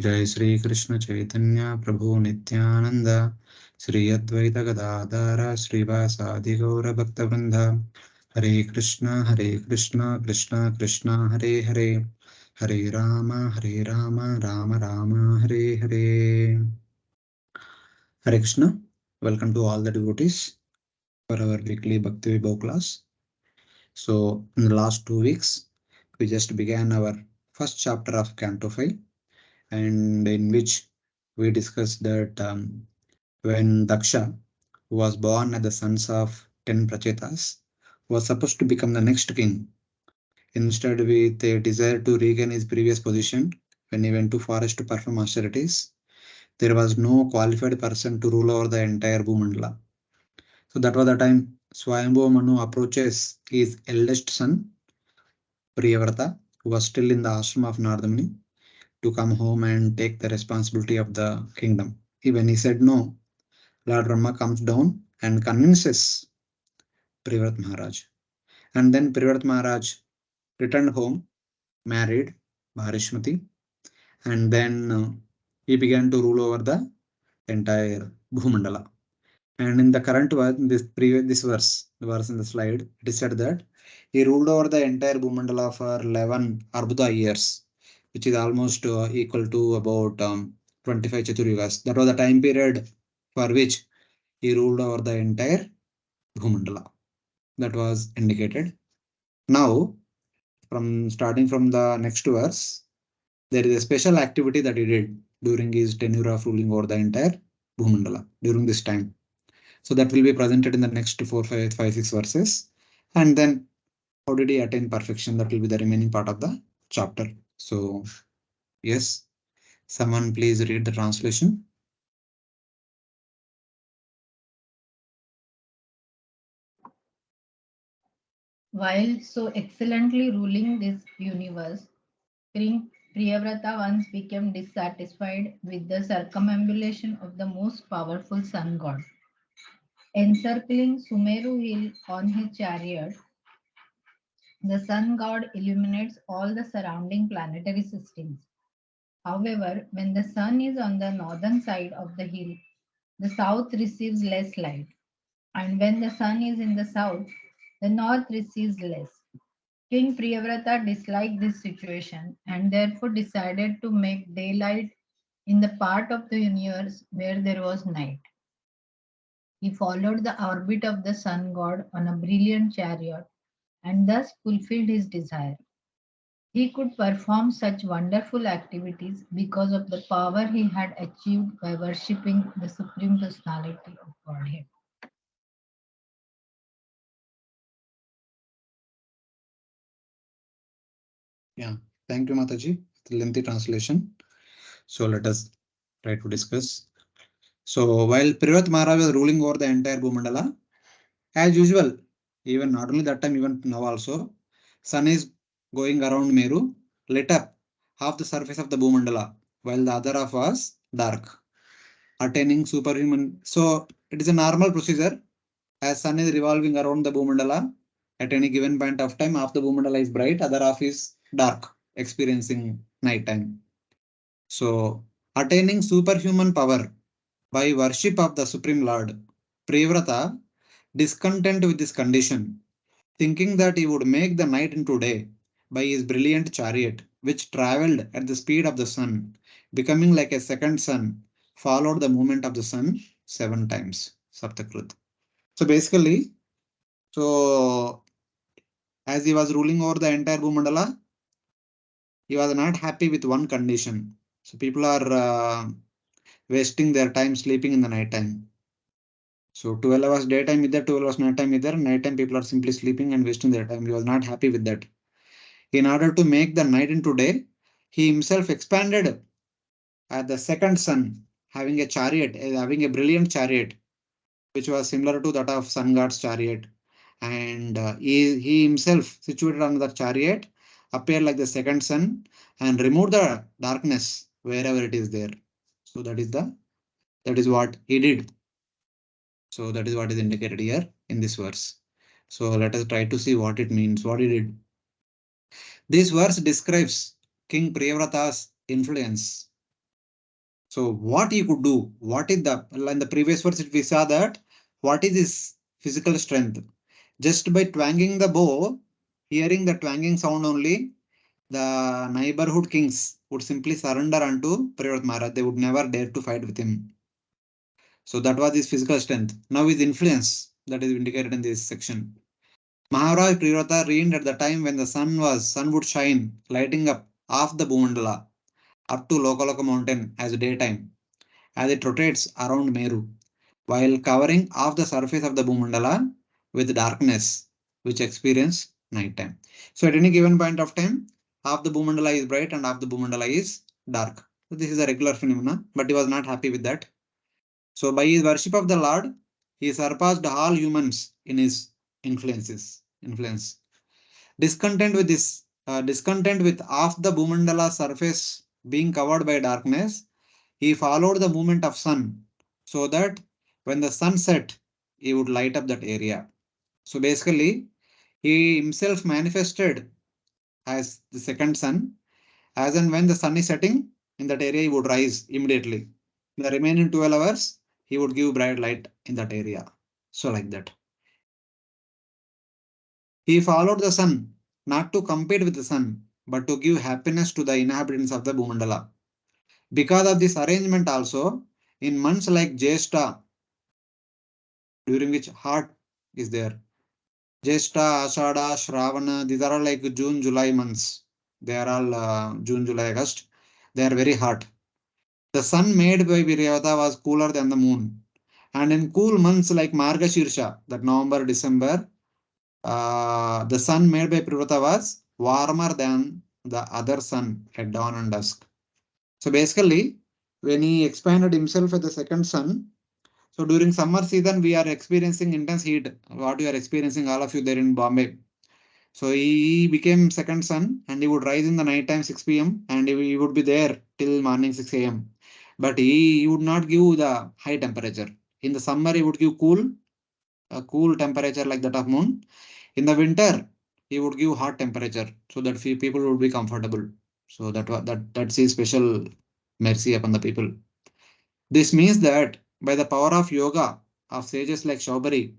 जय श्री कृष्ण चैतन्य प्रभु नित्यानंद श्री अद्वैत गदाधर श्रीवासादि गौर भक्तवृंद हरे Krishna Krishna Krishna Hare Hare Hare Ram Ram Ram Hare Hare. Hare Krishna. Welcome to all the devotees for our weekly Bhakti Vaibhav class. So in the last 2 weeks we just began our first chapter of Canto 5, and in which we discussed that when Daksha, who was born as the sons of 10 Prachetas, was supposed to become the next king. Instead, with a desire to regain his previous position, when he went to forest to perform austerities, there was no qualified person to rule over the entire Bhumandala. So that was the time Swayambhu Manu approaches his eldest son, Priyavrata, who was still in the ashram of Nardamuni, to come home and take the responsibility of the kingdom. When he said no, Lord Brahma comes down and convinces Priyavrata Maharaj. And then Priyavrata Maharaj returned home, married Bharishmati, and then he began to rule over the entire Bhumandala. And in the current verse, this verse, the verse in the slide, it is said that he ruled over the entire Bhumandala for 11 Arbuda years, which is almost equal to about 25 Chaturyugas. That was the time period for which he ruled over the entire Bhumandala. That was indicated. Now, starting from the next verse, there is a special activity that he did during his tenure of ruling over the entire Bhumandala during this time. So that will be presented in the next 4, 5, 5, 6 verses. And then how did he attain perfection? That will be the remaining part of the chapter. So, yes, someone please read the translation. While so excellently ruling this universe, King Priyavrata once became dissatisfied with the circumambulation of the most powerful sun god. Encircling Sumeru hill on his chariot, the sun god illuminates all the surrounding planetary systems. However, when the sun is on the northern side of the hill, the south receives less light, and when the sun is in the south, the north receives less. King Priyavrata disliked this situation and therefore decided to make daylight in the part of the universe where there was night. He followed the orbit of the sun god on a brilliant chariot and thus fulfilled his desire. He could perform such wonderful activities because of the power he had achieved by worshipping the Supreme Personality of Godhead. Yeah, thank you, Mataji. The lengthy translation. So let us try to discuss. So while Priyavrata Maharaj was ruling over the entire Bhumandala, as usual, even not only that time, even now also, sun is going around Meru, lit up half the surface of the Bhumandala, while the other half was dark, attaining superhuman. So it is a normal procedure. As sun is revolving around the Bhumandala, at any given point of time, half the Bhumandala is bright, other half is dark, experiencing night time. So attaining superhuman power by worship of the Supreme Lord, Priyavrata, discontent with this condition, thinking that he would make the night into day by his brilliant chariot, which travelled at the speed of the sun, becoming like a second sun, followed the movement of the sun 7 times. Saptakrut. So basically, so as he was ruling over the entire Bhumandala, he was not happy with one condition. So people are wasting their time sleeping in the night time. So 12 hours daytime is there, 12 hours nighttime is there. Nighttime people are simply sleeping and wasting their time. He was not happy with that. In order to make the night into day, he himself expanded the second sun, having a chariot, having a brilliant chariot, which was similar to that of sun god's chariot. And he himself, situated on the chariot, appeared like the second sun and removed the darkness wherever it is there. So that is what he did. So that is what is indicated here in this verse. So let us try to see what it means, what he did. This verse describes King Priyavrata's influence So what he could do, what is the, in the previous verse we saw that, what is his physical strength? Just by twanging the bow, hearing the twanging sound only, the neighborhood kings would simply surrender unto Priyavrata Maharaj. They would never dare to fight with him. So that was his physical strength. Now his influence, that is indicated in this section. Maharaj Priyavrata reigned at the time when the sun would shine, lighting up half the Bhumandala up to Lokaloka mountain as daytime, as it rotates around Meru, while covering half the surface of the Bhumandala with darkness, which experience nighttime. So at any given point of time, half the Bhumandala is bright and half the Bhumandala is dark. So this is a regular phenomenon, but he was not happy with that. So by his worship of the Lord, he surpassed all humans in his influence. Discontent with half the Bhumandala surface being covered by darkness, he followed the movement of sun so that when the sun set, he would light up that area. So basically, he himself manifested as the second sun. As and when the sun is setting, in that area, he would rise immediately. In the remaining 12 hours, he would give bright light in that area. So like that. He followed the sun, not to compete with the sun, but to give happiness to the inhabitants of the Bhumandala. Because of this arrangement also, in months like Jyeshta, during which heart is there, Jyeshta, Ashada, Shravana, these are all like June, July months. They are all June, July, August. They are very hot. The sun made by Priyavrata was cooler than the moon. And in cool months like Margashirsha, that November, December, the sun made by Priyavrata was warmer than the other sun at dawn and dusk. So basically, when he expanded himself as the second sun, so during summer season, we are experiencing intense heat, what you are experiencing, all of you there in Bombay. So he became second sun and he would rise in the night time 6 p.m. and he would be there till morning 6 a.m. But he would not give the high temperature. In the summer, he would give a cool temperature like that of moon. In the winter, he would give hot temperature so that few people would be comfortable. So that's his special mercy upon the people. This means that by the power of yoga of sages like Shaubari,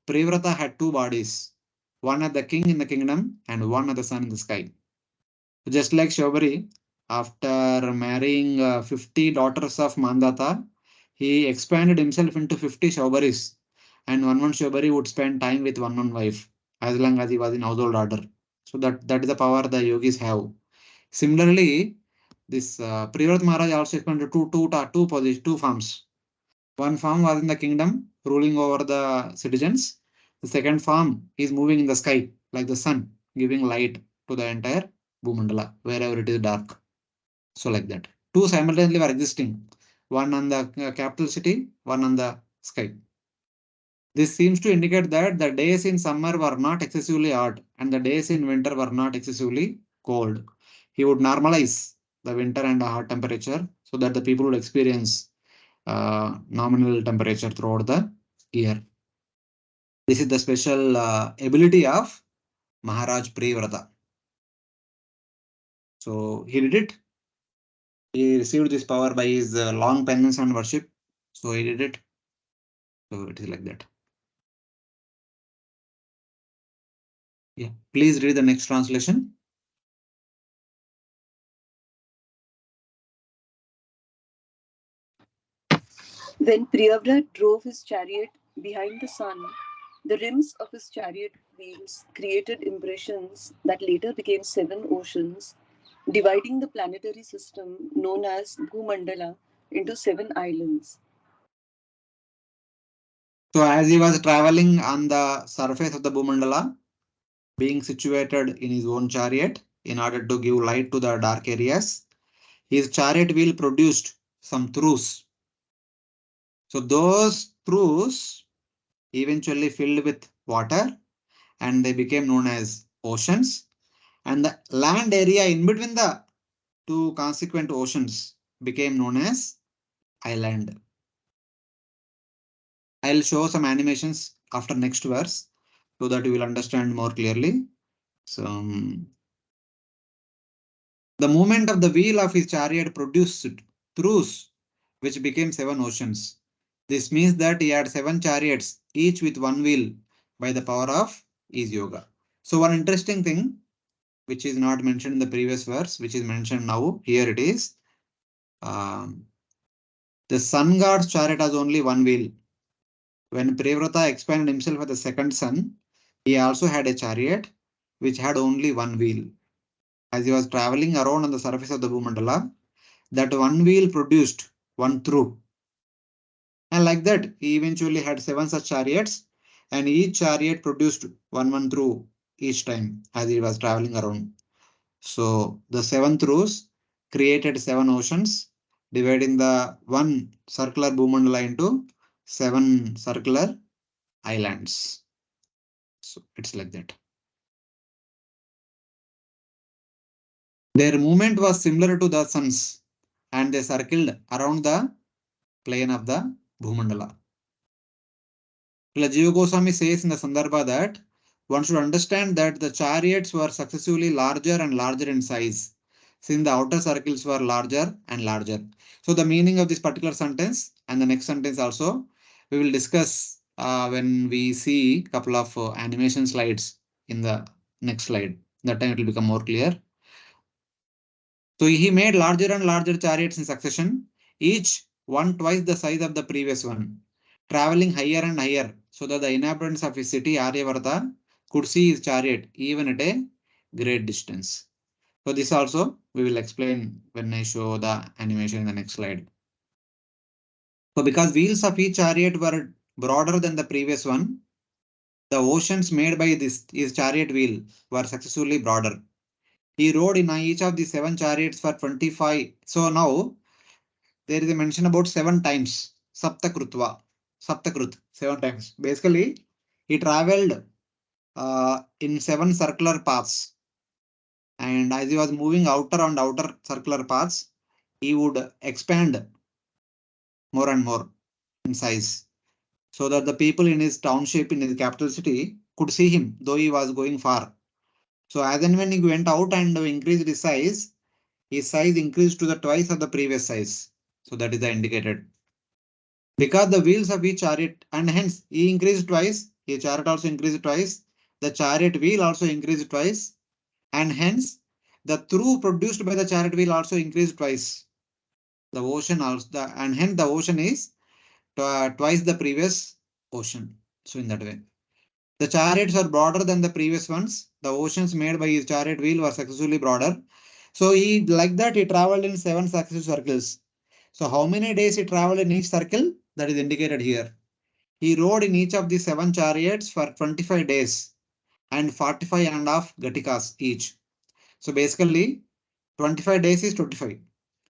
Priyavrata had two bodies, one as the king in the kingdom and one as the sun in the sky. Just like Shaubari, after marrying 50 daughters of Mandata, he expanded himself into 50 Shaubaris, and one Shaubari would spend time with one wife as long as he was in household order. So that is the power the yogis have. Similarly, this Priyavrata Maharaj also expanded two farms. One farm was in the kingdom, ruling over the citizens. The second farm is moving in the sky, like the sun, giving light to the entire Bhumandala, wherever it is dark. So like that. Two simultaneously were existing. One on the capital city, one on the sky. This seems to indicate that the days in summer were not excessively hot and the days in winter were not excessively cold. He would normalize the winter and the hot temperature so that the people would experience nominal temperature throughout the year. This is the special ability of Maharaj Priyavrata. So he did it. He received this power by his long penance and worship. So he did it. So it is like that. Yeah. Please read the next translation. When Priyavrata drove his chariot behind the sun, the rims of his chariot wheels created impressions that later became seven oceans, dividing the planetary system known as Bhumandala into seven islands. So as he was traveling on the surface of the Bhumandala, being situated in his own chariot in order to give light to the dark areas, his chariot wheel produced some throws. So those throws eventually filled with water and they became known as oceans. And the land area in between the two consequent oceans became known as island. I'll show some animations after next verse so that you will understand more clearly. So the movement of the wheel of his chariot produced through which became 7 oceans. This means that he had 7 chariots, each with 1 wheel, by the power of his yoga. So one interesting thing, which is not mentioned in the previous verse, which is mentioned now, here it is. The sun god's chariot has only 1 wheel. When Priyavrata expanded himself as the second son, he also had a chariot which had only 1 wheel. As he was traveling around on the surface of the Bhumandala, that 1 wheel produced 1 through. And like that, he eventually had 7 such chariots, and each chariot produced 1 through each time as he was traveling around. So the 7 throughs created 7 oceans, dividing the 1 circular Bhumandala into 7 circular islands. So it's like that. Their movement was similar to the sun's, and they circled around the plane of the Bhumandala. Jiva Goswami says in the Sandarbha that one should understand that the chariots were successively larger and larger in size, since the outer circles were larger and larger. So the meaning of this particular sentence and the next sentence also, we will discuss when we see a couple of animation slides in the next slide. That time it will become more clear. So he made larger and larger chariots in succession, each one twice the size of the previous one, traveling higher and higher, so that the inhabitants of his city, Aryavarta, could see his chariot even at a great distance. So this also we will explain when I show the animation in the next slide. So because wheels of each chariot were broader than the previous one, the oceans made by his chariot wheel were successively broader. He rode in each of the 7 chariots for 25. So now there is a mention about 7 times. Saptakrutva. Saptakrut. 7 times. Basically, he traveled in 7 circular paths. And as he was moving outer and outer circular paths, he would expand more and more in size, so that the people in his township, in his capital city, could see him, though he was going far. So as and when he went out and increased his size increased to the twice of the previous size. So that is the indicated. Because the wheels of each chariot, and hence he increased twice, his chariot also increased twice, the chariot wheel also increased twice, and hence the through produced by the chariot wheel also increased twice. The ocean also, and hence the ocean is twice the previous ocean. So in that way, the chariots are broader than the previous ones. The oceans made by his chariot wheel were successively broader. So he, like that, he traveled in 7 successive circles. So how many days he traveled in each circle? That is indicated here. He rode in each of the 7 chariots for 25 days and 45.5 gatikas each. So basically, 25 days is 25.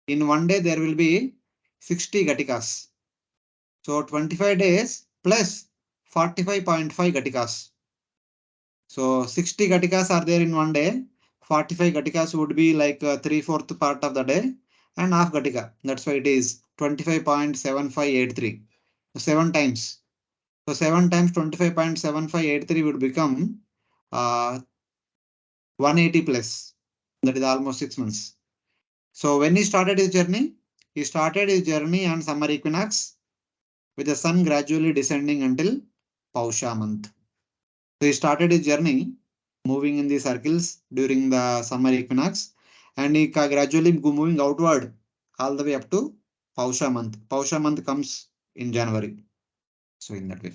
In one day, there will be 60 gatikas. So 25 days plus 45.5 gatikas. So 60 gatikas are there in one day. 45 gatikas would be like 3/4 part of the day and half gatika. That's why it is 25.7583. 7 times. So 7 times 25.7583 would become 180 plus. That is almost 6 months. So when he started his journey on summer equinox with the sun gradually descending until Pausha month. So he started his journey moving in the circles during the summer equinox, and he gradually moving outward all the way up to Pausha month. Pausha month comes in January. So in that way.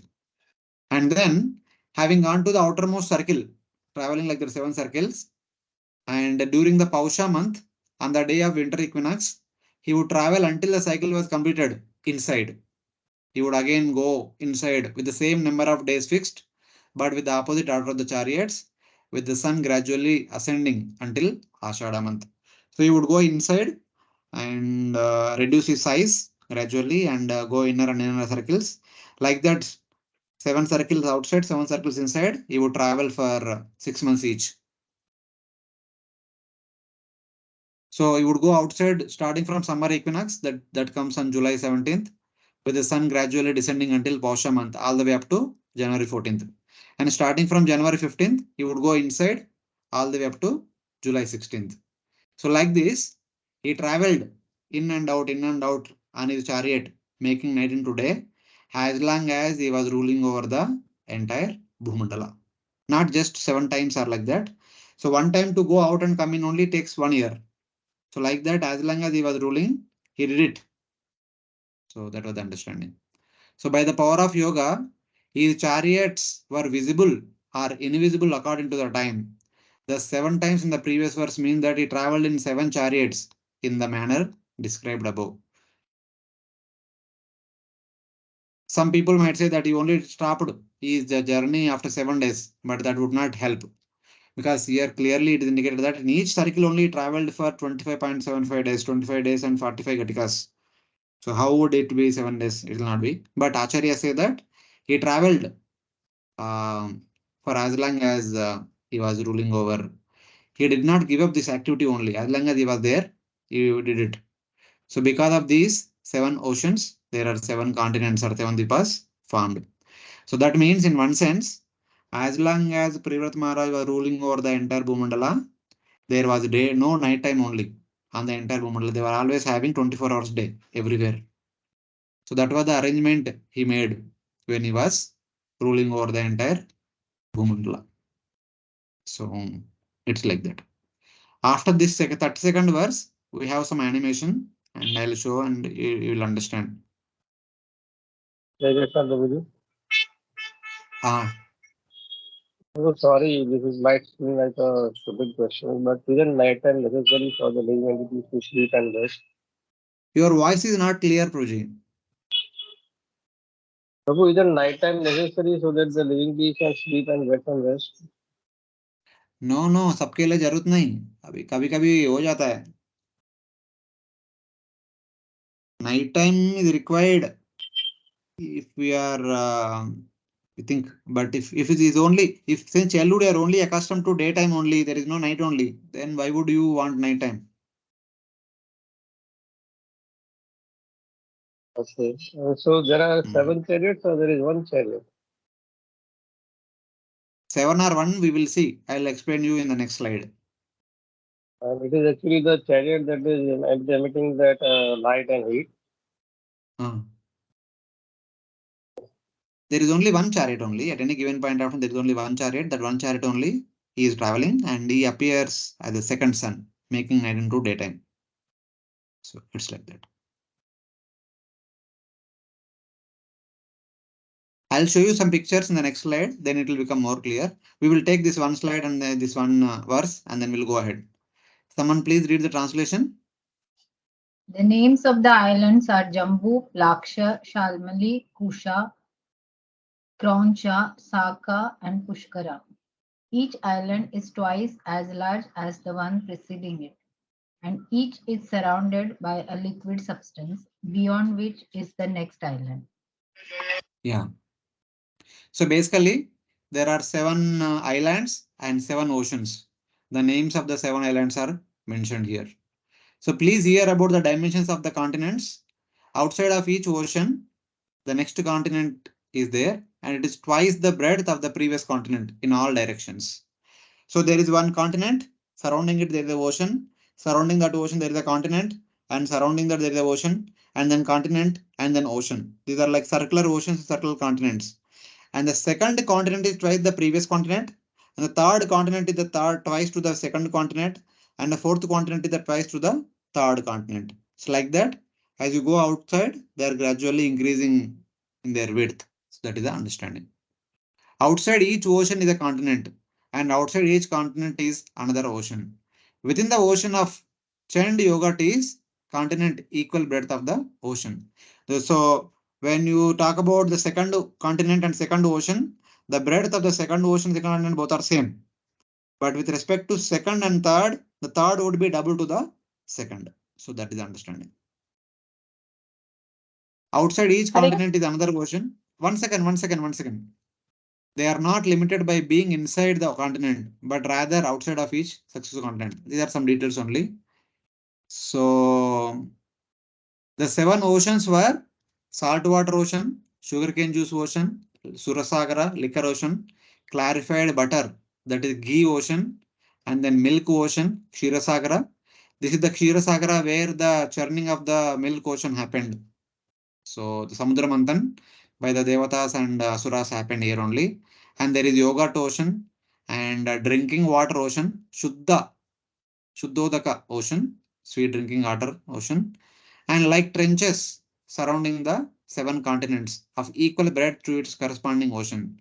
And then having gone to the outermost circle, traveling like the 7 circles, and during the Pausha month, on the day of winter equinox, he would travel until the cycle was completed inside. He would again go inside with the same number of days fixed, but with the opposite order of the chariots, with the sun gradually ascending until Ashada month. So he would go inside and reduce his size gradually and go inner and inner circles. Like that, 7 circles outside, 7 circles inside. He would travel for 6 months each. So he would go outside starting from summer equinox that comes on July 17th, with the sun gradually descending until Pausha month, all the way up to January 14th. And starting from January 15th, he would go inside all the way up to July 16th. So like this, he traveled in and out on his chariot, making night into day, as long as he was ruling over the entire Bhumandala. Not just 7 times or like that. So one time to go out and come in only takes 1 year. So like that, as long as he was ruling, he did it. So that was the understanding. So by the power of yoga, his chariots were visible or invisible according to the time. The 7 times in the previous verse mean that he traveled in 7 chariots in the manner described above. Some people might say that he only stopped his journey after 7 days, but that would not help. Because here clearly it is indicated that in each circle only traveled for 25.75 days, 25 days and 45 gatikas. So how would it be 7 days? It will not be. But Acharya say that he traveled for as long as he was ruling over. He did not give up this activity only. As long as he was there, he did it. So because of these 7 oceans, there are 7 continents or 7 dipas formed. So that means in one sense, as long as Priyavrata Maharaj was ruling over the entire Bhumandala, there was no night time only on the entire Bhumandala. They were always having 24 hours day everywhere. So that was the arrangement he made when he was ruling over the entire Bhumandala. So it's like that. After this 32nd verse, we have some animation and I'll show and you will understand. Oh, sorry, this is might seem like a stupid question, but isn't nighttime necessary for the living entities to sleep and rest? Your voice is not clear, Proji. Prabhu, isn't nighttime necessary so that the living beings can sleep and get some rest? No, सबके लिए जरूरत नहीं. अभी कभी कभी हो जाता है. Night time is required if we are we think, but if it is only, if since childhood you are only accustomed to daytime only, there is no night only, then why would you want night time? Okay. So there are 7 chariots or there is 1 chariot? 7 or 1 we will see. I'll explain you in the next slide. And it is actually the chariot that is emitting that light and heat. There is only 1 chariot only. At any given point of time, there is only 1 chariot. That 1 chariot only he is traveling and he appears as the second sun, making night into daytime. So it's like that. I'll show you some pictures in the next slide, then it will become more clear. We will take this one slide and this one verse and then we'll go ahead. Someone please read the translation. The names of the islands are Jambu, Laksha, Shalmali, Kusha, Krauncha, Saka, and Pushkara. Each island is twice as large as the one preceding it, and each is surrounded by a liquid substance, beyond which is the next island. Yeah. So basically, there are 7 islands and 7 oceans. The names of the 7 islands are mentioned here. So please hear about the dimensions of the continents. Outside of each ocean, the next continent is there and it is twice the breadth of the previous continent in all directions. So there is one continent, surrounding it there is the ocean, surrounding that ocean there is a continent, and surrounding that there is the ocean, and then continent, and then ocean. These are like circular oceans, circular continents. And the second continent is twice the previous continent, and the third continent is the third twice to the second continent, and the fourth continent is the twice to the third continent. It's like that. As you go outside, they are gradually increasing in their width. So that is the understanding. Outside each ocean is a continent, and outside each continent is another ocean. Within the ocean of Chand Yoga is continent equal breadth of the ocean. So when you talk about the second continent and second ocean, the breadth of the second ocean and second continent both are same. But with respect to second and third, the third would be double to the second. So that is the understanding. Outside each continent is another ocean. One second. They are not limited by being inside the continent, but rather outside of each successive continent. These are some details only. So the 7 oceans were saltwater ocean, sugarcane juice ocean, Surasagara, liquor ocean, clarified butter, that is ghee ocean, and then milk ocean, Kshirasagara. This is the Ksheerasagara where the churning of the milk ocean happened. So the Samudra Manthan by the Devatas and Asuras happened here only. And there is Yogat ocean and drinking water ocean, Shuddhodaka ocean, sweet drinking water ocean, and like trenches surrounding the 7 continents of equal breadth to its corresponding ocean.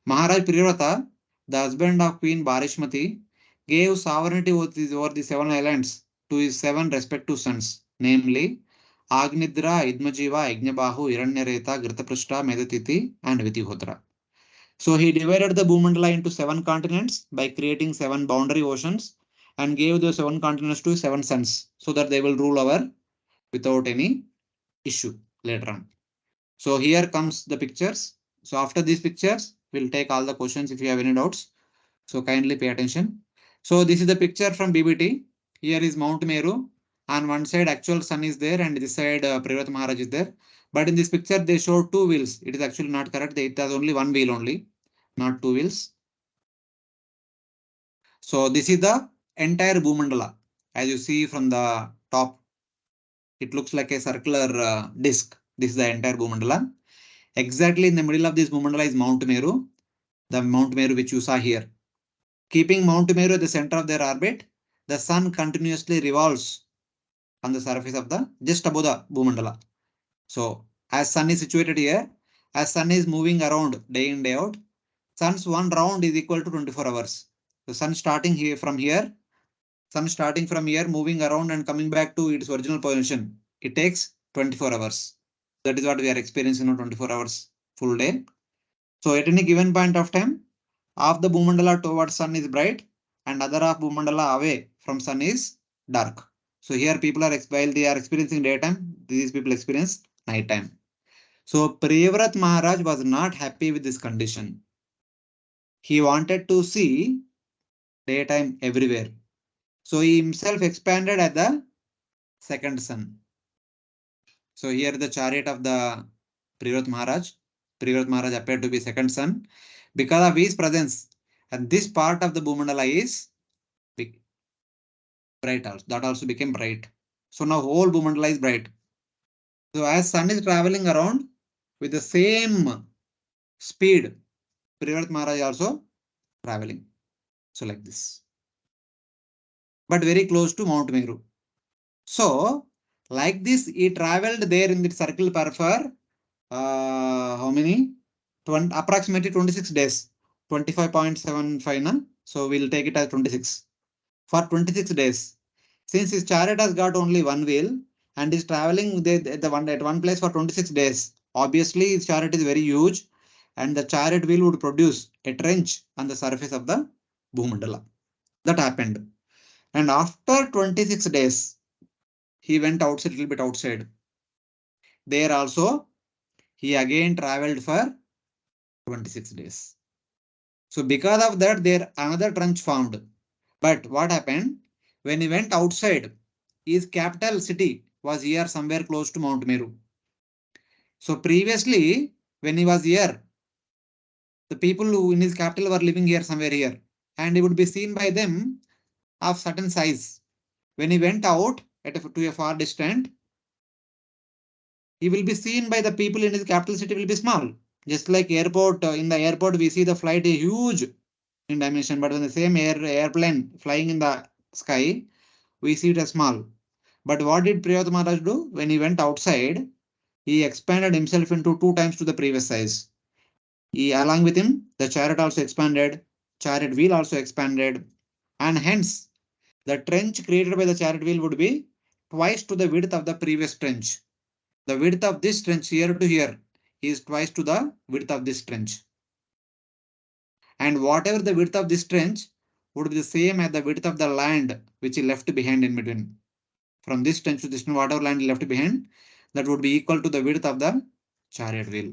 Maharaj Priyavrata, the husband of Queen Barishmati, gave sovereignty over the 7 islands to his 7 respective sons, namely Agnidra, Idmajiva, Yajnabahu, Hiranyareta, Ghritaprishta, Medatiti, and Vitihotra. So he divided the Bhumandala into 7 continents by creating 7 boundary oceans and gave the 7 continents to 7 sons so that they will rule over without any issue later on. So here comes the pictures. So after these pictures, we'll take all the questions if you have any doubts. So kindly pay attention. So this is the picture from BBT. Here is Mount Meru. On one side, actual sun is there, and this side, Priyavrata Maharaj is there. But in this picture, they show 2 wheels. It is actually not correct. It has only 1 wheel only, not 2 wheels. So this is the entire Bhumandala. As you see from the top, it looks like a circular disc. This is the entire Bhumandala. Exactly in the middle of this Bhumandala is Mount Meru, the Mount Meru which you saw here. Keeping Mount Meru at the center of their orbit, the sun continuously revolves on the surface of the just above the Bhumandala. So as sun is situated here, as sun is moving around day in day out, sun's one round is equal to 24 hours. The sun starting from here, moving around and coming back to its original position. It takes 24 hours. That is what we are experiencing in 24 hours full day. So at any given point of time, half the Bhumandala towards sun is bright and other half Bhumandala away from sun is dark. So here people are, while they are experiencing daytime, these people experience nighttime. So Priyavrata Maharaj was not happy with this condition. He wanted to see daytime everywhere. So he himself expanded at the second sun. So here the chariot of the Priyavrata Maharaj. Priyavrata Maharaj appeared to be second sun because of his presence. And this part of the Bhumandala is bright also. That also became bright. So now whole Bhumandala is bright. So as sun is traveling around with the same speed, Priyavrata Maharaj also traveling. So like this. But very close to Mount Meru. So like this, he traveled there in the circle for how many? Approximately 26 days. 25.75 na? So we'll take it as 26. For 26 days. Since his chariot has got only 1 wheel and is traveling at one place for 26 days, obviously his chariot is very huge and the chariot wheel would produce a trench on the surface of the Bhumandala. That happened. And after 26 days, he went outside, a little bit outside. There also, he again traveled for 26 days. So because of that, there another trench formed. But what happened? When he went outside, his capital city was here somewhere close to Mount Meru. So previously, when he was here, the people who in his capital were living here somewhere here, and he would be seen by them of certain size. When he went out to a far distant, he will be seen by the people in his capital city will be small. Just like airport, in the airport we see the flight is huge in dimension, but when the same airplane flying in the sky, we see it as small. But what did Priyavrata Maharaj do? When he went outside, he expanded himself into 2 times to the previous size. Along with him, the chariot also expanded, chariot wheel also expanded, and hence the trench created by the chariot wheel would be twice to the width of the previous trench. The width of this trench here to here is twice to the width of this trench. And whatever the width of this trench would be the same as the width of the land which he left behind in between. From this trench to this, whatever land he left behind, that would be equal to the width of the chariot wheel.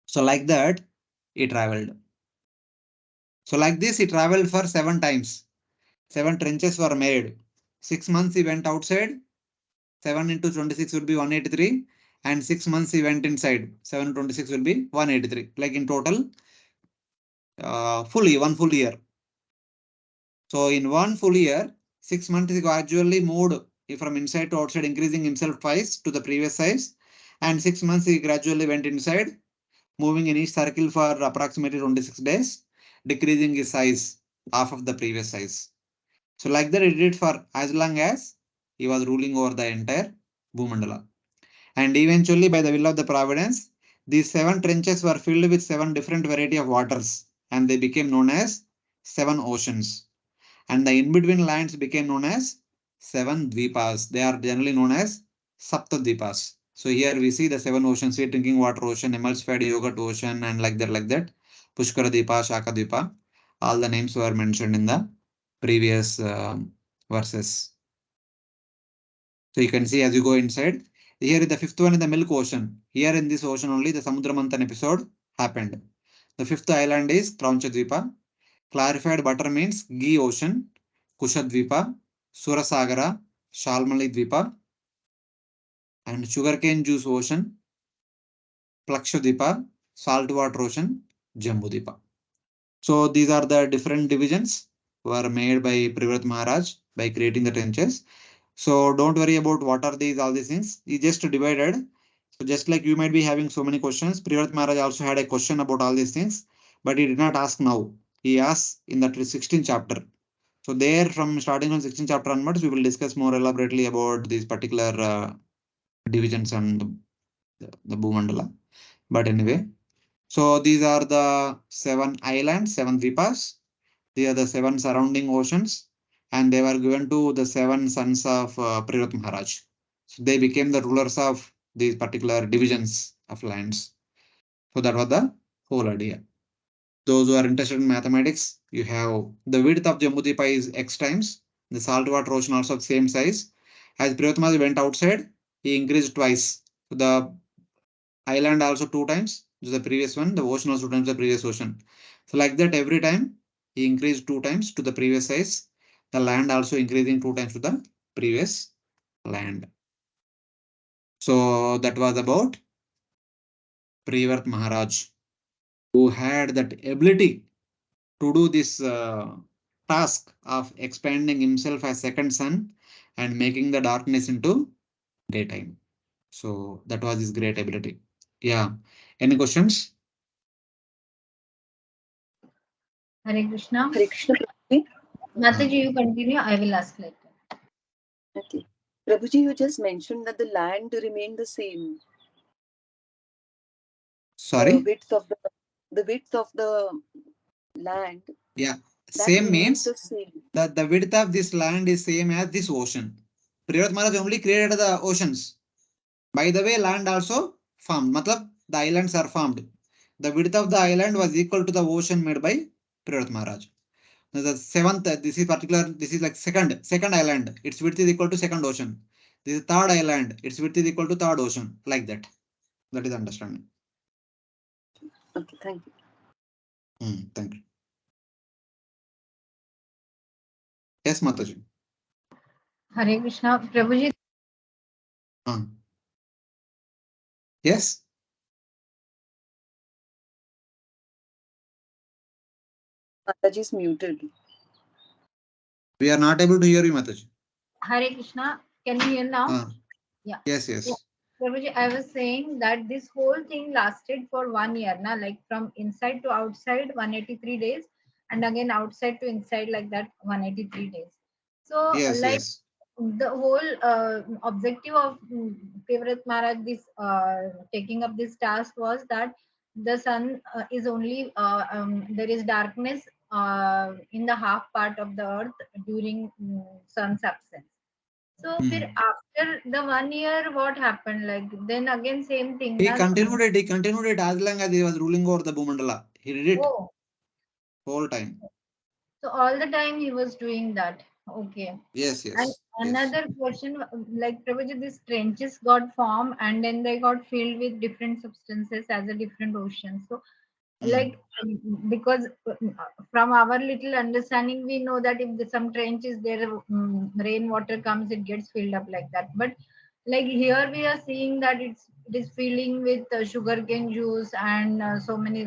So like that, he traveled. So like this, he traveled for 7 times. 7 trenches were made. 6 months he went outside. 7 into 26 would be 183. And 6 months he went inside. 7 into 26 will be 183. Like in total, one full year. So in 1 full year, 6 months he gradually moved from inside to outside, increasing himself twice to the previous size. And 6 months he gradually went inside, moving in each circle for approximately 26 days, decreasing his size half of the previous size. So like that, he did it for as long as he was ruling over the entire Bhumandala. And eventually, by the will of the Providence, these 7 trenches were filled with 7 different variety of waters, and they became known as 7 oceans. And the in-between lands became known as 7 dvipas. They are generally known as Sapta dvipas. So here we see the 7 oceans, sea drinking water ocean, emulsified yogurt ocean, and like that. Pushkara dvipa, Shaka dvipa. All the names were mentioned in the previous verses. So you can see as you go inside. Here is the 5th one in the Milk Ocean. Here in this ocean only the Samudra Manthan episode happened. The 5th island is Krauncha Dvipa. Clarified butter means Ghee Ocean, Kushadvipa, Surasagara, Shalmali Dvipa, and Sugarcane Juice Ocean, Plakshadvipa, Saltwater Ocean, Jambudvipa. So these are the different divisions were made by Priyavrata Maharaj by creating the trenches. So don't worry about what are these, all these things. He just divided. So just like you might be having so many questions, Priyavrata Maharaj also had a question about all these things, but he did not ask now. He asked in the 16th chapter. So there, from starting from 16th chapter onwards, we will discuss more elaborately about these particular divisions and the Bhumandala. But anyway, so these are the 7 islands, 7 dvipas. These are the 7 surrounding oceans, and they were given to the 7 sons of Priyavrata Maharaj. So they became the rulers of these particular divisions of lands. So that was the whole idea. Those who are interested in mathematics, you have the width of Jambudvipa is x times. The saltwater ocean also the same size. As Priyavrata Maharaj went outside, he increased twice. So the island also 2 times to the previous one, the ocean also 2 times the previous ocean. So like that, every time he increased 2 times to the previous size. The land also increasing 2 times to the previous land. So that was about Priyavrata Maharaj, who had that ability to do this task of expanding himself as second sun and making the darkness into daytime. So that was his great ability. Yeah. Any questions? Hare Krishna. Hare Krishna, Prabhuji. Mataji, you continue. I will ask later. Okay. Prabhuji, you just mentioned that the land remained the same. Sorry. The width of the land. Yeah. That Same remained means the same. that the width of this land is same as this ocean. Priyavrata Maharaj only created the oceans. By the way, land also formed. Matlab, the islands are formed. The width of the island was equal to the ocean made by Priyavrata Maharaj. The 7th, this is like second island. Its width is equal to second ocean. This is 3rd island. Its width is equal to 3rd ocean. Like that. That is understanding. Okay, thank you. Thank you. Yes, Mataji. Hare Krishna. Prabhuji. Yes. Mataji is muted. We are not able to hear you, Mataji. Hare Krishna. Can you hear now? Yeah. Yes. Yeah. Prabhuji, I was saying that this whole thing lasted for 1 year, na? Like from inside to outside, 183 days, and again outside to inside, like that, 183 days. So, Yes. the whole objective of Priyavrata Maharaj, this taking up this task was that the sun is only there is darkness in the half part of the earth during sun's absence. So after the 1 year, what happened? Like then again same thing. He continued it. He continued it as long as he was ruling over the Bhumandala. He did it whole time. So all the time he was doing that. Okay. Yes. And another question, like Prabhuji, these trenches got formed and then they got filled with different substances as a different ocean. So like because from our little understanding we know that if some trench is there, rainwater comes, it gets filled up like that. But like here we are seeing that it is filling with sugarcane juice and so many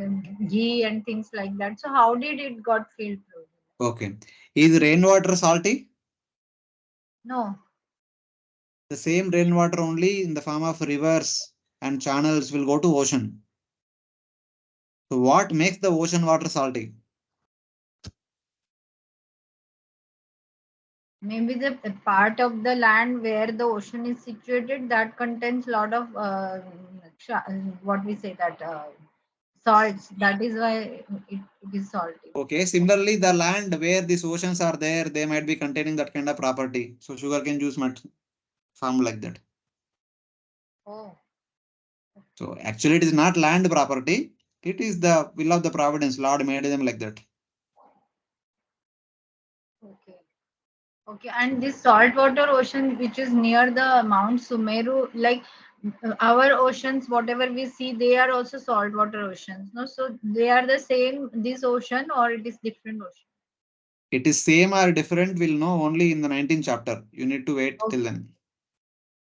ghee and things like that. So how did it got filled? Okay. Is rainwater salty? No. The same rainwater only in the form of rivers and channels will go to ocean. So what makes the ocean water salty? Maybe the part of the land where the ocean is situated that contains lot of what we say that salts. That is why it is salty. Okay, similarly, the land where these oceans are there, they might be containing that kind of property. So sugarcane juice might form like that. Oh. So actually, it is not land property. It is the will of the providence. Lord made them like that. Okay. Okay, and this saltwater ocean, which is near the Mount Sumeru, like our oceans, whatever we see, they are also saltwater oceans. No, so they are the same. This ocean, or it is different ocean. It is same or different. We'll know only in the 19th chapter. You need to wait till Okay. then.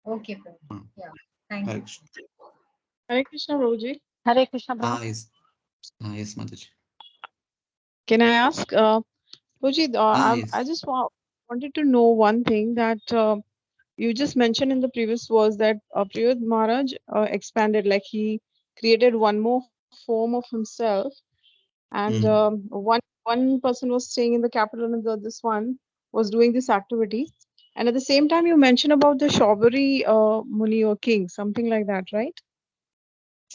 Okay, Prabhu. Hmm. Yeah. Thank Hare you. Krishna. Hare Krishna, Prabhuji. Hare Krishna, Prabhu. Yes. Yes, Mataji. Can I ask, Prabhuji, I Yes. just wanted to know one thing that you just mentioned in the previous verse that Priyavrata Maharaj expanded, like he created one more form of himself, and one person was staying in the capital, and this one was doing this activity. And at the same time, you mentioned about the Shaubari Muni or king, something like that, right?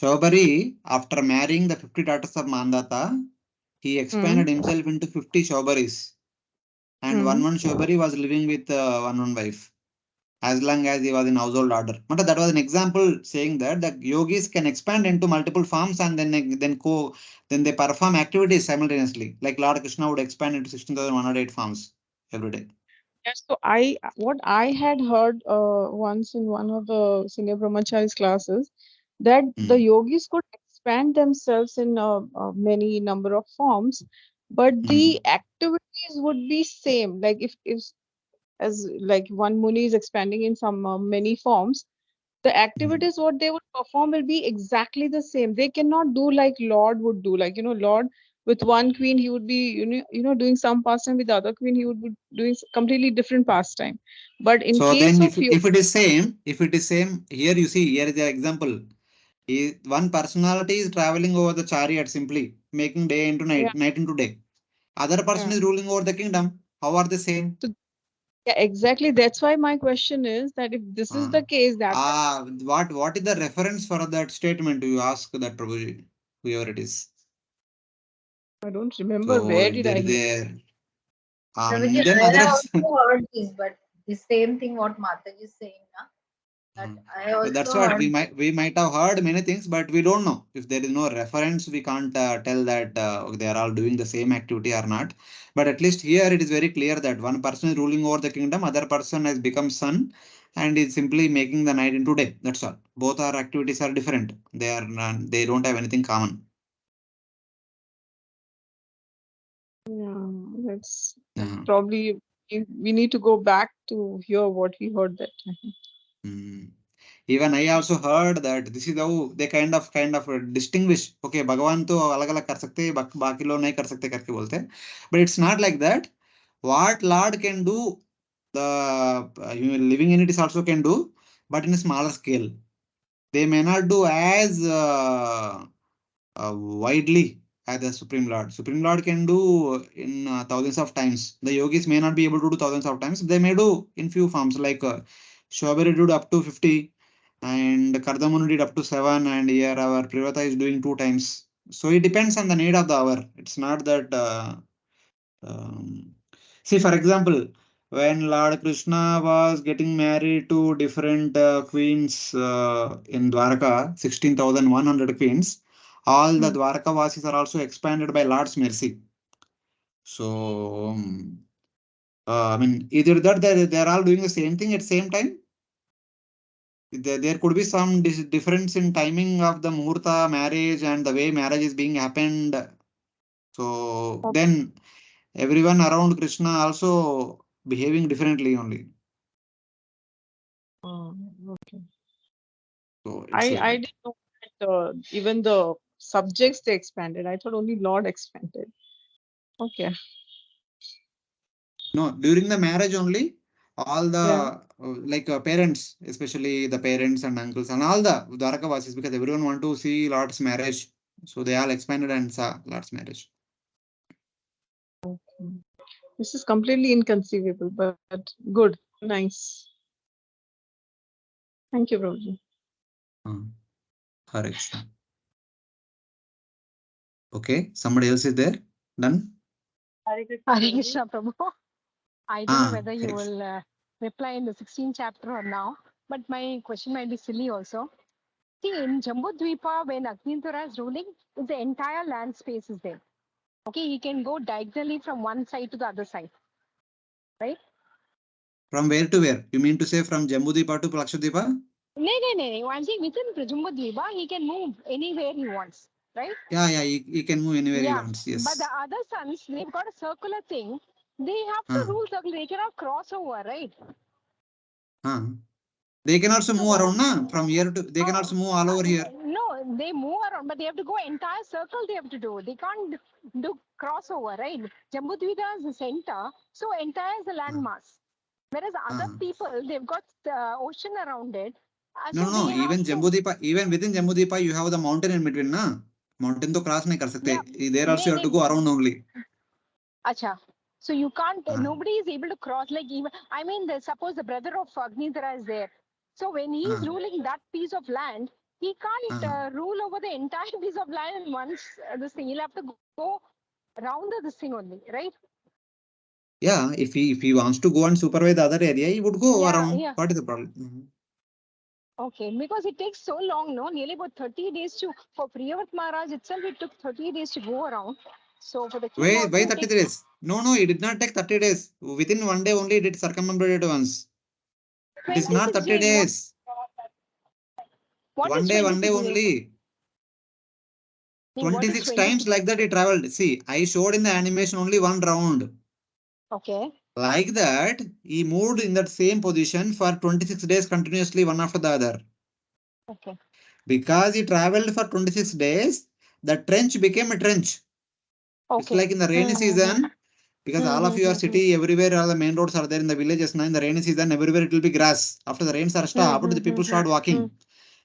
Shaubari, after marrying the 50 daughters of Mandata, he expanded himself into 50 Shaubaris. And one Shaubari was living with one wife, as long as he was in household order. But that was an example saying that the yogis can expand into multiple forms and then they perform activities simultaneously. Like Lord Krishna would expand into 16,108 forms every day. Yes, so what I had heard once in one of the senior brahmachari's classes that the yogis could expand themselves in many number of forms, but the activities would be same. Like if as like one muni is expanding in some many forms, the activities what they would perform will be exactly the same. They cannot do like Lord would do. Like Lord with one queen he would be doing some pastime, with the other queen he would be doing completely different pastime. But in So case then of you, if it is same, here you see, here is the example. One personality is traveling over the chariot simply, making day into yeah, night, night into day. Other person yeah. is ruling over the kingdom. How are they same? So yeah, exactly. That's why my question is that if this is the case, that What is the reference for that statement? You ask that Prabhuji, whoever it is. I don't remember So where if did there I is hear. a Prabhuji, then I have others. also heard this, but the same thing what Mataji is saying, na, that I So that's also what heard. we might have heard many things, but we don't know if there is no reference. We can't tell that they are all doing the same activity or not. But at least here it is very clear that one person is ruling over the kingdom, other person has become son, and is simply making the night into day. That's all. Both our activities are different. They don't have anything common. Yeah, that's Uh, probably we need to go back to hear what we heard that time. mm. Even I also heard that this is how they kind of distinguish. Okay, भगवान तो अलग अलग कर सकते हैं, बाकी लोग नहीं कर सकते करके बोलते हैं. But it's not like that. What Lord can do, the living entities also can do, but in a smaller scale. They may not do as widely as the Supreme Lord. Supreme Lord can do in thousands of times. The yogis may not be able to do thousands of times. They may do in few forms, like Shobhari did up to 50 and Kardamunu did up to 7, and here our Priyavrata is doing 2 times. So it depends on the need of the hour. It's not that um, see, for example, when Lord Krishna was getting married to different queens in Dwarka, 16,100 queens, all the Dwarka Vasis are also expanded by Lord's mercy. So, I mean, either that they're all doing the same thing at the same time. There could be some difference in timing of the Muhurta marriage and the way marriage is being happened. So then everyone around Krishna also behaving differently only. Okay. So I it's like I that. didn't know that even the subjects they expanded. I thought only Lord expanded. Okay. No, during the marriage only, all the parents, especially the parents and uncles and all the Dwarkavasis, because everyone want to see Lord's marriage. So they all expanded and saw Lord's marriage. This is completely inconceivable, but good, nice. Thank you, Prabhuji. Hare Krishna. Okay, somebody else is there? Done? Hare Hare Krishna. Krishna, Prabhu. I don't know whether you Hare Krishna. will reply in the 16th chapter or now, but my question might be silly also. See, in Jambudvipa, when Agnidra is ruling, the entire land space is there. Okay, he can go diagonally from one side to the other side, right? From where to where? You mean to say from Jambudvipa to Lakshadvipa? No. I'm saying within Jambudvipa, he can move anywhere he wants, right? Yeah, he can move anywhere he wants. Yes. But the other sons, they've got a circular thing. They have to rule circle. They cannot cross over, right? They can also move around, na? From here to, they can also move all over here. No, they move around, but they have to go entire circle. They have to do. They can't do crossover, right? Jambudvipa is the center, so entire is the landmass. Whereas other people, they've got ocean around it. No. Even Jambudvipa, even within Jambudvipa, you have the mountain in between, na? Mountain to cross nahi kar sakte. There also you have to go around only. Acha. So you can't. Nobody is able to cross. Like even, I mean, suppose the brother of Agnidra is there. So when he is ruling that piece of land, he can't rule over the entire piece of land in once. This thing, he'll have to go around this thing only, right? Yeah, if he wants to go and supervise the other area, he would go around. Yeah. What is the problem? Okay, because it takes so long, no? Nearly about 30 days for Priyavrata Maharaj itself, it took 30 days to go around. So for the king Why 30 days? No, it did not take 30 days. Within one day only, it did circumambulated once. It is not 30 days. One day only. 26 times like that he traveled. See, I showed in the animation only one round. Okay. Like that, he moved in that same position for 26 days continuously, one after the other. Okay. Because he traveled for 26 days, the trench became a trench. Okay. It's like in the rainy season, because all of your city, everywhere, all the main roads are there in the villages. Now in the rainy season, everywhere it will be grass. After the rains are stopped, the people start walking.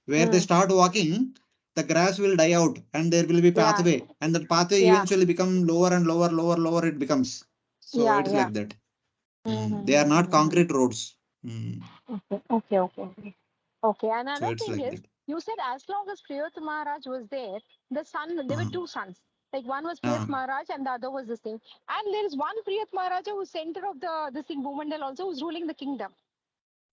Where they start walking, the grass will die out and there will be pathway. And that pathway eventually become lower and lower it becomes. So it's like that. They are not concrete roads. Okay. And another it's thing like is, that. you said as long as Priyavrata Maharaj was there, there were two sons. Like one was Priyavrata Maharaj and the other was this thing. And there is one Priyavrata Maharaj who's center of this thing, Bhumandal also, who's ruling the kingdom.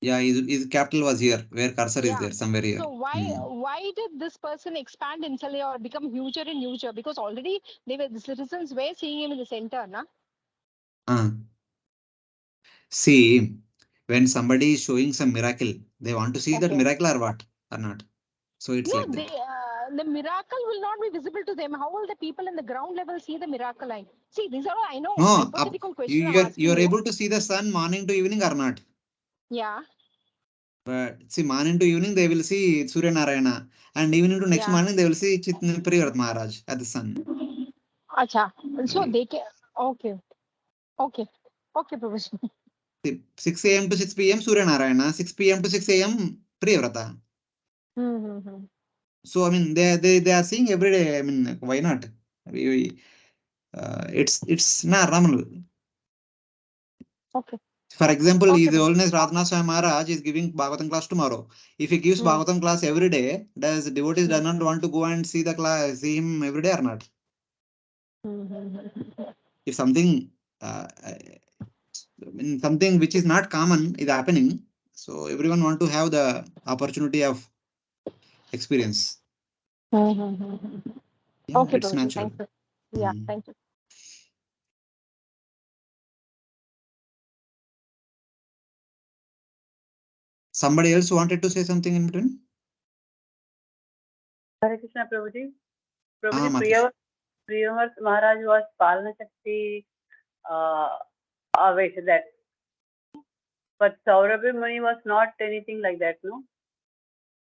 Yeah, his capital was here, where cursor is there, somewhere here. So why did this person expand himself or become huger and huger? Because already the citizens were seeing him in the center, na? See, when somebody is showing some miracle, they want to see that miracle or what? Or not? So it's like that. The miracle will not be visible to them. How will the people in the ground level see the miracle line? See, these are all, I know, No, hypothetical question I'm asking you are able to see the sun morning to evening or not? Yeah. But see, morning to evening, they will see Surya Narayana. And evening to next morning, they will see Priyavrata Maharaj at the sun. Acha. So they can, okay, Professor. 6 a.m. to 6 p.m. Surya Narayana, 6 p.m. to 6 a.m. Priyavrata. So, I mean, they are seeing every day. I mean, why not? It's not normal. Okay. For example, His Holiness Radhanath Swami Maharaj is giving Bhagavatam class tomorrow. If he gives Bhagavatam class every day, does devotees does not want to go and see the class, see him every day or not? If something, something which is not common is happening, so everyone want to have the opportunity of experience. Yeah, Okay, it's natural. thank you. Yeah, thank you. Somebody else wanted to say something in between? Hare Krishna, Prabhuji. Prabhuji, Priyavrata Maharaj was Palana Shakti, that. But Saurabhi Muni was not anything like that, no?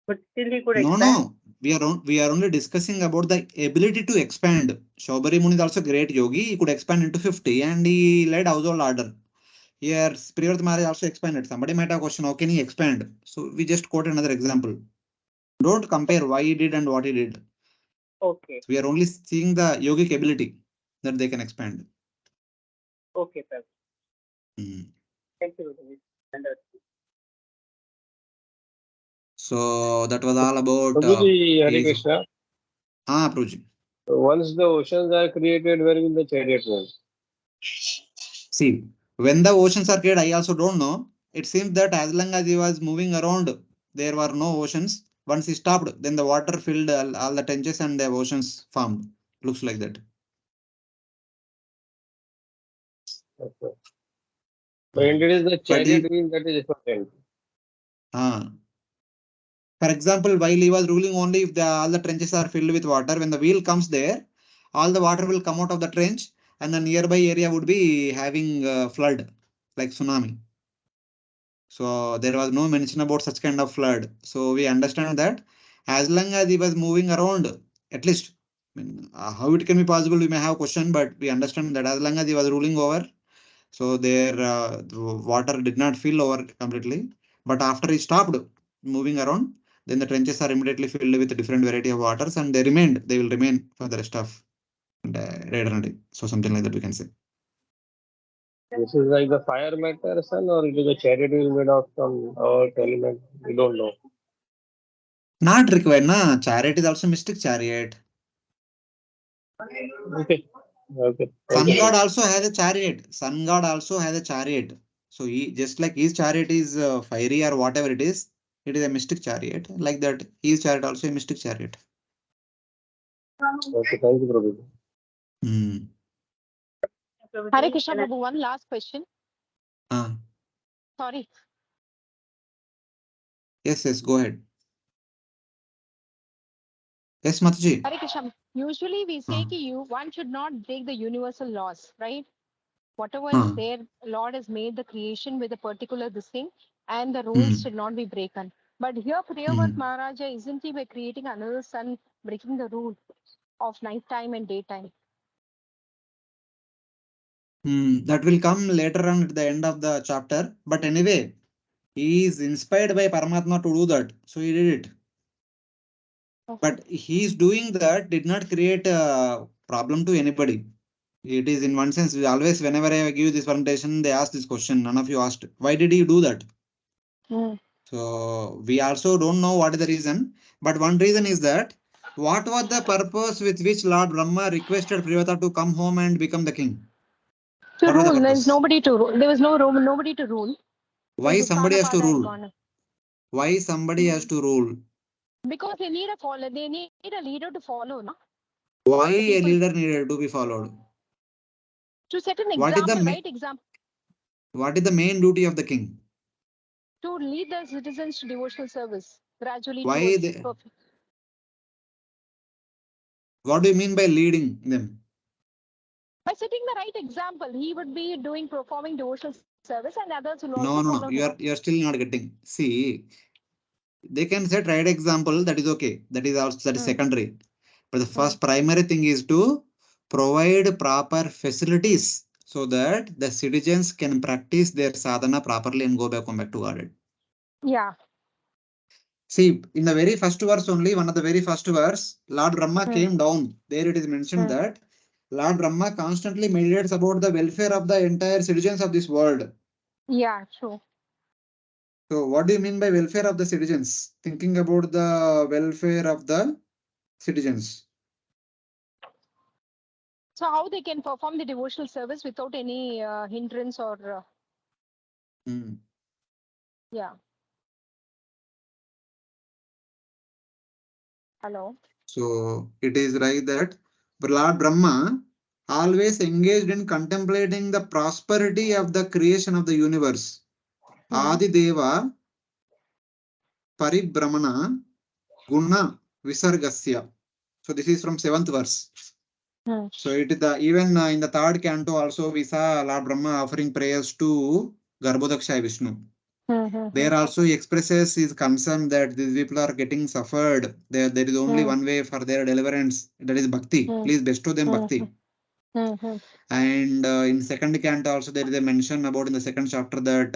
But still he could expand. No. We are only discussing about the ability to expand. Saurabhi Muni is also great yogi. He could expand into 50 and he led household order. Here, Priyavrata Maharaj also expanded. Somebody might have a question, how can he expand? So we just quote another example. Don't compare why he did and what he did. Okay. We are only seeing the yogic ability that they can expand. Okay, sir. Thank you. So that was all about. Prabhuji, Hare Krishna. Prabhuji. Once the oceans are created, where will the chariot move? See, when the oceans are created, I also don't know. It seems that as long as he was moving around, there were no oceans. Once he stopped, then the water filled all the trenches and the oceans formed. Looks like that. Okay. But it is the But chariot wheel that is important. For example, while he was ruling, only if all the trenches are filled with water, when the wheel comes there, all the water will come out of the trench and the nearby area would be having flood, like tsunami. So there was no mention about such kind of flood. So we understand that as long as he was moving around, at least, I mean, how it can be possible, we may have a question, but we understand that as long as he was ruling over, so there the water did not fill over completely. But after he stopped moving around, then the trenches are immediately filled with a different variety of waters and they will remain for the rest of eternity. So something like that we can say. This is like the fire matter, son, or it is a chariot wheel made of some earth element? We don't know. Not required, na. Chariot is also mystic chariot. Okay. Okay. Sun God also has a chariot. Sun God also has a chariot. So he, just like his chariot is fiery or whatever it is a mystic chariot. Like that, his chariot also a mystic chariot. Okay, thank you, Prabhu. Hare Krishna, Prabhu. One last question. Sorry. Yes, go ahead. Yes, Mataji. Hare Krishna. Usually we say one should not break the universal laws, right? Whatever is there, Lord has made the creation with a particular this thing, and the rules should not be broken. But here, Priyavrata Maharaja, isn't he by creating another sun, breaking the rule of nighttime and daytime? That will come later on at the end of the chapter. But anyway, he is inspired by Paramatma to do that. So he did it. Okay. But he is doing that did not create a problem to anybody. It is in one sense, always whenever I give this presentation, they ask this question. None of you asked, why did he do that? So we also don't know what is the reason. But one reason is that what was the purpose with which Lord Brahma requested Priyavrata to come home and become the king? To rule, there's nobody to rule. There was nobody to rule. Why somebody has to rule? Why somebody has to rule? Because they need a follower. They need a leader to follow, no? Why a leader needed to be followed? To set an example, right example. What is the main duty of the king? To lead the citizens to devotional service gradually. Why what do you mean by leading them? By setting the right example, he would be performing devotional service, and others will also follow. No. You're still not getting. See, they can set right example. That is okay. That is secondary. But the first primary thing is to provide proper facilities so that the citizens can practice their sadhana properly and go back to God. Yeah. See, in the very first verse only, one of the very first verse, Lord Brahma came down. There it is mentioned that Lord Brahma constantly meditates about the welfare of the entire citizens of this world. Yeah, true. So what do you mean by welfare of the citizens? Thinking about the welfare of the citizens. So how they can perform the devotional service without any hindrance or... Yeah. Hello. So it is right that Lord Brahma always engaged in contemplating the prosperity of the creation of the universe. Adi Deva Paribramana Guna Visargasya. So this is from 7th verse. So it is even in the 3rd canto also we saw Lord Brahma offering prayers to Garbhodaksha Vishnu. There also he expresses his concern that these people are getting suffered. There is only one way for their deliverance. That is Bhakti. Please bestow them Bhakti. And in second canto also there is a mention about in the second chapter that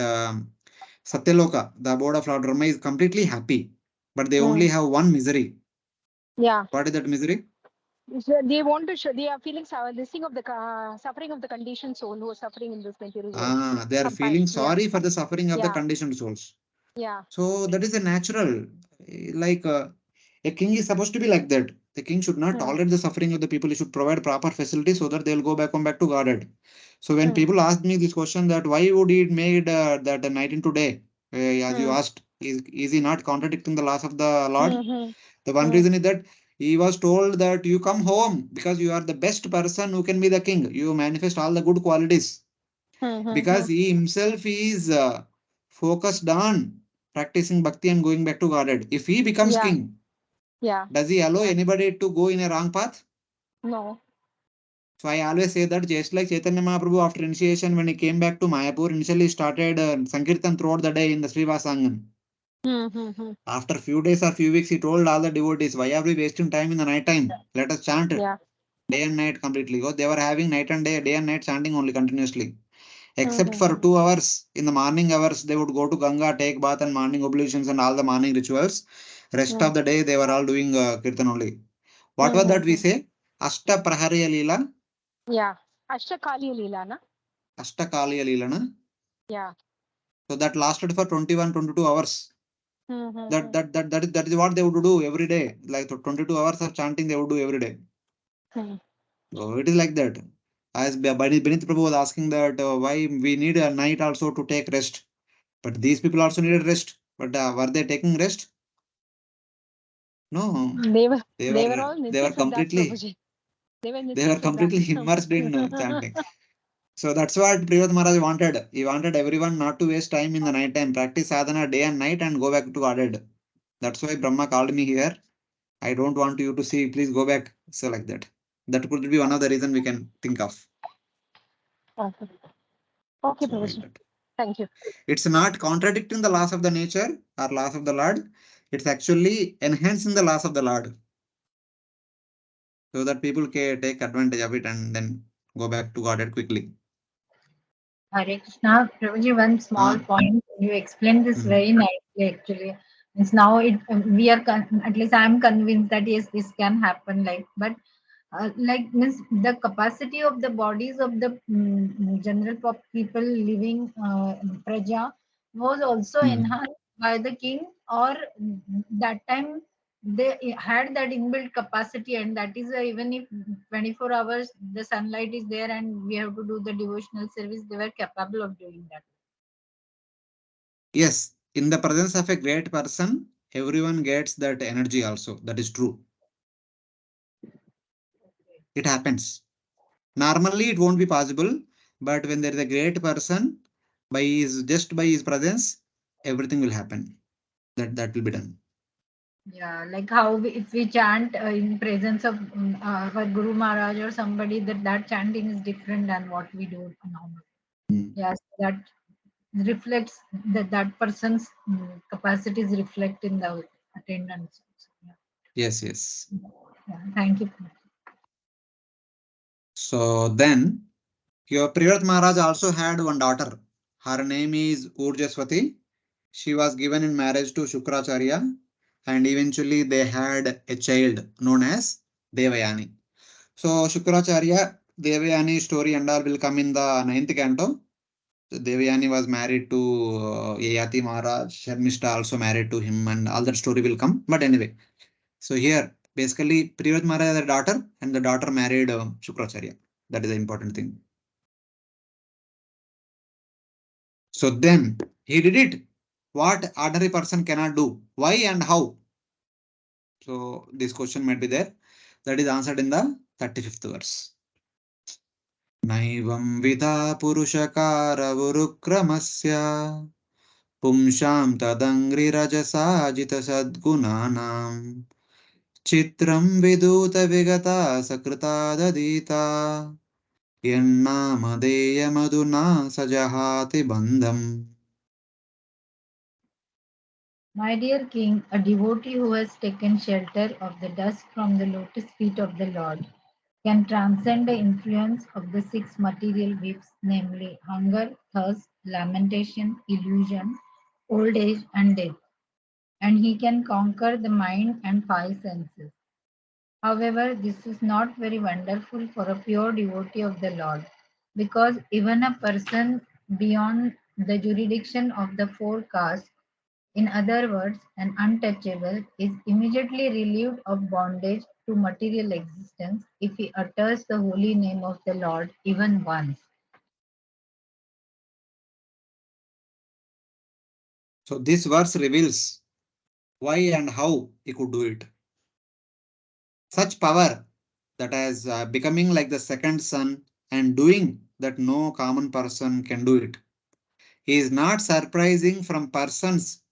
Satyaloka, the abode of Lord Rama, is completely happy, but they only have one misery. Yeah. What is that misery? So they want to show, they are feeling this thing of the suffering of the conditioned soul who are suffering in this material world. They are feeling sorry for the suffering of the Yeah. conditioned souls. Yeah. So that is a natural, like a king is supposed to be like that. The king should not tolerate the suffering of the people. He should provide proper facilities so that they will come back to Godhead. So when people ask me this question that why would he made that night into day, as you asked, is he not contradicting the laws of the Lord? The one reason is that he was told that you come home because you are the best person who can be the king. You manifest all the good qualities because he himself is focused on practicing bhakti and going back to Godhead. If he becomes king, does he allow anybody to go in a wrong path? No. So I always say that just like Chaitanya Mahaprabhu after initiation, when he came back to Mayapur, initially started Sankirtan throughout the day in the Srivasangam. After few days or few weeks, he told all the devotees, why are we wasting time in the night time? Let us chant day and night completely. Because they were having night and day and night chanting only continuously. Except for 2 hours in the morning hours, they would go to Ganga, take bath and morning oblations and all the morning rituals. Rest of the day, they were all doing Kirtan only. What was that we say? Ashta Prahariya Leela? Yeah. Ashtakaliya Leela, na? Ashtakaliya Leela, na? Yeah. So that lasted for 21, 22 hours. That is what they would do every day. Like 22 hours of chanting they would do every day. So it is like that. As Benit Prabhu was asking that why we need a night also to take rest. But these people also needed rest. But were they taking rest? No. They were all they were Nitya Siddhas completely Prabhuji. They were they were Nitya completely Siddhas. immersed in chanting. So that's what Priyavrata Maharaj wanted. He wanted everyone not to waste time in the night time. Practice sadhana day and night and go back to Godhead. That's why Brahma called me here. I don't want you to see. Please go back. So like that. That could be one of the reason we can think of. Okay, So like Prabhuji. that. Thank you. It's not contradicting the laws of the nature or laws of the Lord. It's actually enhancing the laws of the Lord. So that people can take advantage of it and then go back to Godhead quickly. Hare Krishna. Prabhuji, one small point. You explained this very nicely, actually. It's now we are at least I am convinced that yes, this can happen. But like means the capacity of the bodies of the general people living praja was also enhanced by the king, or that time they had that inbuilt capacity, and that is even if 24 hours the sunlight is there and we have to do the devotional service, they were capable of doing that. Yes, in the presence of a great person, everyone gets that energy also. That is true. It happens. Normally, it won't be possible, but when there is a great person, by his presence, everything will happen. That will be done. Yeah, like how if we chant in presence of our Guru Maharaj or somebody, that chanting is different than what we do normally. Yes, that reflects that person's capacities reflect in the attendance. Yeah. Yes, yes. Yeah, thank you. So then, your Priyavrata Maharaj also had one daughter. Her name is Urjaswati. She was given in marriage to Shukracharya, and eventually they had a child known as Devayani. So Shukracharya, Devayani story and all will come in the 9th canto. So Devayani was married to Yayati Maharaj, Sharmishta also married to him, and all that story will come. But anyway, so here basically Priyavrata Maharaj had a daughter, and the daughter married Shukracharya. That is the important thing. So then he did it. What ordinary person cannot do. Why and how? So this question might be there. That is answered in the 35th verse. नैवं विधा पुरुषकारवुरुक्रमस्य पुंसां तदङ्घ्रिरजसाजितसद्गुणानां चित्रं विदूतविगता सकृतादधीता यन्नामधेयमधुना सजहाति बन्धम्. My dear king, a devotee who has taken shelter of the dust from the lotus feet of the Lord can transcend the influence of the six material whips, namely hunger, thirst, lamentation, illusion, old age, and death. And he can conquer the mind and five senses. However, this is not very wonderful for a pure devotee of the Lord, because even a person beyond the jurisdiction of the four castes, in other words, an untouchable, is immediately relieved of bondage to material existence if he utters the holy name of the Lord even once. So this verse reveals why and how he could do it. Such power that is becoming like the second sun and doing that no common person can do it is not surprising from persons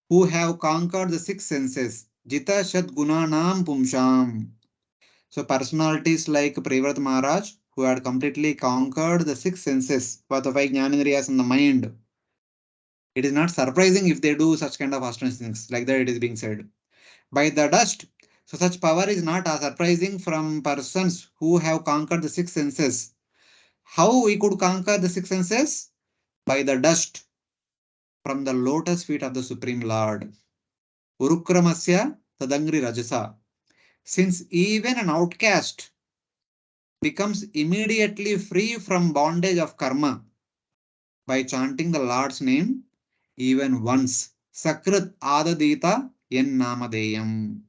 who have conquered the six senses. Jita Shat Gunanam Pumsham. So personalities like Priyavrata Maharaj, who had completely conquered the six senses for the five jnanendriyas in the mind. It is not surprising if they do such kind of astonishing things, like that it is being said. By the dust. So such power is not surprising from persons who have conquered the six senses. How we could conquer the six senses? By the dust from the lotus feet of the Supreme Lord. Urukramasya Tadangri Rajasa. Since even an outcast becomes immediately free from bondage of karma by chanting the Lord's name even once. Sakrit Adadita Yen Namadeyam.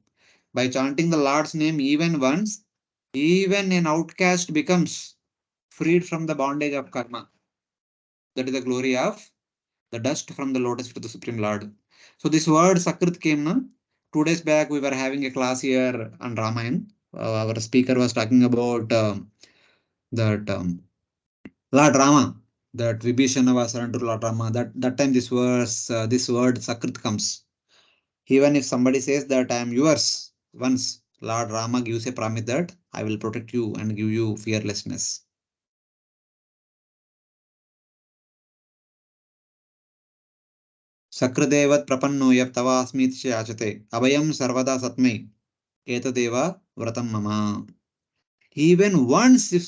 By chanting the Lord's name even once, even an outcast becomes freed from the bondage of karma. That is the glory of the dust from the lotus feet of the Supreme Lord. So this word Sakrit came na. 2 days back we were having a class here on Ramayana. Our speaker was talking about that Lord Rama, that Vibhishana was surrendered to Lord Rama. That time this word Sakrit comes. Even if somebody says that I am yours, once Lord Rama gives a promise that I will protect you and give you fearlessness. Sakradevat prapanno yav tavasmit achate abhayam sarvada satmai etadeva vratam mama. Even once if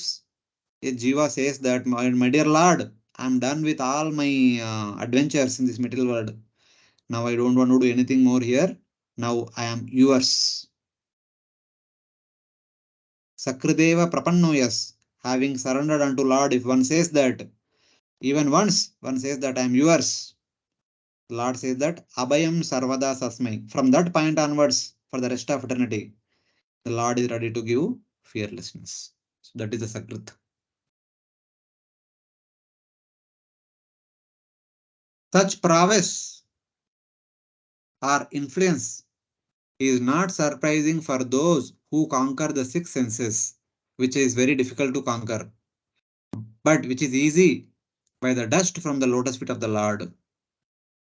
a jiva says that my dear Lord, I am done with all my adventures in this material world. Now I don't want to do anything more here. Now I am yours. Sakradeva prapannoyas, having surrendered unto Lord, if one says that, even once one says that I am yours, Lord says that Abhayam Sarvada Sasmai. From that point onwards, for the rest of eternity, the Lord is ready to give fearlessness. So that is the Sakrit. Such prowess or influence is not surprising for those who conquer the six senses, which is very difficult to conquer, but which is easy by the dust from the lotus feet of the Lord.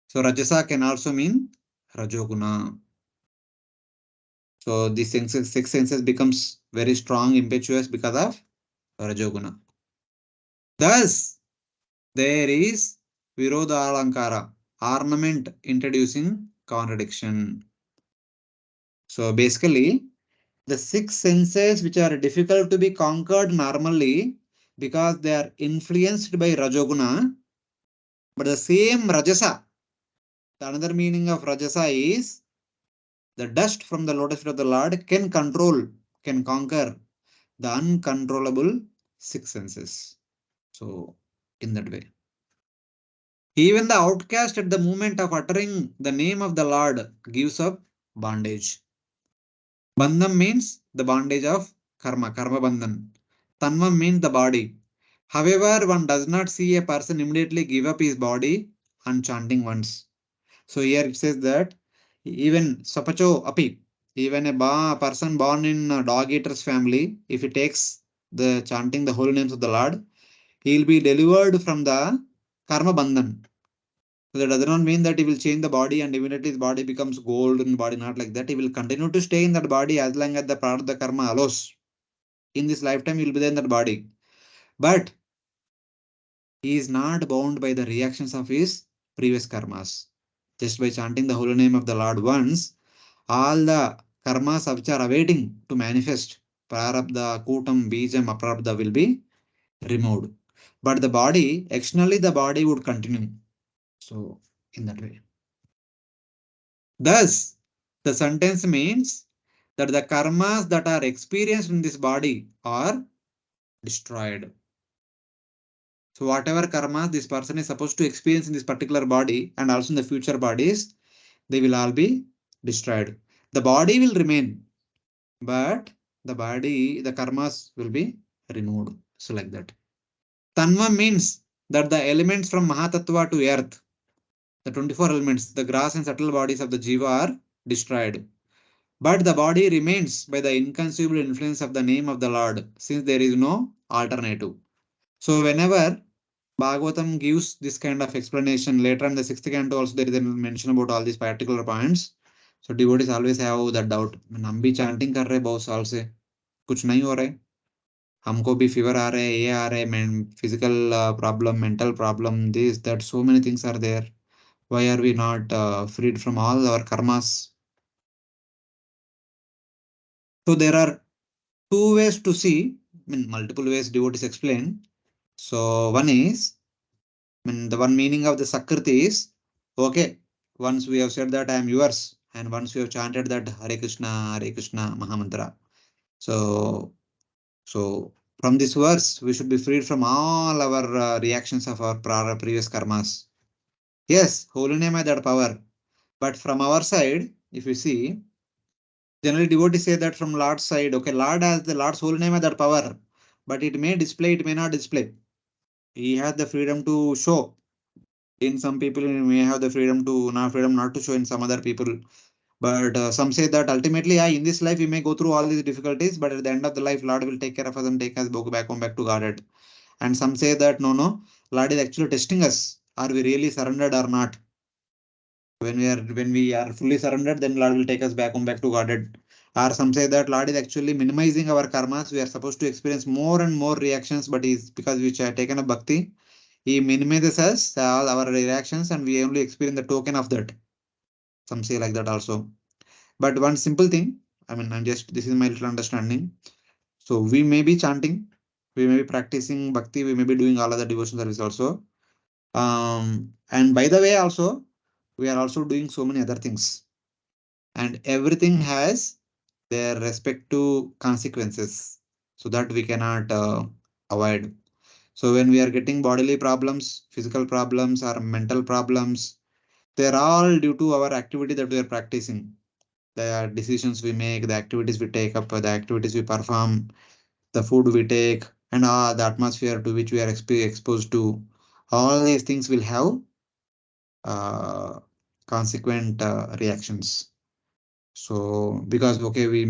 So Rajasa can also mean Rajoguna. So the six senses becomes very strong, impetuous because of Rajoguna. Thus, there is Virodha Alankara, ornament introducing contradiction. So basically, the six senses which are difficult to be conquered normally because they are influenced by Rajoguna, but the same Rajasa, the another meaning of Rajasa is the dust from the lotus feet of the Lord can conquer the uncontrollable six senses. So, in that way. Even the outcast at the moment of uttering the name of the Lord gives up bondage. Bandham means the bondage of karma bandhan. Tanvam means the body. However, one does not see a person immediately give up his body on chanting once. So here it says that even sapacho api, even a person born in a dog eater's family, if he takes the chanting the holy names of the Lord, he will be delivered from the karma bandhan. So that does not mean that he will change the body and immediately his body becomes golden body, not like that. He will continue to stay in that body as long as the prarabdha karma allows. In this lifetime, he will be there in that body. But he is not bound by the reactions of his previous karmas. Just by chanting the holy name of the Lord once, all the karmas which are awaiting to manifest Prarabdha, Kutam, Bijam, Aprarabdha will be removed. But the body, externally the body would continue. So in that way. Thus, the sentence means that the karmas that are experienced in this body are destroyed. So whatever karmas this person is supposed to experience in this particular body and also in the future bodies, they will all be destroyed. The body will remain, but the karmas will be removed. So like that. Tanva means that the elements from Mahatattva to earth, the 24 elements, the gross and subtle bodies of the Jiva are destroyed. But the body remains by the inconceivable influence of the name of the Lord, since there is no alternative. So whenever Bhagavatam gives this kind of explanation, later in the sixth canto also there is a mention about all these particular points. So devotees always have that doubt. हम भी chanting कर रहे बहुत साल से, कुछ नहीं हो रहा है. हमको भी fever आ रहे हैं, ये आ रहे हैं, physical problem, mental problem, this, that, so many things are there. Why are we not freed from all our karmas? So there are two ways to see, multiple ways devotees explain. So one is, the one meaning of the Sakriti is, okay, once we have said that I am yours, and once we have chanted that Hare Krishna Mahamantra. So from this verse, we should be freed from all our reactions of our previous karmas. Yes, holy name has that power. But from our side, if you see, generally devotees say that from Lord's side, okay, Lord's holy name has that power, but it may display, it may not display. He has the freedom to show. In some people, he may have the freedom not to show in some other people. But some say that ultimately, in this life, we may go through all these difficulties, but at the end of the life, Lord will take care of us and take us back home, back to Godhead. And some say that no, Lord is actually testing us. Are we really surrendered or not? When we are fully surrendered, then Lord will take us back home, back to Godhead. Or some say that Lord is actually minimizing our karmas. We are supposed to experience more and more reactions, but is because we have taken a bhakti, he minimizes us all our reactions, and we only experience the token of that. Some say like that also. But one simple thing, this is my little understanding. So we may be chanting, we may be practicing bhakti, we may be doing all other devotion service also. And by the way, also, we are also doing so many other things. And everything has their respective consequences, so that we cannot avoid. So when we are getting bodily problems, physical problems, or mental problems, they're all due to our activity that we are practicing. The decisions we make, the activities we take up, the activities we perform, the food we take, and the atmosphere to which we are exposed to. All these things will have consequent reactions. So because okay, we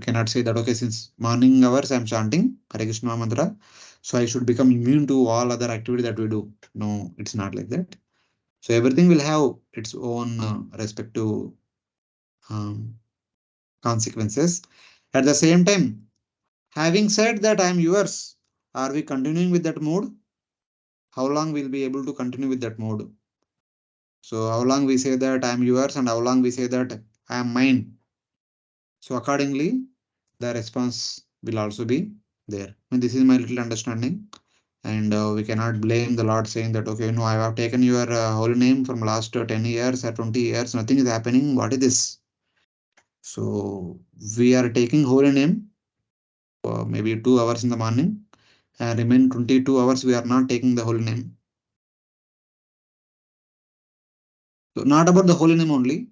cannot say that okay, since morning hours I'm chanting Hare Krishna mantra, so I should become immune to all other activity that we do. No, it's not like that. So everything will have its own respective um, consequences. At the same time, having said that I am yours, are we continuing with that mode? How long we'll be able to continue with that mode? So how long we say that I am yours and how long we say that I am mine? So accordingly, the response will also be there. And this is my little understanding. And we cannot blame the Lord saying that, okay, no, I have taken your holy name from last 10 years or 20 years, nothing is happening. What is this? So we are taking holy name for maybe 2 hours in the morning and remain 22 hours we are not taking the holy name. So not about the holy name only,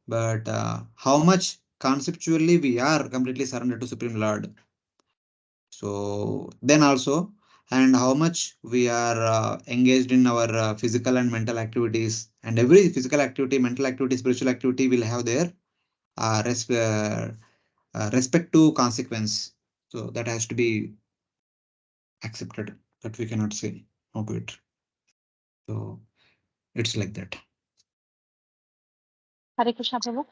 but how much conceptually we are completely surrendered to Supreme Lord. So then also, and how much we are engaged in our physical and mental activities, and every physical activity, mental activity, spiritual activity will have their respect to consequence. So that has to be accepted. That we cannot say no to it. So it's like that. Hare Krishna, Prabhu.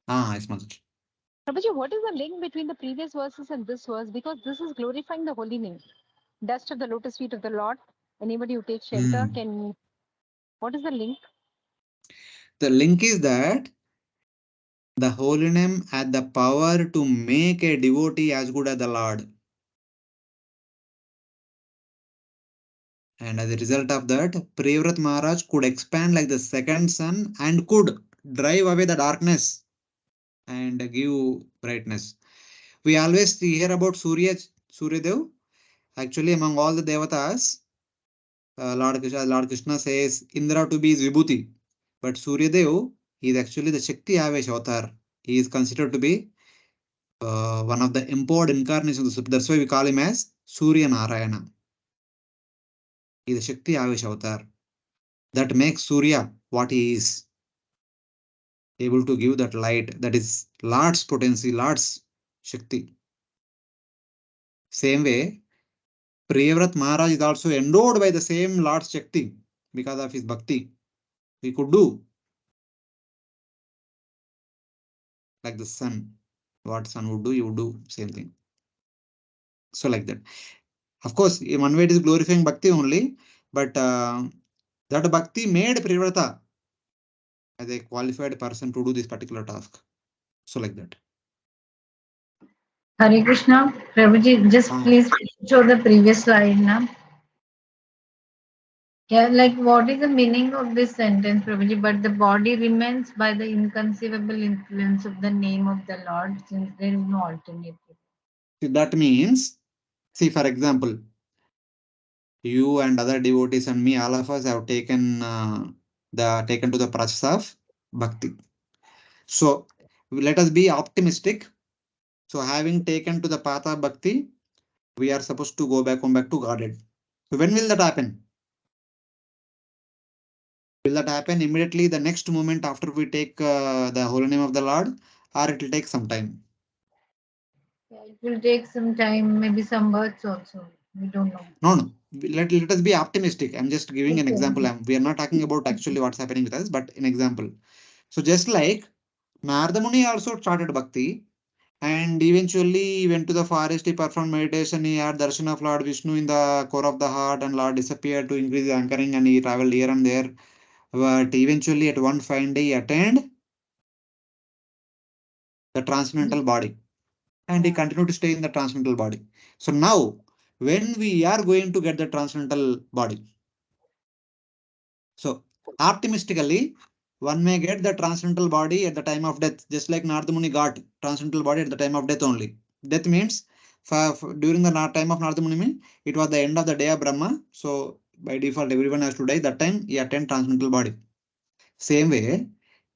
Yes, Mataji. Prabhuji, what is the link between the previous verses and this verse? Because this is glorifying the holy name. Dust of the lotus feet of the Lord. Anybody who takes shelter can. What is the link? The link is that The holy name had the power to make a devotee as good as the Lord. And as a result of that, Priyavrata Maharaj could expand like the second sun and could drive away the darkness and give brightness. We always hear about Surya Dev. Actually, among all the devatas, Lord Krishna says Indra to be is Vibhuti, but Surya Dev is actually the Shakti Avesh avatar. He is considered to be one of the embodied incarnations. That's why we call him as Surya Narayana. He is the Shakti Avesh avatar. That makes Surya what he is, able to give that light. That is Lord's potency, Lord's Shakti. Same way, Priyavrata Maharaj is also endowed by the same Lord's Shakti because of his bhakti. He could do like the sun. What sun would do, he would do same thing. So like that. Of course, in one way it is glorifying bhakti only, but that bhakti made Priyavrata as a qualified person to do this particular task. So like that. Hare Krishna. Prabhuji, just please show the previous slide now. Yeah, like what is the meaning of this sentence, Prabhuji? But the body remains by the inconceivable influence of the name of the Lord, since there is no alternative. That means, see, for example, you and other devotees and me, all of us have taken to the process of bhakti. So let us be optimistic. So having taken to the path of bhakti, we are supposed to go back to Godhead. So when will that happen? Will that happen immediately the next moment after we take the holy name of the Lord, or it will take some time? Yeah, it will take some time, maybe some births also. We don't know. No. Let us be optimistic. I'm just giving an Okay. example. We are not talking about actually what's happening with us, but an example. So just like Narada Muni also started bhakti, and eventually he went to the forest, he performed meditation, he had darshan of Lord Vishnu in the core of the heart, and Lord disappeared to increase the anchoring, and he traveled here and there. But eventually at one fine day he attained the transcendental body, and he continued to stay in the transcendental body. So now, when we are going to get the transcendental body? So optimistically, one may get the transcendental body at the time of death, just like Narada Muni got transcendental body at the time of death only. Death means during the time of Narada Muni, it was the end of the day of Brahma. So by default, everyone has to die. That time he attained transcendental body. Same way,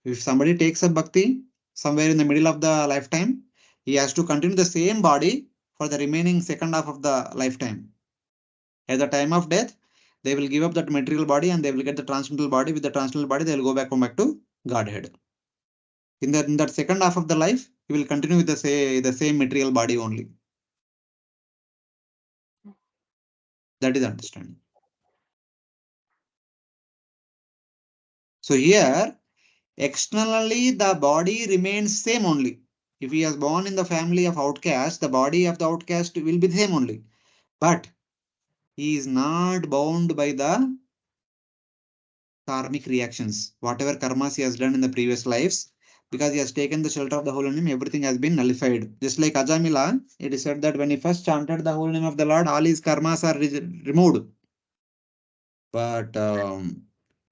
if somebody takes a bhakti somewhere in the middle of the lifetime, he has to continue the same body for the remaining second half of the lifetime. At the time of death, they will give up that material body and they will get the transcendental body. With the transcendental body, they will come back to Godhead. In that second half of the life, he will continue with the same material body only. That is understanding. So here, externally, the body remains same only. If he has born in the family of outcast, the body of the outcast will be the same only. But he is not bound by the karmic reactions. Whatever karmas he has done in the previous lives, because he has taken the shelter of the holy name, everything has been nullified. Just like Ajamila, it is said that when he first chanted the holy name of the Lord, all his karmas are removed. But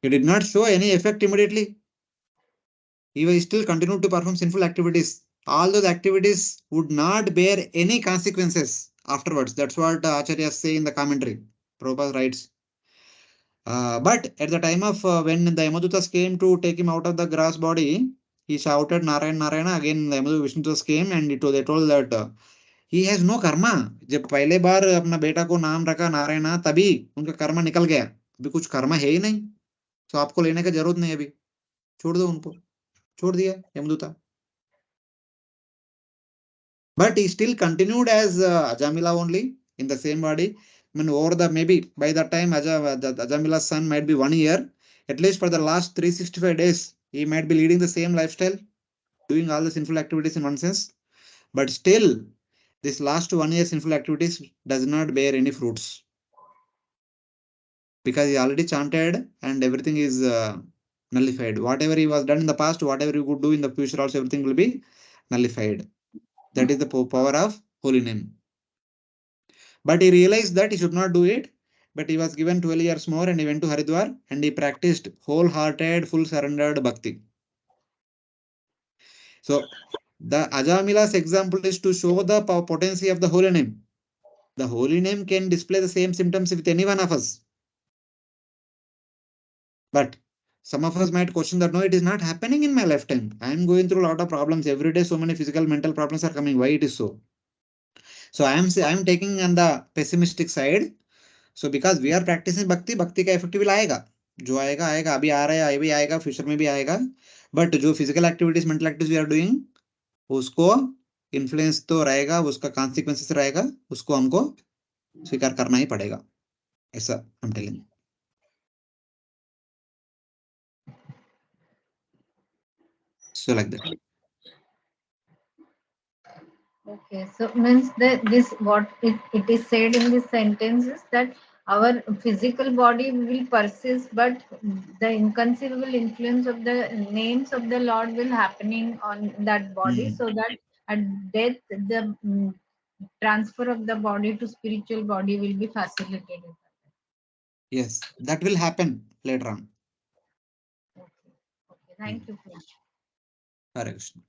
he did not show any effect immediately. He was still continued to perform sinful activities. All those activities would not bear any consequences afterwards. That's what Acharya say in the commentary. Prabhupada writes. But at the time of when the Yamadutas came to take him out of the grass body, he shouted Narayan Narayana. Again, the Yamadu Vishnudutas came and they told that he has no karma. जब पहले बार अपना बेटा को नाम रखा नारायणा तभी उनका कर्मा निकल गया. अभी कुछ कर्मा है ही नहीं, तो आपको लेने की जरूरत नहीं. अभी छोड़ दो उनको. छोड़ दिया यमदूता. But he still continued as Ajamila only in the same body. I mean, over the maybe by that time Ajamila's son might be 1 year. At least for the last 365 days, he might be leading the same lifestyle, doing all the sinful activities in one sense. But still, this last 1 year sinful activities does not bear any fruits, because he already chanted and everything is nullified. Whatever he was done in the past, whatever he could do in the future also, everything will be nullified. That is the power of holy name. But he realized that he should not do it. But he was given 12 years more and he went to Haridwar and he practiced wholehearted, full surrendered bhakti. So the Ajamila's example is to show the potency of the holy name. The holy name can display the same symptoms with any one of us. But some of us might question that, no, it is not happening in my lifetime. I am going through a lot of problems every day. So many physical, mental problems are coming. Why it is so? So I am taking on the pessimistic side. So because we are practicing bhakti, bhakti का effect will आएगा. जो आएगा आएगा, अभी आ रहा है, अभी आएगा, फ्यूचर में भी आएगा. बट जो physical activities, mental activities we are doing, उसको इन्फ्लुएंस तो रहेगा, उसका कॉन्सिक्वेंसेस रहेगा, उसको हमको स्वीकार करना ही पड़ेगा. ऐसा I am telling. So like that. Okay, so means that this what it is said in this sentence is that our physical body will persist, but the inconceivable influence of the names of the Lord will happening on that body, so that at death the transfer of the body to spiritual body will be facilitated. Yes, that will happen later on. Okay, okay, thank you. Hare Krishna.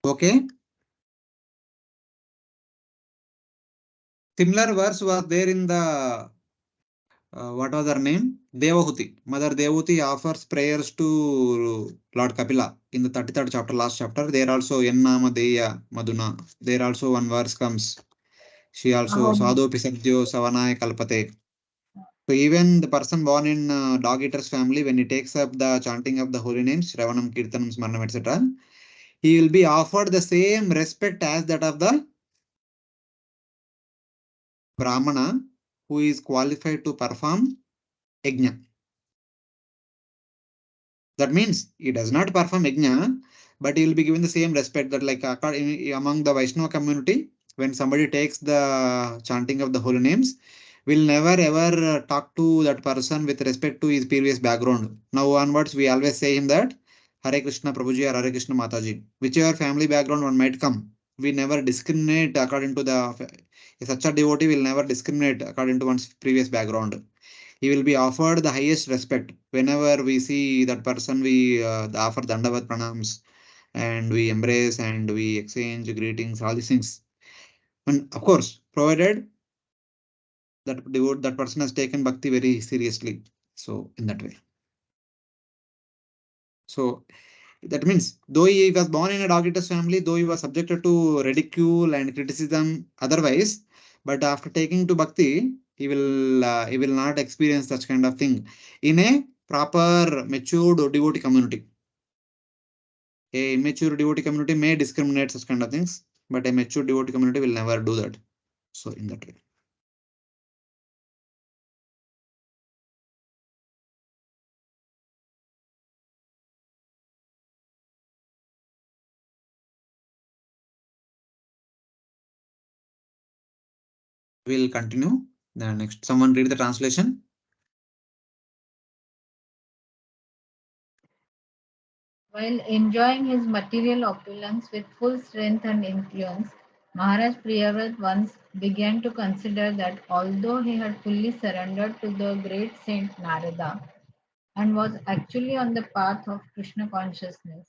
Okay. Similar verse was there in the what was her name? Devahuti. Mother Devahuti offers prayers to Lord Kapila in the 33rd chapter, last chapter. There also Yennama Deya Maduna. There also one verse comes. She also Sadhu Pisadyo Savanaya Kalpate. So even the person born in dog eater's family, when he takes up the chanting of the holy names, Shravanam, Kirtanam, Smaranam, etc., he will be offered the same respect as that of the Brahmana who is qualified to perform yajna. That means he does not perform yajna, but he will be given the same respect that like among the Vaishnava community, when somebody takes the chanting of the holy names, will never ever talk to that person with respect to his previous background. Now onwards, we always say him that Hare Krishna Prabhuji or Hare Krishna Mataji, whichever family background one might come, we never discriminate according to the such a devotee will never discriminate according to one's previous background. He will be offered the highest respect. Whenever we see that person, we offer dandavat pranams and we embrace and we exchange greetings, all these things. And of course, provided that person has taken bhakti very seriously. So in that way. So that means though he was born in a dog eater's family, though he was subjected to ridicule and criticism otherwise, but after taking to bhakti, he will not experience such kind of thing in a proper matured devotee community. A immature devotee community may discriminate such kind of things, but a mature devotee community will never do that. So in that way. We'll continue. The next, someone read the translation. While enjoying his material opulence with full strength and influence, Maharaj Priyavrata once began to consider that although he had fully surrendered to the great saint Narada and was actually on the path of Krishna consciousness,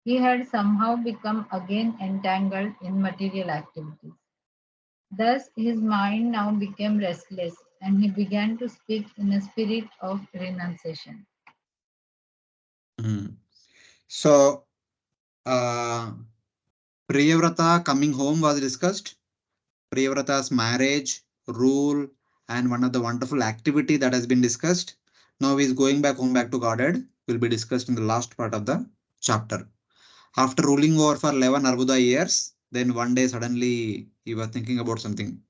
he had somehow become again entangled in material activities. Thus, his mind now became restless and he began to speak in a spirit of renunciation. So, Priyavrata coming home was discussed. Priyavrata's marriage, rule, and one of the wonderful activity that has been discussed. Now he is going back home, back to Godhead, will be discussed in the last part of the chapter. After ruling over for 11 Arbuda years, then one day suddenly he was thinking about something.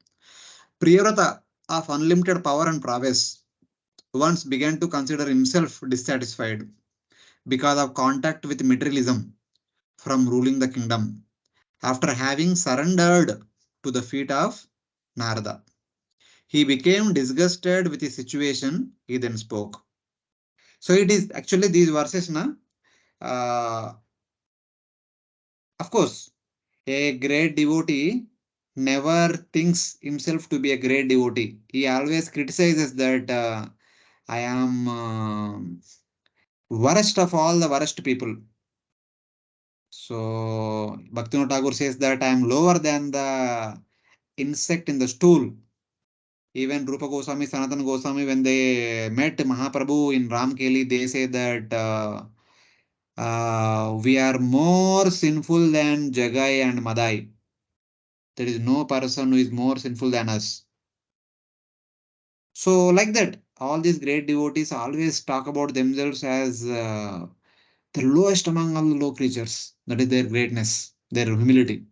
Priyavrata of unlimited power and prowess once began to consider himself dissatisfied because of contact with materialism from ruling the kingdom after having surrendered to the feet of Narada. He became disgusted with his situation. He then spoke. So it is actually these verses, na. Of course, a great devotee never thinks himself to be a great devotee. He always criticizes that I am worst of all the worst people. So Bhaktivinoda Thakur says that I am lower than the insect in the stool. Even Rupa Goswami, Sanatana Goswami, when they met Mahaprabhu in Ramkeli, they say that we are more sinful than Jagai and Madai. There is no person who is more sinful than us. So, like that, all these great devotees always talk about themselves as the lowest among all the low creatures. That is their greatness, their humility.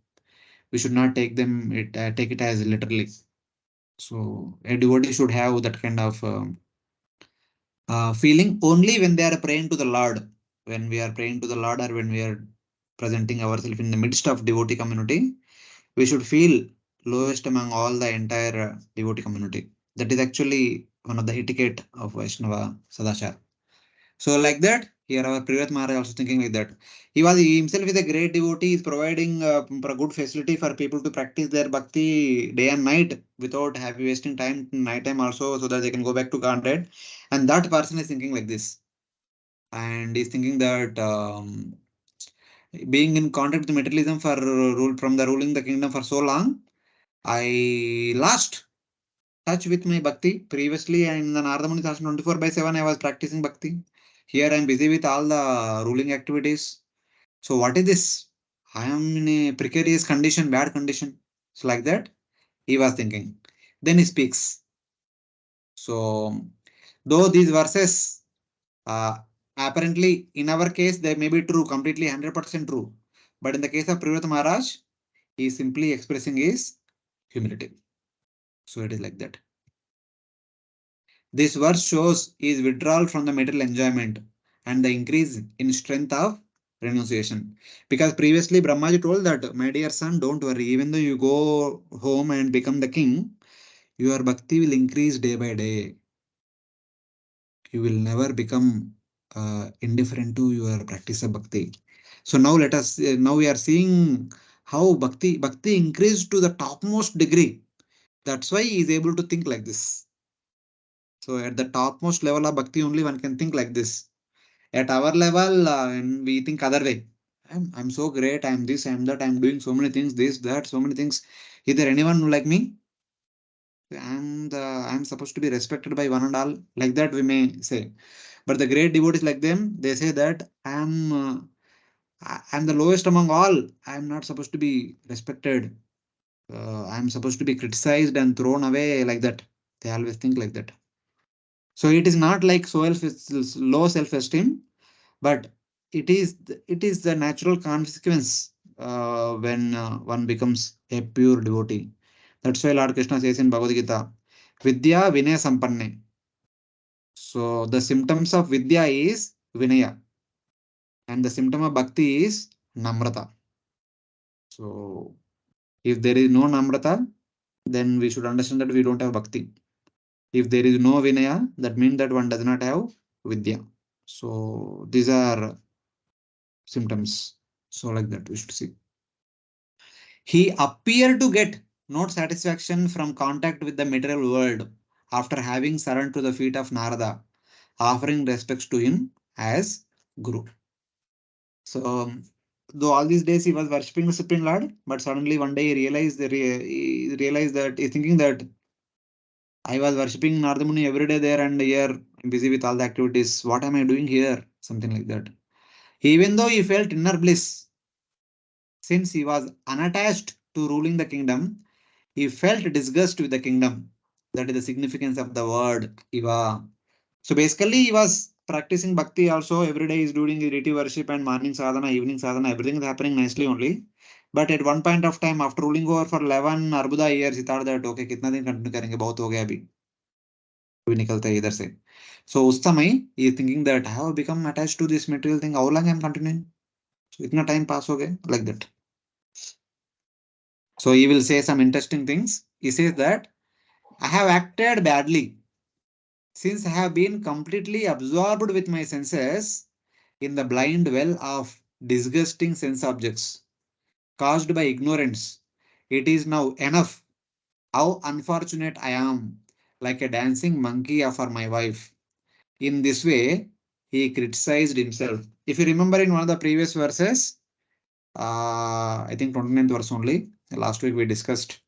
We should not take it as literally. So, a devotee should have that kind of feeling only when they are praying to the Lord. When we are praying to the Lord, or when we are presenting ourselves in the midst of devotee community, we should feel lowest among all the entire devotee community. That is actually one of the etiquette of Vaishnava Sadachar. So like that, here our Priyavrata Maharaj also thinking like that. He himself is a great devotee, is providing a good facility for people to practice their bhakti day and night without wasting time night time also, so that they can go back to Godhead. And that person is thinking like this. And he's thinking that being in contact with materialism for rule from the ruling the kingdom for so long, I lost touch with my bhakti. Previously, in the Nardamuni Sasana 24/7, I was practicing bhakti. Here I am busy with all the ruling activities. So what is this? I am in a precarious condition, bad condition. So like that, he was thinking. Then he speaks. So though these verses apparently in our case they may be true, completely 100% true. But in the case of Priyavrata Maharaj, he is simply expressing his humility. So it is like that. This verse shows his withdrawal from the material enjoyment and the increase in strength of renunciation. Because previously Brahmaji told that, my dear son, don't worry, even though you go home and become the king, your bhakti will increase day by day. You will never become indifferent to your practice of bhakti. So now now we are seeing how bhakti increased to the topmost degree. That's why he is able to think like this. So at the topmost level of bhakti, only one can think like this. At our level, and we think other way. I'm so great. I'm this. I'm that. I'm doing so many things. This, that, so many things. Is there anyone like me? I'm supposed to be respected by one and all. Like that, we may say. But the great devotees like them, they say that I'm the lowest among all. I'm not supposed to be respected. I'm supposed to be criticized and thrown away like that. They always think like that. So it is not like low self-esteem, but it is the natural consequence when one becomes a pure devotee. That's why Lord Krishna says in Bhagavad Gita, Vidya Vinaya Sampanne. So the symptoms of Vidya is Vinaya, and the symptom of Bhakti is Namrata. So if there is no Namrata, then we should understand that we don't have Bhakti. If there is no Vinaya, that means that one does not have Vidya. So these are symptoms. So like that we should see. He appeared to get no satisfaction from contact with the material world after having surrendered to the feet of Narada, offering respects to him as Guru. So though all these days he was worshipping the Supreme Lord, but suddenly one day he realized that he's thinking that I was worshipping Narada Muni every day there, and here I'm busy with all the activities. What am I doing here? Something like that. Even though he felt inner bliss, since he was unattached to ruling the kingdom, he felt disgust with the kingdom. That is the significance of the word Iva. So basically, he was practicing bhakti also. Every day he's doing deity worship and morning sadhana, evening sadhana, everything is happening nicely only. But at one point of time, after ruling over for 11 Arbuda years, he thought that okay, कितना दिन continue करेंगे, बहुत हो गया अभी, भी निकलते हैं इधर से. So उस समय he is thinking that I have become attached to this material thing. How long I am continuing? So इतना time pass हो गया like that. So he will say some interesting things. He says that I have acted badly since I have been completely absorbed with my senses in the blind well of disgusting sense objects caused by ignorance, it is now enough how unfortunate I am, like a dancing monkey for my wife. In this way, he criticized himself. If you remember in one of the previous verses, I think 29th verse only, last week we discussed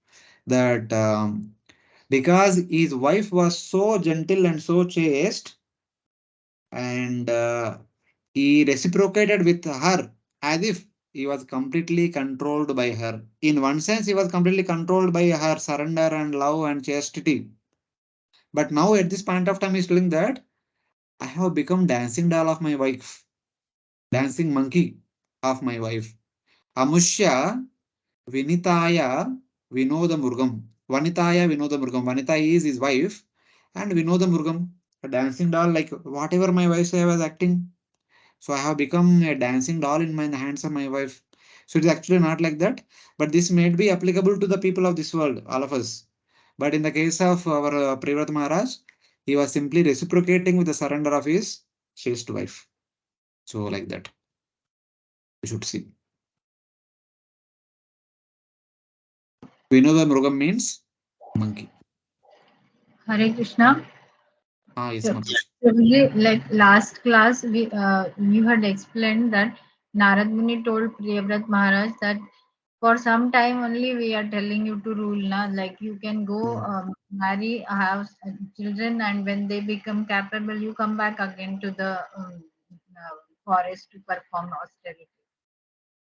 that because his wife was so gentle and so chaste, and he reciprocated with her as if he was completely controlled by her. In one sense, he was completely controlled by her surrender and love and chastity. But now at this point of time, he's telling that I have become dancing doll of my wife, dancing monkey of my wife. Amushya Vinitaya Vinoda Murgam. Vanitaya Vinoda Murgam. Vanita is his wife, and Vinoda Murgam, a dancing doll, like whatever my wife say, I was acting. So I have become a dancing doll in my hands of my wife. So it is actually not like that, but this may be applicable to the people of this world, all of us. But in the case of our Priyavrata Maharaj, he was simply reciprocating with the surrender of his chaste wife. So like that, you should see. Vinoda Mrugam means monkey. Hare Krishna. Ah, yes, So, Mataji. like last class, you had explained that Narad Muni told Priyavrat Maharaj that for some time only we are telling you to rule, na? Like you can go marry, have children, and when they become capable, you come back again to the forest to perform austerity.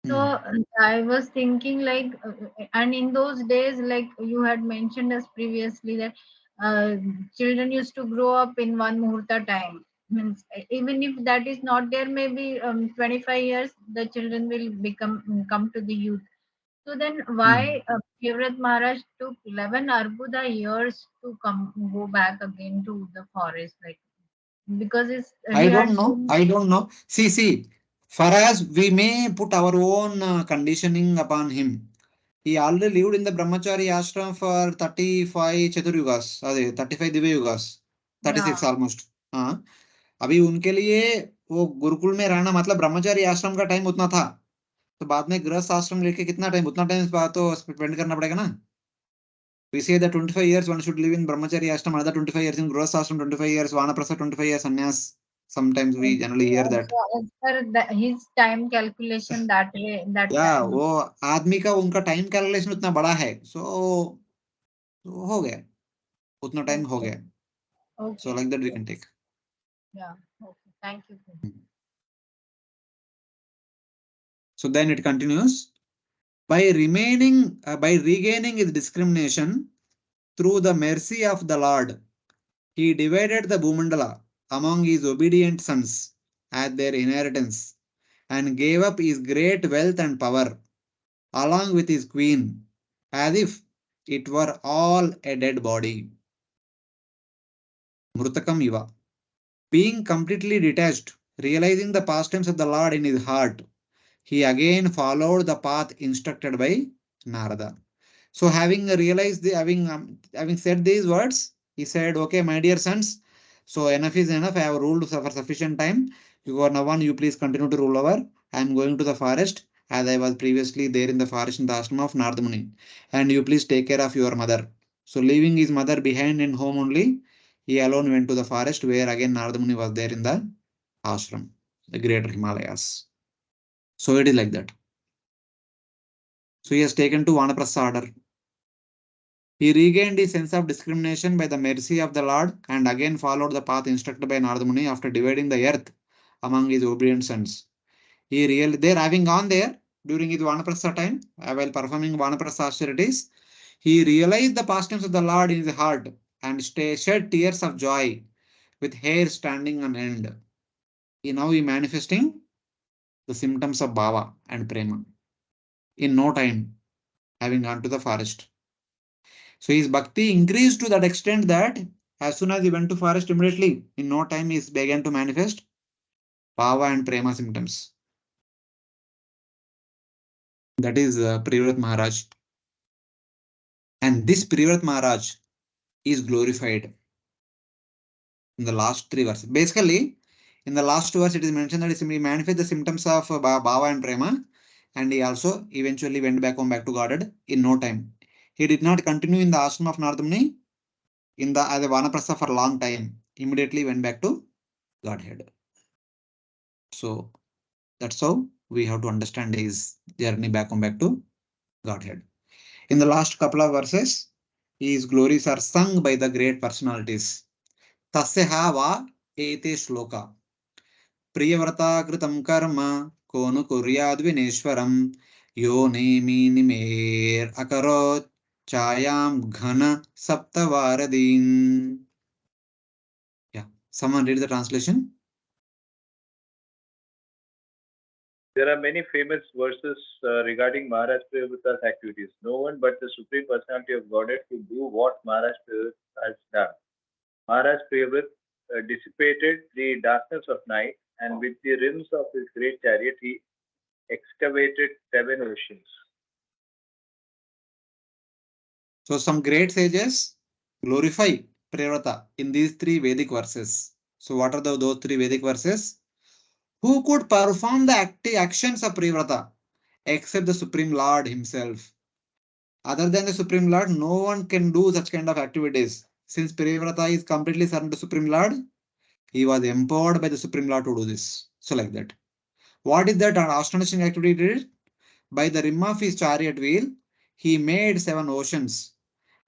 So I was thinking like, and in those days, like you had mentioned us previously that children used to grow up in one muhurta time. Means even if that is not there, maybe 25 years, the children will come to the youth. So then, why Priyavrat Maharaj took 11 Arbuda years to go back again to the forest? Like because I he don't had know. been, I don't know. See, for us, we may put our own conditioning upon him. He already lived in the Brahmachari ashram for 35 Chaturyugas, अरे 35 Divya yugas, 36 yeah, almost. हाँ, अभी उनके लिए वो गुरुकुल में रहना मतलब ब्रह्मचारी आश्रम का टाइम उतना था, तो बाद में गृहस्थ आश्रम लेके कितना टाइम, उतना टाइम तो स्पेंड करना पड़ेगा ना. We say that 25 years one should live in brahmachari ashram, another 25 years in grihastha ashram, 25 years vanaprastha, 25 years sannyas. Sometimes we generally hear that. as per his time calculation that way, that या time. वो आदमी का उनका time calculation उतना बड़ा है, सो हो गया, उतना टाइम हो Okay, गया. So okay, like that we yes, can take. yeah, okay. Thank you. So then it continues by regaining his discrimination through the mercy of the Lord. He divided the Bhumandala among his obedient sons as their inheritance and gave up his great wealth and power along with his queen as if it were all a dead body. Mrutakam Iva. Being completely detached, realizing the pastimes of the Lord in his heart, he again followed the path instructed by Narada. So having realized, having said these words, he said, "Okay, my dear sons, so enough is enough. I have ruled for sufficient time. You are now one. You please continue to rule over. I am going to the forest, as I was previously there in the forest in the ashram of Narada Muni. And you please take care of your mother." So leaving his mother behind in home only, he alone went to the forest where again Narada Muni was there in the ashram, the greater Himalayas. So it is like that. So he has taken to Vanaprastha order. He regained his sense of discrimination by the mercy of the Lord and again followed the path instructed by Narada Muni after dividing the earth among his obedient sons. He really, there having gone there during his Vanaprastha time, while performing Vanaprastha austerities, he realized the pastimes of the Lord in his heart and shed tears of joy with hair standing on end. He manifesting the symptoms of bhava and prema in no time, having gone to the forest. So his bhakti increased to that extent that as soon as he went to forest, immediately in no time he began to manifest bhava and prema symptoms. That is Priyavrata Maharaj. And this Priyavrata Maharaj is glorified. in the last 3 verses. Basically, in the last verse, it is mentioned that he simply manifested the symptoms of Bhava and Prema, and he also eventually went back to Godhead in no time. He did not continue in the ashram of Nardamuni as a Vanaprastha for a long time. Immediately went back to Godhead. So that's how we have to understand his journey back to Godhead. In the last couple of verses, his glories are sung by the great personalities. Tasya va ete shloka. Priyavrata kritam karma konu kuryad vineshwaram yo nemi nimer akarot chayam ghana saptavaradin. Yeah, someone read the translation. There are many famous verses regarding Maharaj Priyavrata's activities. No one but the Supreme Personality of Godhead could do what Maharaj Priyavrata has done. Maharaj Priyavrata dissipated the darkness of night, and with the rims of his great chariot, he excavated 7 oceans. So some great sages glorify Priyavrata in these 3 Vedic verses. So what are those 3 Vedic verses? Who could perform the actions of Priyavrata except the Supreme Lord himself? Other than the Supreme Lord, no one can do such kind of activities. Since Priyavrata is completely surrendered to Supreme Lord, he was empowered by the Supreme Lord to do this. So like that. What is that astonishing activity he did? By the rim of his chariot wheel, he made 7 oceans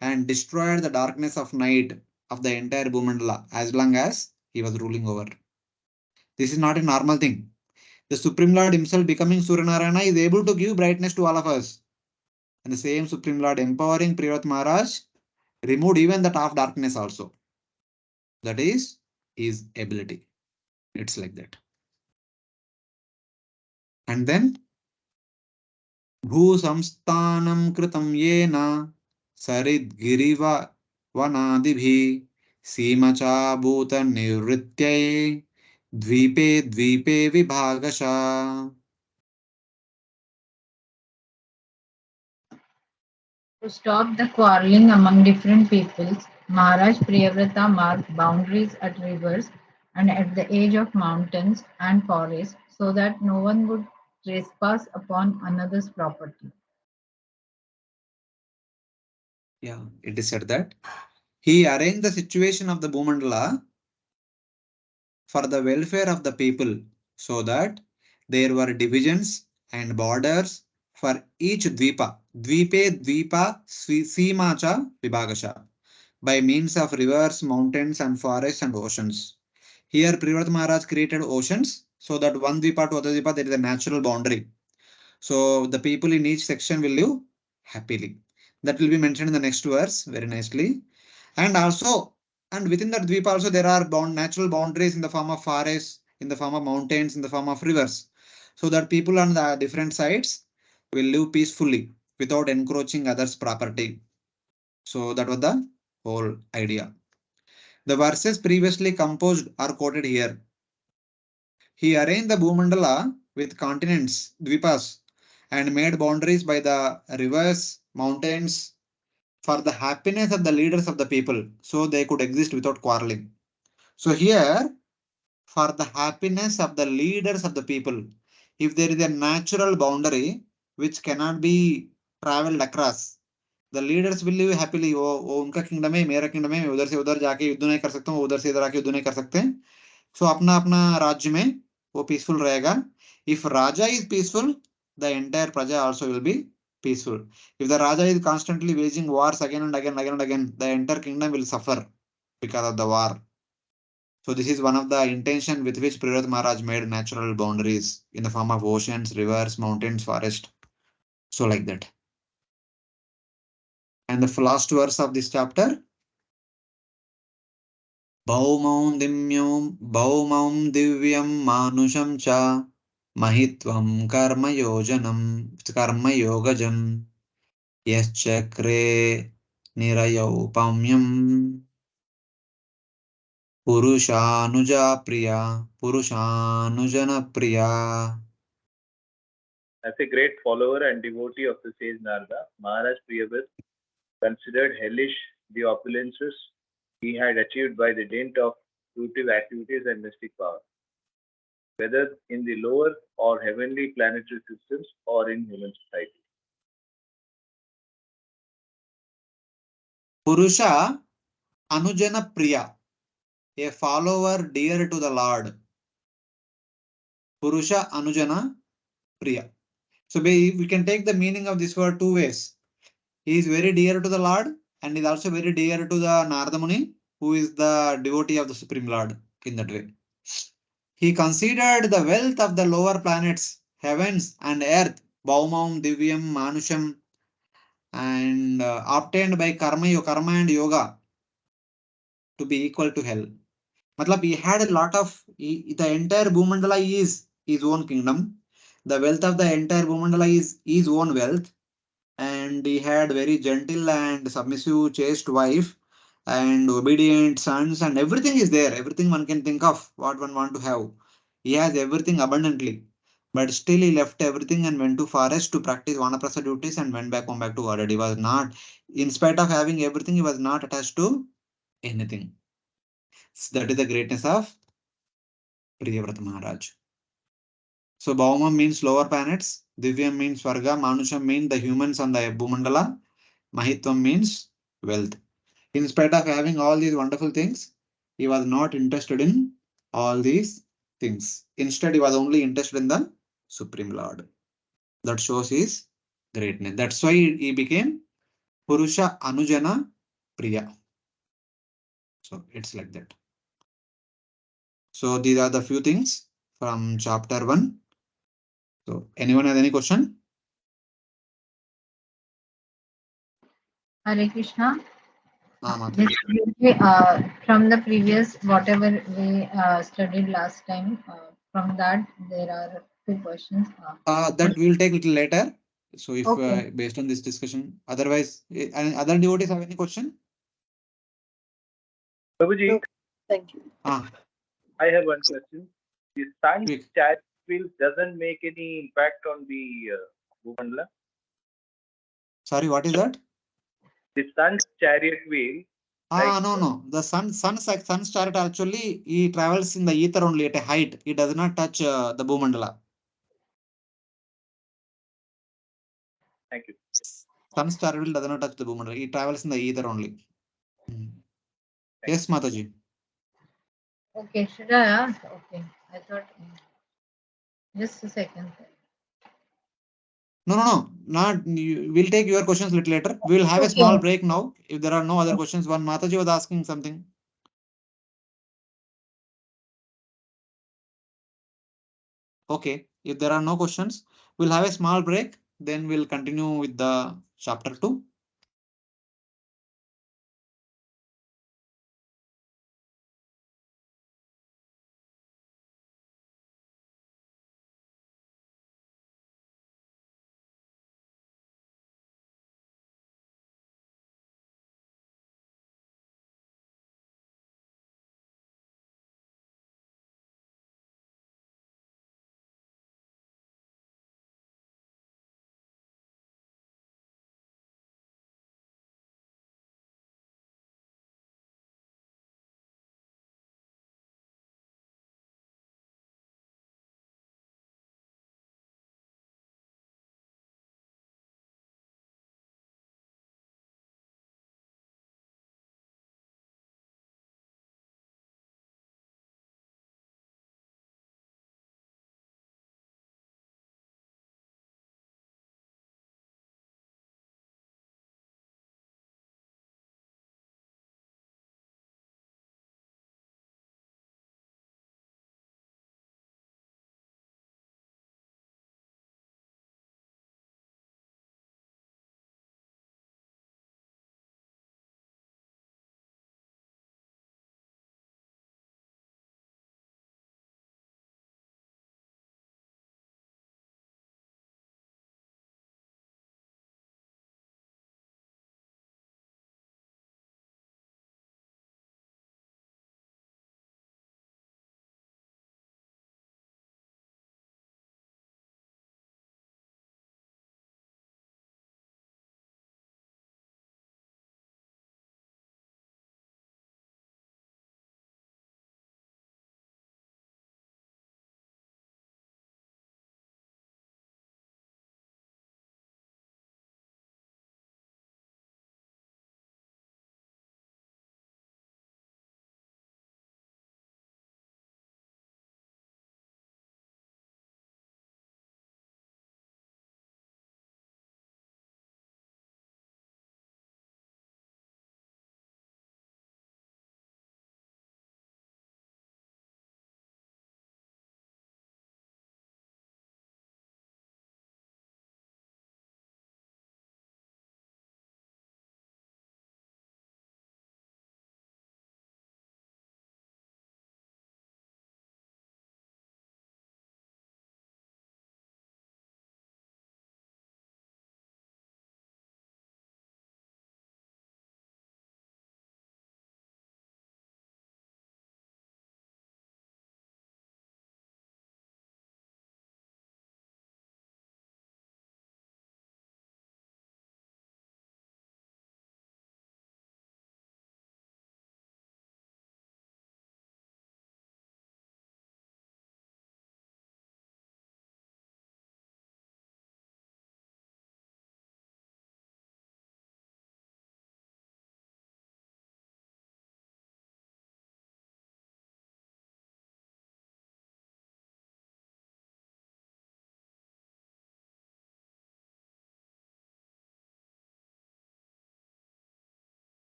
and destroyed the darkness of night of the entire Bhumandala as long as he was ruling over. This is not a normal thing. The Supreme Lord himself becoming Suryanarayana is able to give brightness to all of us. And the same Supreme Lord empowering Priyavrata Maharaj removed even that half darkness also. That is his ability. It's like that. And then Bhu Samsthanam Kritam Yena Sarid Giriva Vanadibhi Simacha Bhuta Nivrityai Dvipe Dvipe Vibhagasha. To stop the quarreling among different peoples, Maharaj Priyavrata marked boundaries at rivers and at the edge of mountains and forests so that no one would trespass upon another's property. Yeah, it is said that he arranged the situation of the Bhumandala for the welfare of the people so that there were divisions and borders for each dvipa. Dvipe dvipa simacha vibhagasha by means of rivers, mountains and forests and oceans. Here Priyavrata Maharaj created oceans so that one dvipa to other dvipa there is a natural boundary. So the people in each section will live happily. That will be mentioned in the next verse very nicely. And also, and within that dweep also there are natural boundaries in the form of forests, in the form of mountains, in the form of rivers. So that people on the different sides will live peacefully without encroaching others' property. So that was the whole idea. The verses previously composed are quoted here. He arranged the Bhumandala with continents, dvipas, and made boundaries by the rivers, mountains, for the happiness of the leaders of the people, so they could exist without quarreling. So here, for the happiness of the leaders of the people, if there is a natural boundary which cannot be traveled across, the leaders will live happily. वो उनका kingdom है, मेरा kingdom है, उधर से उधर जाके युद्ध नहीं कर सकता हूँ, उधर से इधर आके युद्ध नहीं कर सकते. So अपना अपना राज्य में वो peaceful रहेगा. If Raja is peaceful, the entire Praja also will be peaceful. If the Raja is constantly waging wars again and again, the entire kingdom will suffer because of the war. So this is one of the intention with which Priyavrata Maharaj made natural boundaries in the form of oceans, rivers, mountains, forest. So like that. And the last verse of this chapter. Bhaumam divyam manusham cha mahitvam karma yogajam yaschakre nirayaupamyam Purushanujana Priya. As a great follower and devotee of the sage Narada, Maharaj Priyavrata considered hellish the opulences he had achieved by the dint of fruitive activities, and mystic power, whether in the lower or heavenly planetary systems or in human society. Purusha Anujana Priya, a follower dear to the Lord. Purusha Anujana Priya. So we can take the meaning of this word two ways. He is very dear to the Lord and is also very dear to the Narada Muni, who is the devotee of the Supreme Lord in that way. He considered the wealth of the lower planets, heavens and earth, Bhaumam, Divyam, Manusham, and obtained by karma and yoga to be equal to hell. Matlab, he had a lot of, the entire Bhumandala is his own kingdom. The wealth of the entire Bhumandala is his own wealth. And he had very gentle and submissive, chaste wife and obedient sons, and everything is there. Everything one can think of what one want to have. He has everything abundantly. But still he left everything and went to forest to practice Vanaprastha duties and went back home back to Varad. He was not, in spite of having everything, he was not attached to anything. So that is the greatness of Priyavrata Maharaj. So Bhauma means lower planets, Divyam means Swarga, Manusham means the humans on the Bhumandala, Mahitvam means wealth. In spite of having all these wonderful things, he was not interested in all these things. Instead, he was only interested in the Supreme Lord. That shows his greatness. That's why he became Purusha Anujana Priya. So it's like that. So these are the few things from chapter 1. So anyone has any question? Hare Krishna. Mataji. From the previous, whatever we studied last time, from that there are two questions. That we will take little later. So if Okay. based on this discussion, otherwise, other devotees have any question? Prabhuji, No, thank you. I have one question. The sun's Quick. chariot wheel doesn't make any impact on the Bhumandala. Sorry, what is that? The sun's chariot wheel, No. The sun's chariot actually he travels in the ether only at a height. He does not touch the Bhumandala. thank you. Sun's chariot does not touch the Bhumandala. He travels in the ether only. Yes, Mataji. Okay, should I ask? Okay, I thought. Just a second. No. Not. We'll take your questions little later. We will have a Okay. small break now. If there are no other questions, one Mataji was asking something. Okay. If there are no questions, we'll have a small break. Then we'll continue with the chapter 2.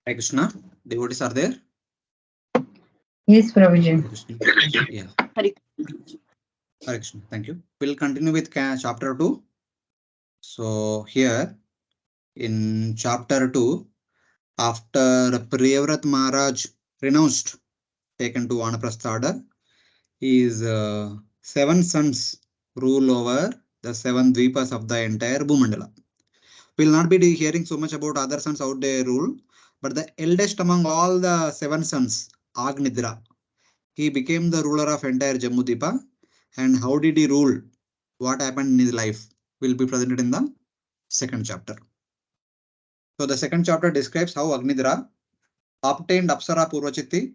Hare Krishna. Devotees are there? Yes, Prabhuji. Yeah. Hare Hare Krishna. Thank you. We'll continue with chapter 2. So here in chapter 2, after Priyavrata Maharaj renounced, taken to Vanaprastha order, his 7 sons rule over the 7 dvipas of the entire Bhumandala. We'll not be hearing so much about other sons out there rule, but the eldest among all the 7 sons, Agnidra, he became the ruler of entire Jambudipa. And how did he rule? What happened in his life will be presented in the second chapter. So the second chapter describes how Agnidra obtained Apsara Purvachitti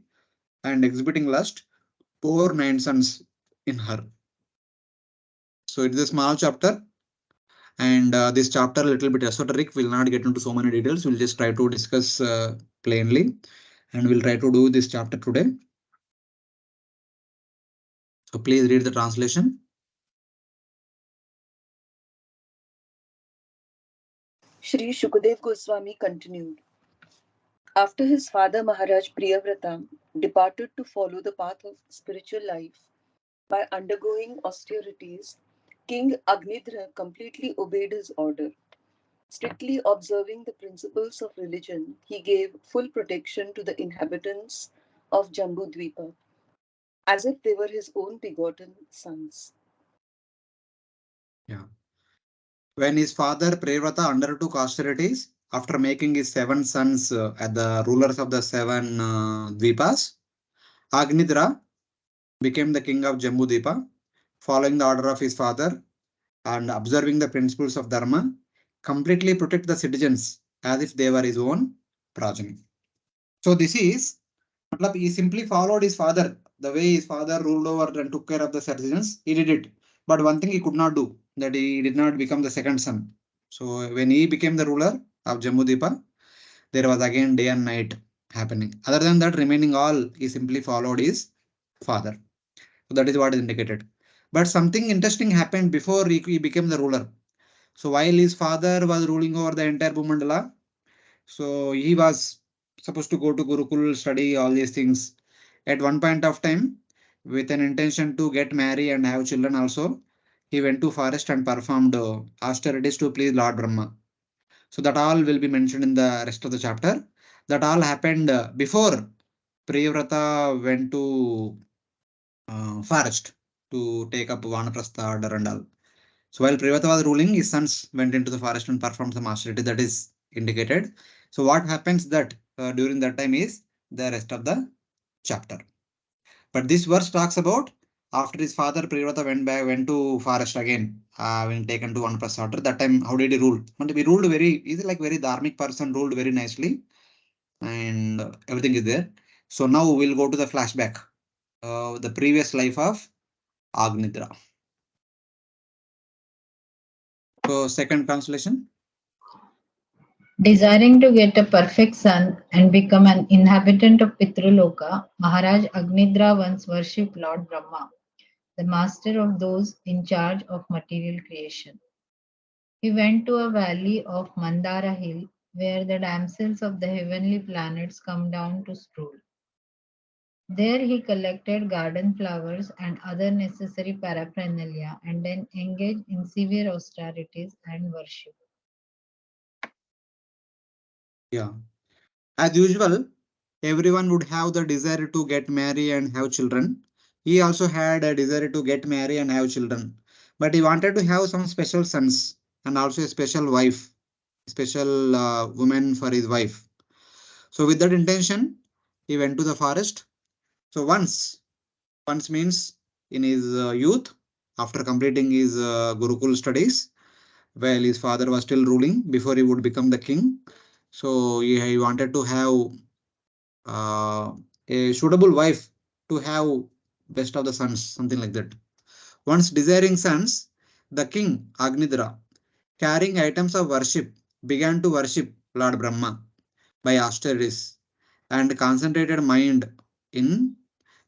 and exhibiting lust bore 9 sons in her. So it is a small chapter, and this chapter a little bit esoteric. We'll not get into so many details. We'll just try to discuss plainly, and we'll try to do this chapter today. So please read the translation. Shri Shukadev Goswami continued. After his father Maharaj Priyavrata departed to follow the path of spiritual life by undergoing austerities, King Agnidra completely obeyed his order. Strictly observing the principles of religion, he gave full protection to the inhabitants of Jambudvipa, as if they were his own begotten sons. Yeah. When his father Priyavrata undertook austerities, after making his 7 sons as the rulers of the 7 dvipas, Agnidra became the king of Jambudvipa, following the order of his father and observing the principles of Dharma, completely protect the citizens as if they were his own progeny. So this is, he simply followed his father, the way his father ruled over and took care of the citizens, he did it. But one thing he could not do, that he did not become the second son. So when he became the ruler of Jambudvipa, there was again day and night happening. Other than that, remaining all, he simply followed his father. So that is what is indicated. But something interesting happened before he became the ruler. So while his father was ruling over the entire Bhumandala, so he was supposed to go to Gurukul, study all these things. At one point of time, with an intention to get married and have children also, he went to forest and performed austerities to please Lord Brahma. So that all will be mentioned in the rest of the chapter. That all happened before Priyavrata went to forest to take up Vanaprastha order and all. So while Priyavrata was ruling, his sons went into the forest and performed some austerity, that is indicated. So what happens that during that time is the rest of the chapter. But this verse talks about after his father Priyavrata went to forest again, when taken to Vanaprastha order. That time, how did he rule? And he ruled he's like very dharmic person, ruled very nicely, and everything is there. So now we'll go to the flashback, the previous life of Agnidra. So second translation. Desiring to get a perfect son and become an inhabitant of Pitraloka, Maharaj Agnidra once worshipped Lord Brahma, the master of those in charge of material creation. He went to a valley of Mandara hill, where the damsels of the heavenly planets come down to stroll. There he collected garden flowers and other necessary paraphernalia and then engaged in severe austerities and worship. Yeah. As usual, everyone would have the desire to get married and have children. He also had a desire to get married and have children. But he wanted to have some special sons and also a special wife, special woman for his wife. So with that intention, he went to the forest. So once means in his youth, after completing his Gurukul studies, while his father was still ruling before he would become the king. So he wanted to have a suitable wife to have best of the sons, something like that. Once desiring sons, the king Agnidra, carrying items of worship, began to worship Lord Brahma by austerities and concentrated mind in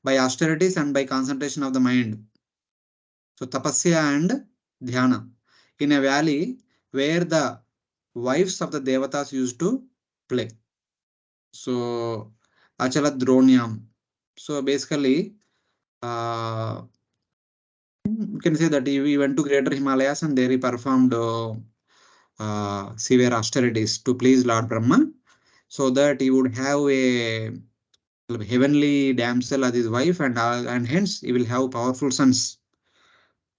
by austerities and by concentration of the mind. So tapasya and dhyana in a valley where the wives of the devatas used to play. So Achala Dronyam. So basically, you can say that he went to Greater Himalayas and there he performed severe austerities to please Lord Brahma, so that he would have a heavenly damsel as his wife, and hence he will have powerful sons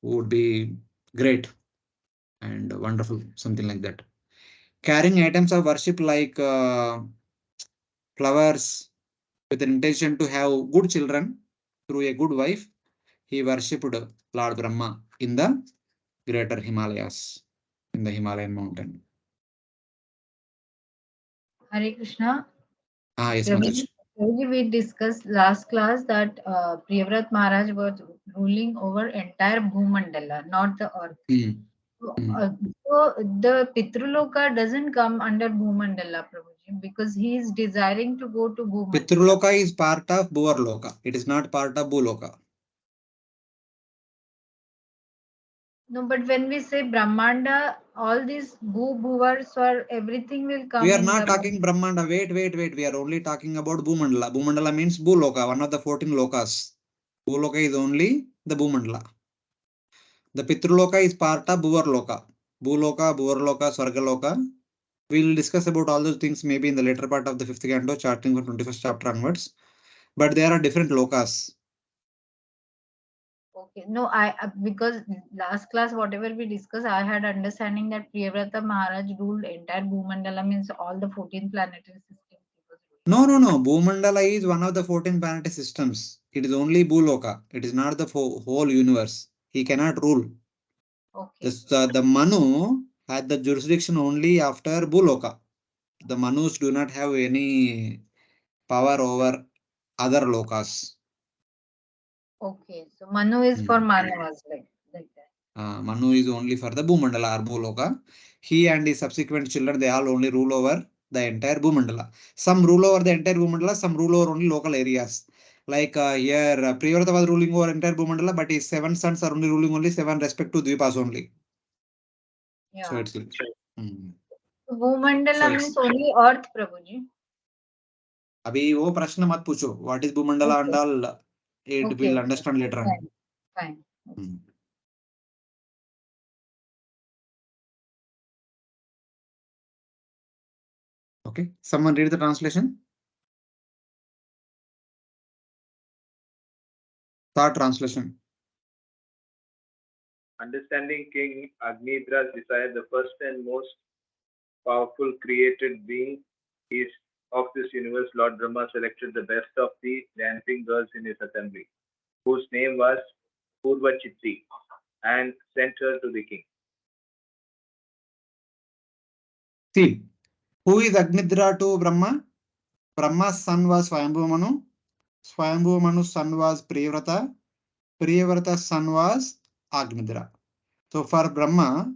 who would be great and wonderful, something like that. Carrying items of worship like flowers with an intention to have good children through a good wife, he worshipped Lord Brahma in the Greater Himalayas, in the Himalayan mountain. Hare Krishna. Yes, Prabhuji, Mataji. we discussed last class that Priyavrata Maharaj was ruling over entire Bhumandala, not the earth. So the Pitruloka doesn't come under Bhumandala, Prabhuji, because he is desiring to go to Bhumandala. Pitruloka is part of Bhuvarloka. It is not part of Bhuloka. No, but when we say Brahmanda, all these Bhuvars or everything will come. We are not talking Brahmanda. Wait. We are only talking about Bhumandala. Bhumandala means Bhuloka, one of the 14 lokas. Bhuloka is only the Bhumandala. The Pitruloka is part of Bhuvarloka. Bhuloka, Bhuvarloka, Swargaloka. We will discuss about all those things maybe in the later part of the 5th canto, starting from 21st chapter onwards. But there are different lokas. Okay, no, because last class whatever we discussed, I had understanding that Priyavrata Maharaj ruled entire Bhumandala, means all the 14 planetary systems. No. Bhumandala is one of the 14 planetary systems. It is only Bhuloka. It is not the whole universe. He cannot rule. Okay. The Manu had the jurisdiction only after Bhuloka. The Manus do not have any power over other lokas. Okay, so Manu is for Manavas, like that. Manu is only for the Bhumandala or Bhuloka. He and his subsequent children, they all only rule over the entire Bhumandala. Some rule over the entire Bhumandala, some rule over only local areas. Like here, Priyavrata was ruling over entire Bhumandala, but his 7 sons are only ruling only 7 respective Dvipas only. Yeah. So it's like. Bhumandala means only earth, Prabhuji. Abhi wo prashna mat pucho. What is Bhumandala and all? It will understand later on. Fine. Okay. Someone read the translation. Third translation. Understanding King Agnidra's desire, the first and most powerful created being is of this universe, Lord Brahma selected the best of the dancing girls in his assembly, whose name was Purvachitti, and sent her to the king. See, who is Agnidra to Brahma? Brahma's son was Swayambhu Manu. Swayambhu Manu's son was Priyavrata. Priyavrata's son was Agnidra. So for Brahma,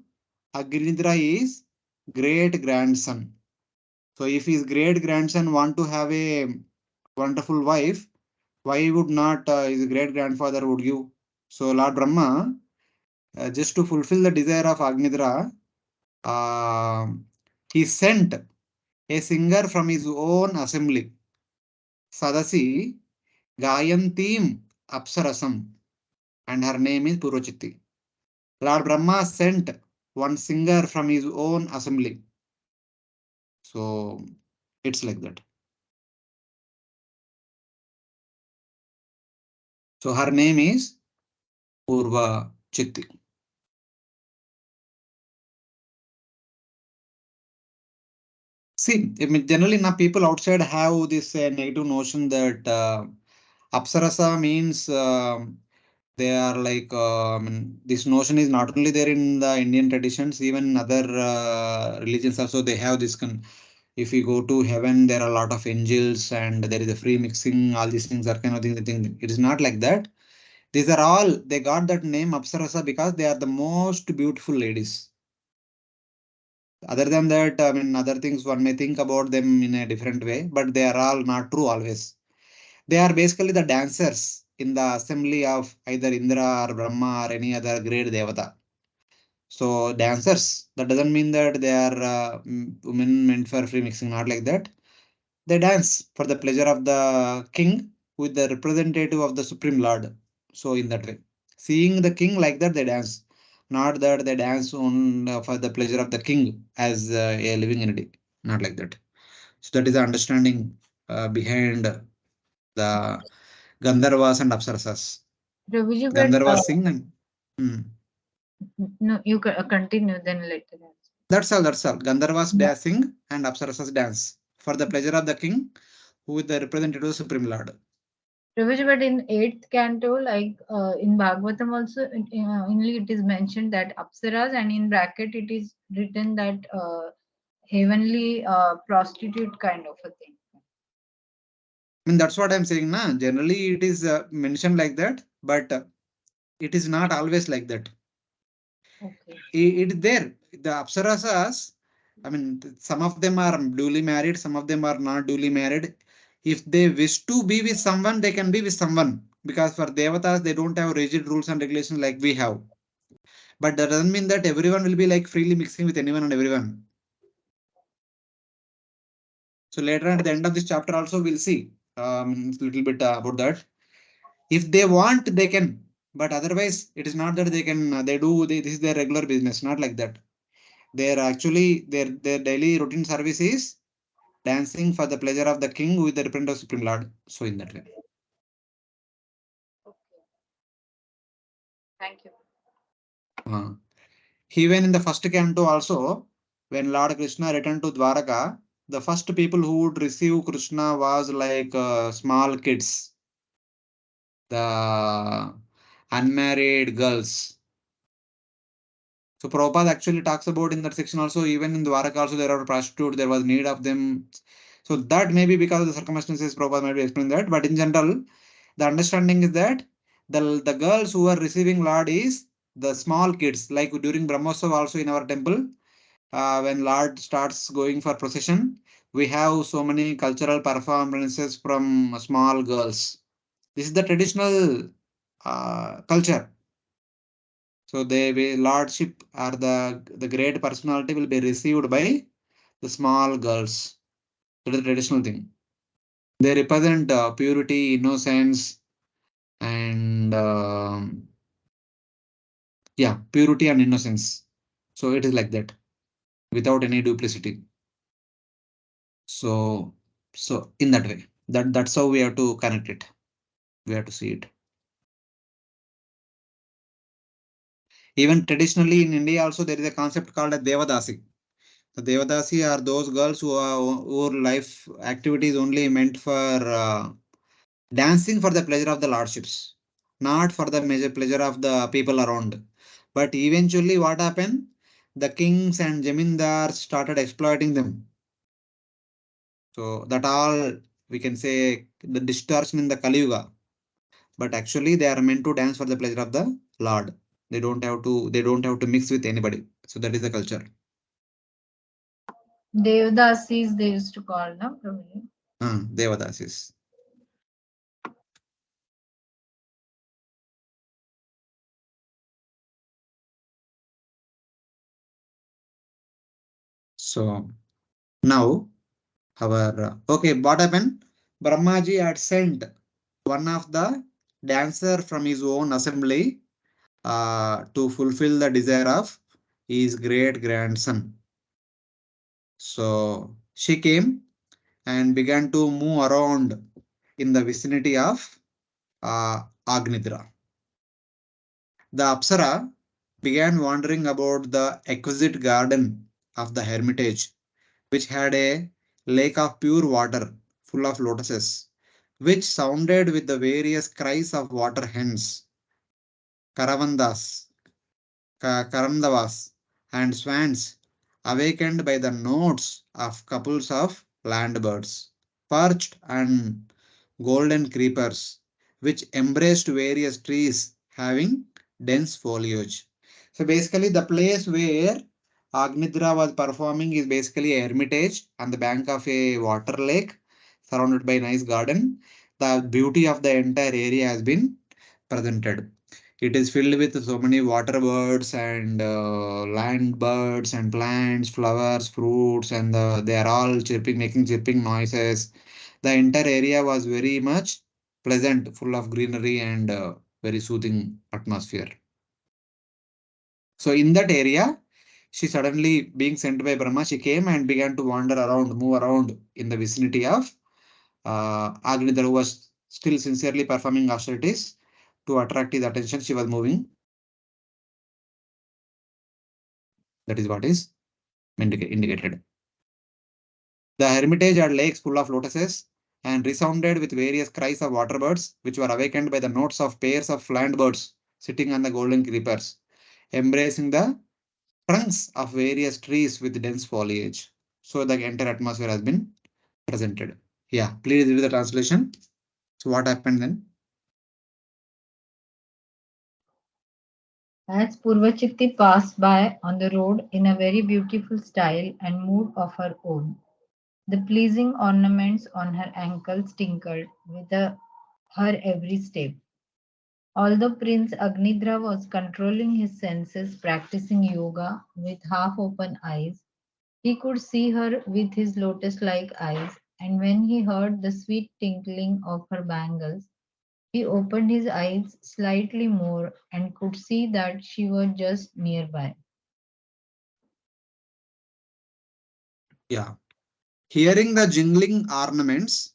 Agnidra is great grandson. So if his great grandson want to have a wonderful wife, why would not his great grandfather would give? So Lord Brahma, just to fulfill the desire of Agnidra, he sent a singer from his own assembly, Sadasi Gayantim Apsarasam, and her name is Purvachitti. Lord Brahma sent one singer from his own assembly. So it's like that. So her name is Purvachitti. See, I mean, generally now people outside have this negative notion that Apsarasa means they are like, I mean, this notion is not only there in the Indian traditions, even in other religions also they have this. If you go to heaven, there are a lot of angels and there is a free mixing, all these things are kind of thing. It is not like that. These are all, they got that name Apsarasa because they are the most beautiful ladies. Other than that, I mean, other things one may think about them in a different way, but they are all not true always. They are basically the dancers in the assembly of either Indra or Brahma or any other great Devata. So dancers, that doesn't mean that they are women meant for free mixing, not like that. they dance for the pleasure of the king with the representative of the Supreme Lord. So in that way, seeing the king like that, they dance. Not that they dance on for the pleasure of the king as a living entity. Not like that. So that is the understanding behind the Gandharvas and Apsarasas. Prabhuji, but Gandharvas sing and no, you continue then later. that's all. That's all. Gandharvas dancing and Apsarasas dance for the pleasure of the king, who is the representative of the Supreme Lord. Prabhuji, but in 8th canto, like in Bhagavatam also, only it is mentioned that Apsaras, and in bracket it is written that heavenly prostitute kind of a thing. I mean, that's what I'm saying. Na? Generally, it is mentioned like that, but it is not always like that. Okay. It is there. The Apsarasas, I mean, some of them are duly married, some of them are not duly married. If they wish to be with someone, they can be with someone. Because for Devatas, they don't have rigid rules and regulations like we have. But that doesn't mean that everyone will be like freely mixing with anyone and everyone. So later on at the end of this chapter also we'll see a little bit about that. If they want, they can. But otherwise, it is not that they can, this is their regular business, not like that. They're actually, their daily routine service is dancing for the pleasure of the king with the representative of Supreme Lord. So in that way. Okay. Thank you. Even in the first canto also, when Lord Krishna returned to Dwaraka, the first people who would receive Krishna was like small kids, the unmarried girls. So Prabhupada actually talks about in that section also, even in Dwaraka also there are prostitutes, there was need of them. So that may be because of the circumstances, Prabhupada might be explain that. But in general, the understanding is that the girls who are receiving Lord is the small kids, like during Brahmotsav also in our temple, when Lord starts going for procession, we have so many cultural performances from small girls. This is the traditional culture. So they will lordship or the great personality will be received by the small girls. That is the traditional thing. They represent purity, innocence, and yeah, purity and innocence. So it is like that, without any duplicity. So in that way, that's how we have to connect it. We have to see it. Even traditionally in India also there is a concept called as Devadasi. The Devadasi are those girls whose life activity is only meant for dancing for the pleasure of the lordships, not for the major pleasure of the people around. But eventually what happened? The kings and jamindars started exploiting them. So that all we can say the distortion in the Kali Yuga. But actually they are meant to dance for the pleasure of the Lord. They don't have to mix with anybody. So that is the culture. Devdasis they used to call, no, Prabhuji? Devadasis. So now our okay, what happened? Brahmaji had sent one of the dancer from his own assembly to fulfill the desire of his great grandson. So she came and began to move around in the vicinity of Agnidra. The Apsara began wandering about the exquisite garden of the hermitage, which had a lake of pure water full of lotuses, which sounded with the various cries of water hens, caravandas, karandavas, and swans, awakened by the notes of couples of land birds, perched and golden creepers, which embraced various trees having dense foliage. So basically, the place where Agnidra was performing is basically a hermitage on the bank of a water lake, surrounded by nice garden. The beauty of the entire area has been presented. It is filled with so many water birds and land birds and plants, flowers, fruits, and they are all chirping, making chirping noises. The entire area was very much pleasant, full of greenery and very soothing atmosphere. So in that area, she suddenly, being sent by Brahma, she came and began to wander around, move around in the vicinity of Agnidra, who was still sincerely performing austerities to attract his attention. She was moving. That is what is indicated. The hermitage had lakes full of lotuses and resounded with various cries of water birds, which were awakened by the notes of pairs of land birds sitting on the golden creepers, embracing the trunks of various trees with dense foliage. So the entire atmosphere has been presented. Yeah, please read the translation. So what happened then? As Purvachitti passed by on the road in a very beautiful style and mood of her own, the pleasing ornaments on her ankles tinkled with her every step. Although Prince Agnidra was controlling his senses, practicing yoga with half open eyes, he could see her with his lotus like eyes, and when he heard the sweet tinkling of her bangles, he opened his eyes slightly more and could see that she was just nearby. Yeah. Hearing the jingling ornaments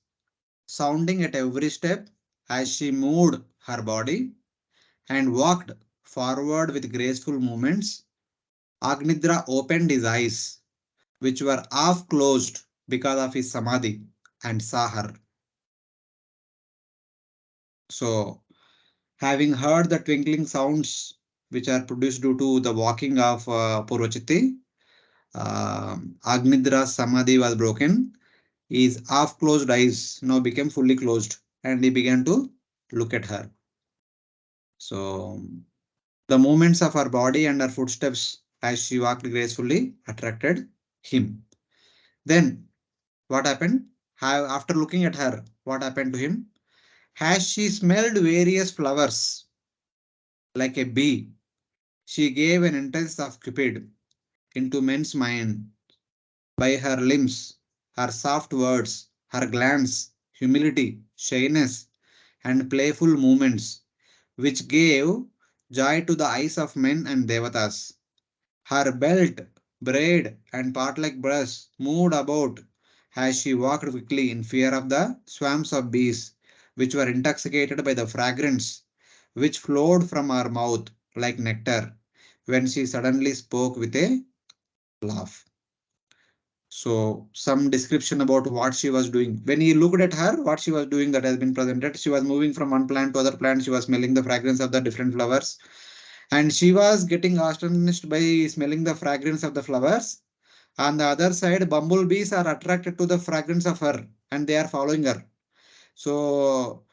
sounding at every step as she moved her body and walked forward with graceful movements, Agnidra opened his eyes, which were half closed because of his samadhi, and saw her. So, having heard the twinkling sounds which are produced due to the walking of Purvachiti, Agnidra's samadhi was broken. His half closed eyes now became fully closed and he began to look at her. So, the movements of her body and her footsteps as she walked gracefully attracted him. Then, what happened? After looking at her, what happened to him? As she smelled various flowers like a bee, she gave an entrance of Cupid into men's mind by her limbs, her soft words, her glance, humility, shyness, and playful movements, which gave joy to the eyes of men and devatas. Her belt, braid, and part-like brush moved about as she walked quickly in fear of the swarms of bees, which were intoxicated by the fragrance which flowed from her mouth like nectar when she suddenly spoke with a laugh. So, some description about what she was doing. When he looked at her, what she was doing that has been presented. She was moving from one plant to other plant. She was smelling the fragrance of the different flowers. And she was getting astonished by smelling the fragrance of the flowers. On the other side, bumblebees are attracted to the fragrance of her and they are following her. So,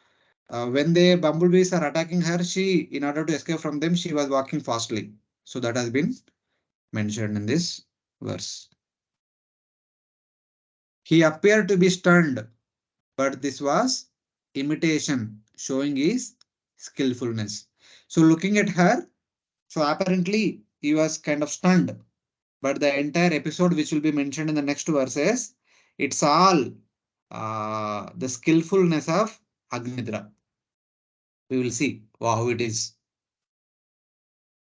when the bumblebees are attacking her, she, in order to escape from them, she was walking fastly. So, that has been mentioned in this verse. He appeared to be stunned, but this was imitation, showing his skillfulness. So, looking at her, so apparently he was kind of stunned. But the entire episode, which will be mentioned in the next verses, it's all the skillfulness of Agnidra. We will see how it is.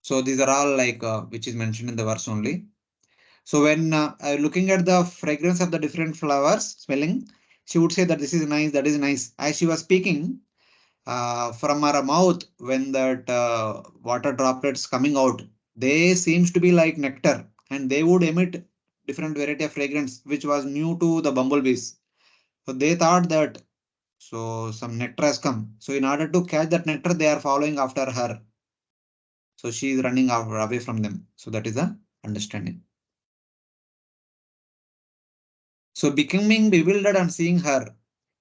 So these are all like which is mentioned in the verse only. So when looking at the fragrance of the different flowers, smelling, she would say that this is nice, that is nice. As she was speaking from her mouth, when that water droplets coming out, they seems to be like nectar, and they would emit different variety of fragrance, which was new to the bumblebees. So they thought that so some nectar has come. So in order to catch that nectar, they are following after her. So she is running away from them. So that is the understanding. So becoming bewildered and seeing her,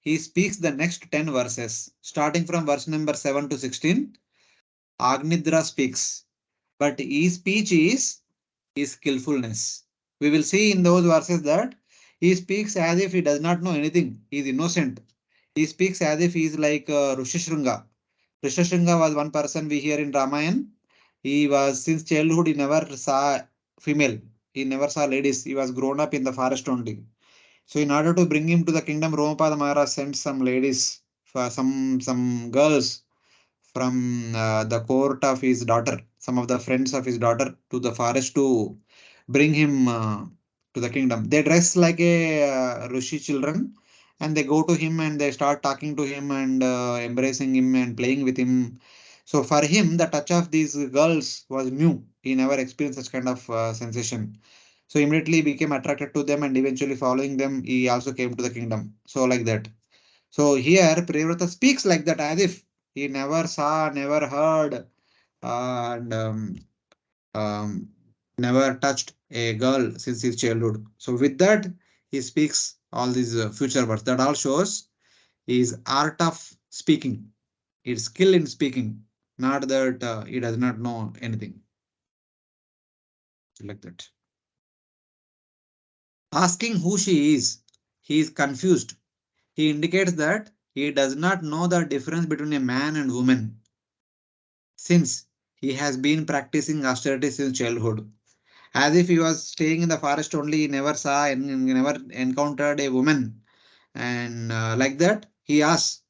he speaks the next 10 verses, starting from verse number 7 to 16. Agnidra speaks, but his speech is his skillfulness. We will see in those verses that he speaks as if he does not know anything. He is innocent. He speaks as if he is like Rishishrunga. Rishyashringa was one person we hear in Ramayana. He was since childhood, he never saw female. He never saw ladies. He was grown up in the forest only. So in order to bring him to the kingdom, Romapada Maharaj sent some ladies, for some girls from the court of his daughter, some of the friends of his daughter, to the forest to bring him to the kingdom. They dress like a Rishi children, and they go to him and they start talking to him and embracing him and playing with him. So for him, the touch of these girls was new. He never experienced such kind of sensation. So immediately became attracted to them and eventually following them, he also came to the kingdom. So like that. So here Priyavrata speaks like that as if he never saw, never heard, and um, never touched a girl since his childhood. So with that, he speaks all these future words. That all shows his art of speaking, his skill in speaking, not that he does not know anything. Like that. Asking who she is, he is confused. He indicates that he does not know the difference between a man and woman since he has been practicing austerity since childhood. As if he was staying in the forest only, he never saw and never encountered a woman. And like that, he asks,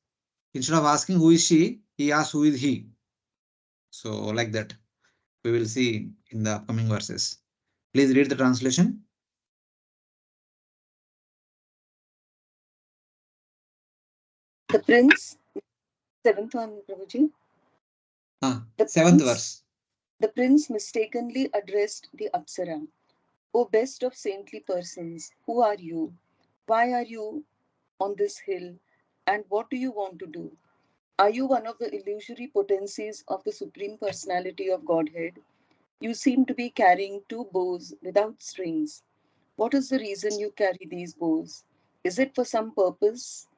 instead of asking who is she, he asks who is he. So, like that, we will see in the upcoming verses. Please read the translation. The prince, seventh one, Prabhuji. Seventh verse. The prince mistakenly addressed the Apsara. O best of saintly persons, who are you? Why are you on this hill? And what do you want to do? Are you one of the illusory potencies of the Supreme Personality of Godhead? You seem to be carrying two bows without strings. What is the reason you carry these bows? Is it for some purpose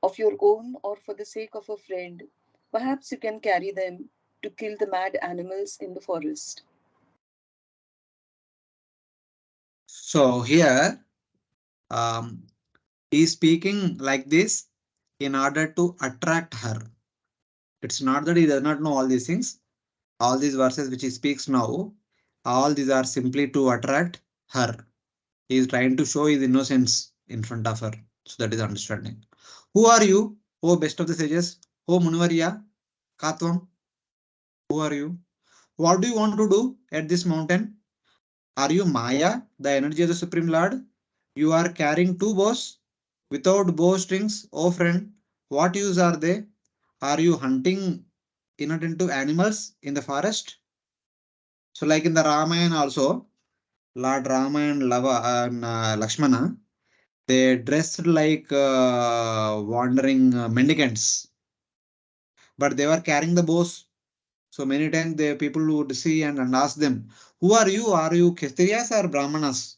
of your own or for the sake of a friend? Perhaps you can carry them to kill the mad animals in the forest. So here, um, he is speaking like this in order to attract her. It's not that he does not know all these things. All these verses which he speaks now, all these are simply to attract her. He is trying to show his innocence in front of her. So that is understanding. Who are you? Oh, best of the sages. Oh, Munvarya, Katvam. Who are you? What do you want to do at this mountain? Are you Maya, the energy of the Supreme Lord? You are carrying two bows without bowstrings. Oh, friend, what use are they? Are you hunting inattentive animals in the forest? So, like in the Ramayana also, Lord Rama and Lava and Lakshmana, they dressed like wandering mendicants, but they were carrying the bows. So many times the people would see and ask them, "Who are you? Are you Kshatriyas or Brahmanas?"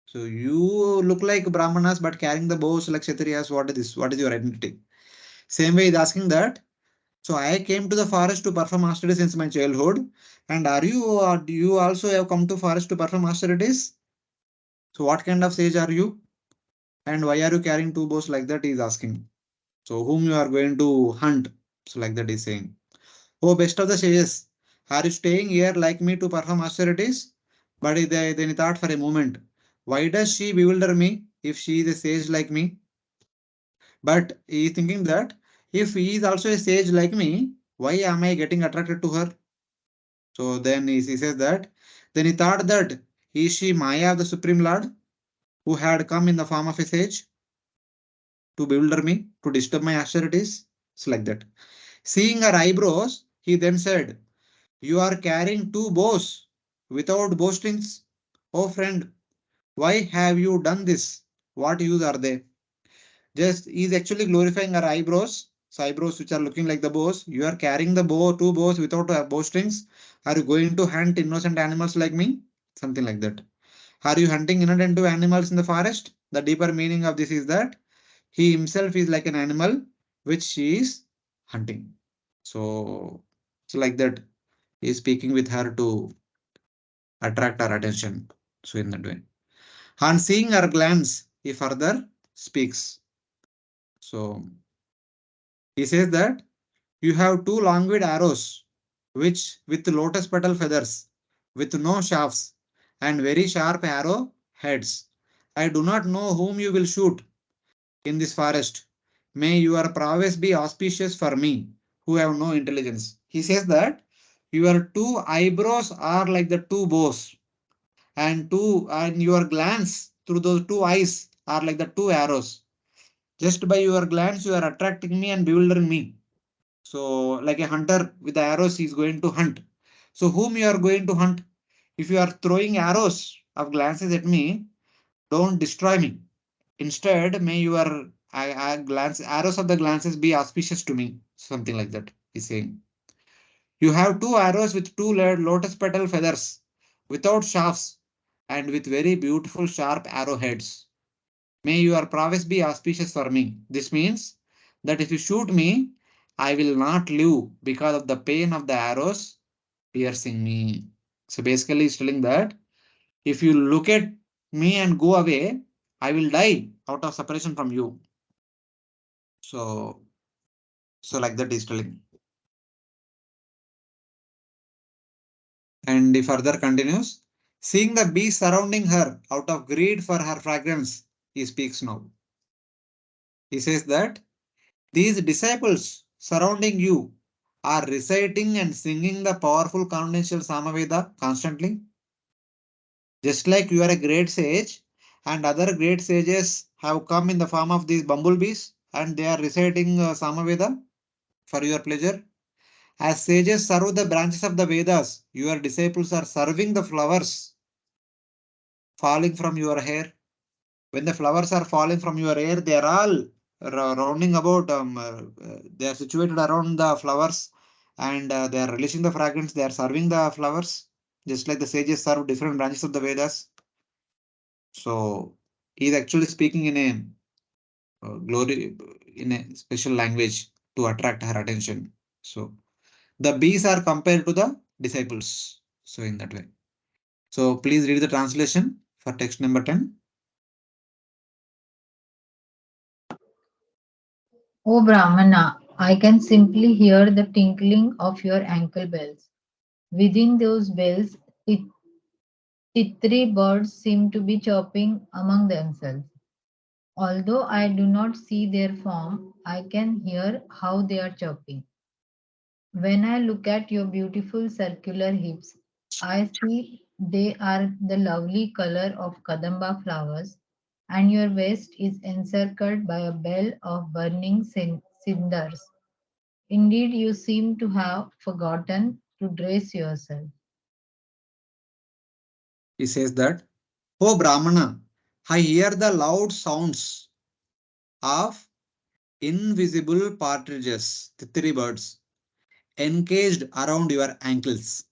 So you look like Brahmanas, but carrying the bows like Kshatriyas. What is this? What is your identity? Same way, is asking that. So I came to the forest to perform austerities since my childhood. And are you, or do you also have come to forest to perform austerities? So what kind of sage are you? And why are you carrying two bows like that? He is asking. So whom you are going to hunt? So like that is saying. Oh, best of the sages, are you staying here like me to perform austerities? But then he thought for a moment, why does she bewilder me if she is a sage like me? But he is thinking that if he is also a sage like me, why am I getting attracted to her? So then he says that, then he thought that is she Maya of the Supreme Lord who had come in the form of a sage to bewilder me, to disturb my austerities? It's like that. Seeing her eyebrows, he then said, you are carrying two bows without bowstrings. Oh friend, why have you done this? What use are they? Just he's actually glorifying our eyebrows. So eyebrows which are looking like the bows. You are carrying the bow, two bows without bowstrings. Are you going to hunt innocent animals like me? Something like that. Are you hunting innocent animals in the forest? The deeper meaning of this is that he himself is like an animal which she is hunting. So it's like that. He is speaking with her to attract our attention. So in that way. On seeing her glance, he further speaks. So he says that You have two languid arrows, which with lotus petal feathers, with no shafts, and very sharp arrow heads. I do not know whom you will shoot in this forest. May your prowess be auspicious for me, who have no intelligence. He says that your two eyebrows are like the two bows, and your glance through those two eyes are like the two arrows. Just by your glance, you are attracting me and bewildering me. So, like a hunter with the arrows, he is going to hunt. So, whom you are going to hunt? If you are throwing arrows of glances at me, don't destroy me. Instead, may your arrows of the glances be auspicious to me. Something like that, he's saying. You have two arrows with two lotus petal feathers, without shafts, and with very beautiful sharp arrowheads. May your prowess be auspicious for me. This means that if you shoot me, I will not live because of the pain of the arrows piercing me. So basically, he's telling that if you look at me and go away, I will die out of separation from you. So, like that he's telling. And he further continues, seeing the bees surrounding her out of greed for her fragrance, he speaks now. He says that these disciples surrounding you are reciting and singing the powerful confidential Samaveda constantly. Just like you are a great sage and other great sages have come in the form of these bumblebees and they are reciting Samaveda for your pleasure. As sages serve the branches of the Vedas, your disciples are serving the flowers falling from your hair. When the flowers are falling from your hair, they are all rounding about, they are situated around the flowers and they are releasing the fragrance, they are serving the flowers, just like the sages serve different branches of the Vedas. So he is actually speaking in a glory, in a special language to attract her attention. So the bees are compared to the disciples. So in that way. So please read the translation for text number 10. O Brahmana, I can simply hear the tinkling of your ankle bells. Within those bells, titri birds seem to be chirping among themselves. Although I do not see their form, I can hear how they are chirping. When I look at your beautiful circular hips, I see they are the lovely color of kadamba flowers, and your waist is encircled by a bell of burning cinders. Indeed, you seem to have forgotten to dress yourself. He says that, oh Brahmana, I hear the loud sounds of invisible partridges, titri birds, encaged around your ankles.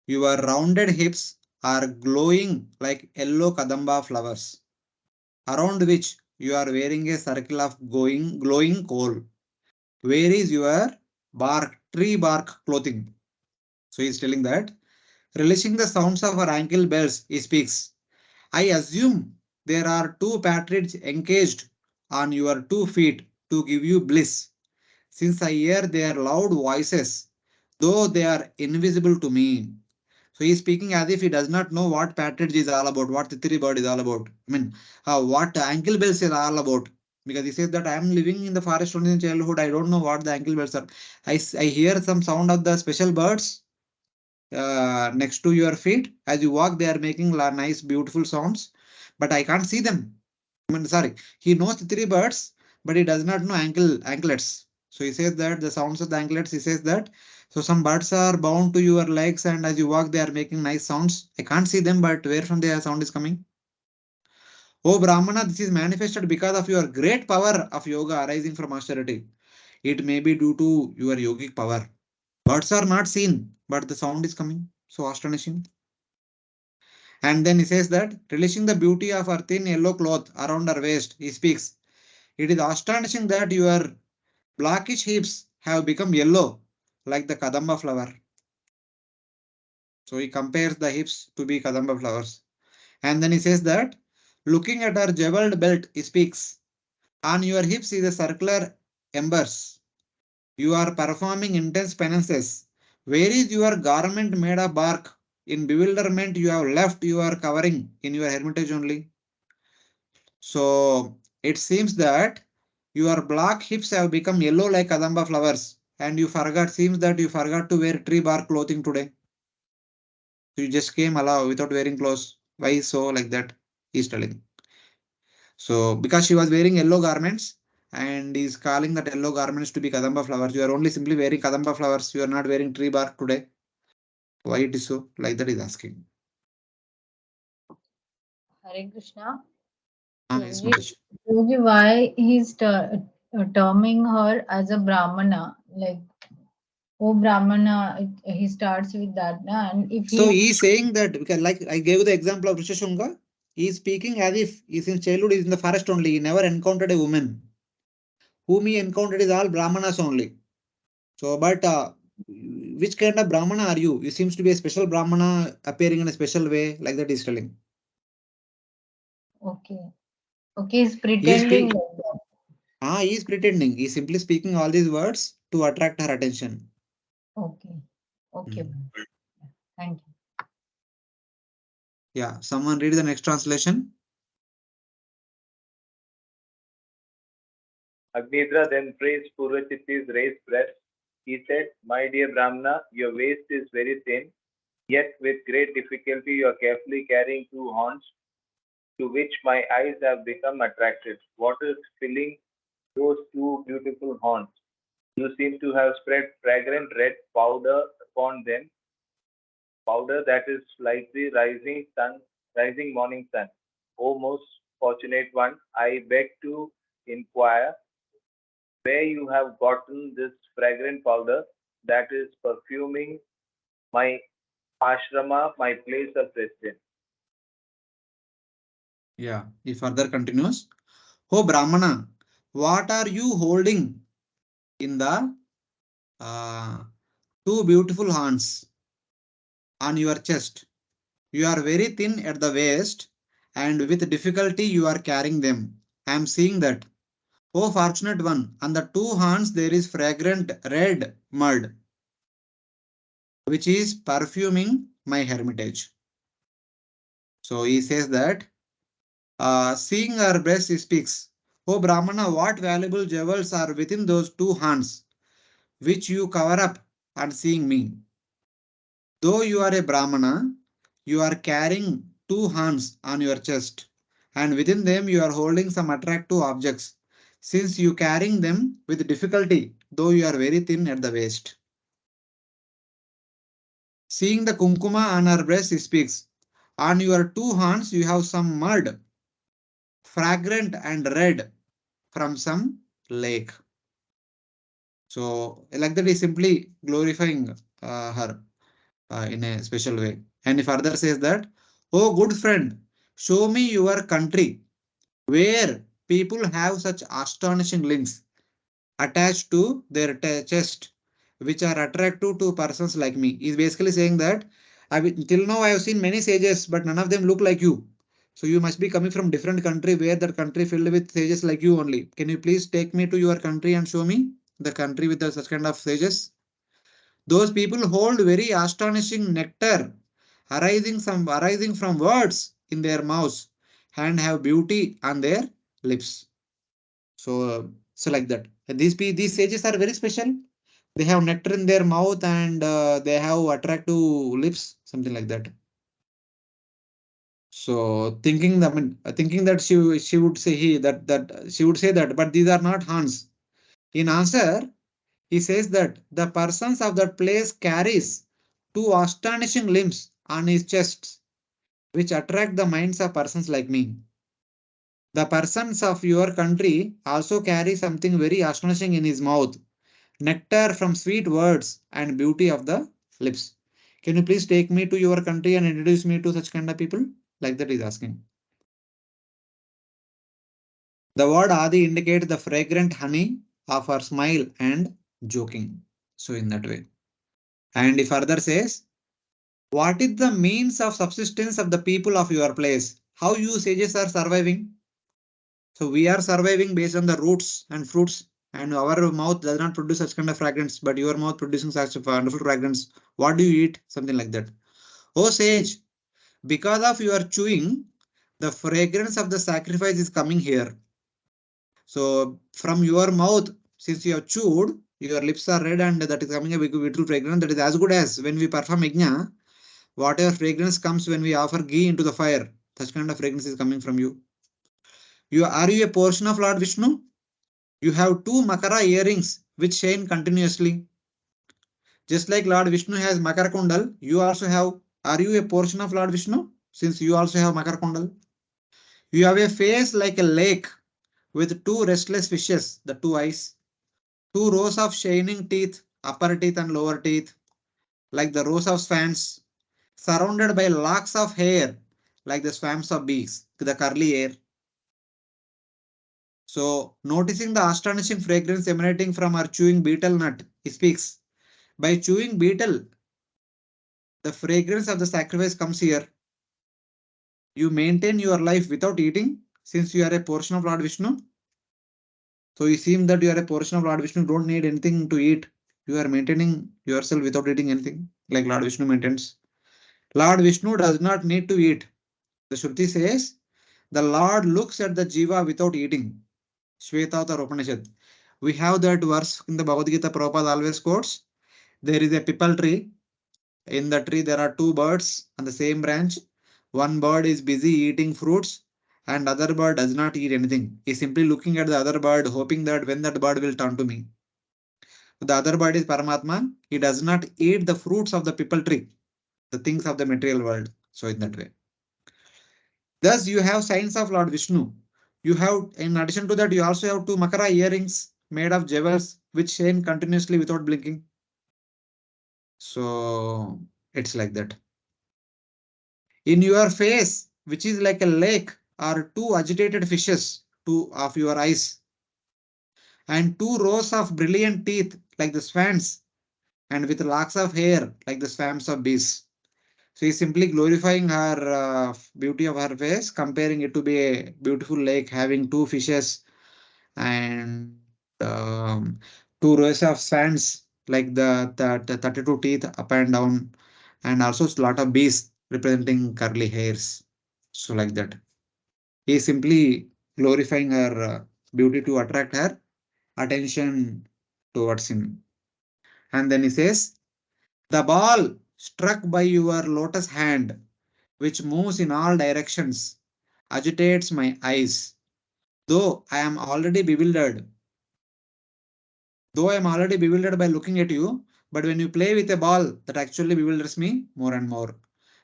Your rounded hips are glowing like yellow kadamba flowers, around which you are wearing a circle of glowing coal. Where is your tree bark clothing? So he is telling that, relishing the sounds of her ankle bells, he speaks. I assume there are two partridges encaged on your 2 feet to give you bliss, since I hear their loud voices, though they are invisible to me. So he is speaking as if he does not know what partridge is all about, what titri bird is all about. I mean, what ankle bells is all about. Because he says that I am living in the forest only in childhood. I don't know what the ankle bells are. I hear some sound of the special birds next to your feet. As you walk, they are making nice, beautiful sounds, but I can't see them. I mean, sorry, he knows the three birds, but he does not know anklets. So he says that the sounds of the anklets, he says that. So some birds are bound to your legs, and as you walk, they are making nice sounds. I can't see them, but where from their sound is coming? Oh Brahmana, this is manifested because of your great power of yoga arising from austerity. It may be due to your yogic power. Birds are not seen, but the sound is coming. So astonishing. And then he says that, relishing the beauty of her thin yellow cloth around her waist, he speaks. It is astonishing that your blackish hips have become yellow, like the kadamba flower. So he compares the hips to be kadamba flowers. And then he says that, looking at her jeweled belt, he speaks. On your hips is a circular embers. You are performing intense penances. Where is your garment made of bark? In bewilderment, you have left your covering in your hermitage only. So it seems that your black hips have become yellow like kadamba flowers, and seems that you forgot to wear tree bark clothing today. You just came along without wearing clothes. Why so like that? He's telling. So because she was wearing yellow garments and he's calling that yellow garments to be kadamba flowers. You are only simply wearing kadamba flowers. You are not wearing tree bark today. Why it is so? Like that is asking. Hare Krishna. Yes, Yogi, Mataji. Yogi, why he's terming her as a Brahmana? Like, oh, Brahmana, he starts with that. Na? And if So he, he is saying that because like I gave the example of Rishashunga, he is speaking as if he since childhood is in the forest only. He never encountered a woman. Whom he encountered is all Brahmanas only. So, but which kind of Brahmana are you? You seems to be a special Brahmana appearing in a special way, like that he's telling. okay, okay, he's He is pretending. speak, he is pretending. He is simply speaking all these words to attract her attention. Okay, okay, Hmm. thank you. Yeah, someone read the next translation. Agnidra then praised Purvachitti's raised breast. He said, "My dear Brahmana, your waist is very thin, yet with great difficulty you are carefully carrying two horns, to which my eyes have become attracted. What is filling those two beautiful horns? You seem to have spread fragrant red powder upon them, powder that is like the rising morning sun. O most fortunate one, I beg to inquire where you have gotten this fragrant powder that is perfuming my ashrama, my place of residence." Yeah, he further continues. Oh Brahmana, what are you holding in the uh, two beautiful horns on your chest? You are very thin at the waist, and with difficulty you are carrying them. I am seeing that. Oh fortunate one, on the two horns there is fragrant red mud, which is perfuming my hermitage. So he says that, seeing her breast, he speaks. Oh Brahmana, what valuable jewels are within those two horns, which you cover up and seeing me. Though you are a Brahmana, you are carrying two horns on your chest, and within them you are holding some attractive objects, since you carrying them with difficulty, though you are very thin at the waist. Seeing the kumkuma on her breast, he speaks. On your two horns you have some mud, fragrant and red from some lake. So, like that is simply glorifying her in a special way. And he further says that, oh good friend, show me your country where people have such astonishing links attached to their chest, which are attractive to persons like me. He's basically saying that till now I have seen many sages, but none of them look like you. So you must be coming from different country where that country filled with sages like you only. Can you please take me to your country and show me the country with the such kind of sages? Those people hold very astonishing nectar arising from words in their mouths and have beauty on their lips. So like that. These sages are very special. They have nectar in their mouth and they have attractive lips, something like that. So thinking that she would say that she would say that, but these are not Hans. In answer, he says that the persons of that place carries two astonishing limbs on his chest, which attract the minds of persons like me. The persons of your country also carry something very astonishing in his mouth, nectar from sweet words and beauty of the lips. Can you please take me to your country and introduce me to such kind of people? Like that he's asking. The word Adi indicates the fragrant honey of her smile and joking. So in that way. And he further says, what is the means of subsistence of the people of your place? How you sages are surviving? So we are surviving based on the roots and fruits and our mouth does not produce such kind of fragrance, but your mouth producing such a wonderful fragrance. What do you eat? Something like that. Oh sage, because of your chewing, the fragrance of the sacrifice is coming here. So from your mouth, since you have chewed, your lips are red and that is coming a beautiful fragrance. That is as good as when we perform yajna, whatever fragrance comes when we offer ghee into the fire, such kind of fragrance is coming from you. Are you a portion of Lord Vishnu? You have two Makara earrings which shine continuously. Just like Lord Vishnu has Makara Kundal, you also have. Are you a portion of Lord Vishnu? Since you also have Makara Kundal. You have a face like a lake with two restless fishes, the two eyes, two rows of shining teeth, upper teeth and lower teeth, like the rows of swans, surrounded by locks of hair, like the swarms of bees, the curly hair. So, noticing the astonishing fragrance emanating from our chewing betel nut, he speaks. By chewing betel, the fragrance of the sacrifice comes here. You maintain your life without eating, since you are a portion of Lord Vishnu. So, you seem that you are a portion of Lord Vishnu, don't need anything to eat. You are maintaining yourself without eating anything, like Lord Vishnu maintains. Lord Vishnu does not need to eat. The Shruti says, the Lord looks at the Jiva without eating. Shvetavata Upanishad. We have that verse in the Bhagavad Gita, Prabhupada always quotes. There is a pipal tree. In the tree, there are two birds on the same branch. One bird is busy eating fruits and other bird does not eat anything. He is simply looking at the other bird, hoping that when that bird will turn to me. The other bird is Paramatma. He does not eat the fruits of the pipal tree, the things of the material world. So in that way. Thus, you have signs of Lord Vishnu. You have, in addition to that, you also have two Makara earrings made of jewels which shine continuously without blinking. So it's like that. In your face, which is like a lake, are two agitated fishes, two of your eyes, and two rows of brilliant teeth like the swans, and with locks of hair like the swarms of bees. So he's simply glorifying her beauty of her face, comparing it to be a beautiful lake having two fishes and two rows of sands like the 32 teeth up and down, and also a lot of bees representing curly hairs. So like that. He is simply glorifying her beauty to attract her attention towards him. And then he says, the ball struck by your lotus hand, which moves in all directions, agitates my eyes. Though I am already bewildered, by looking at you, but when you play with a ball, that actually bewilders me more and more.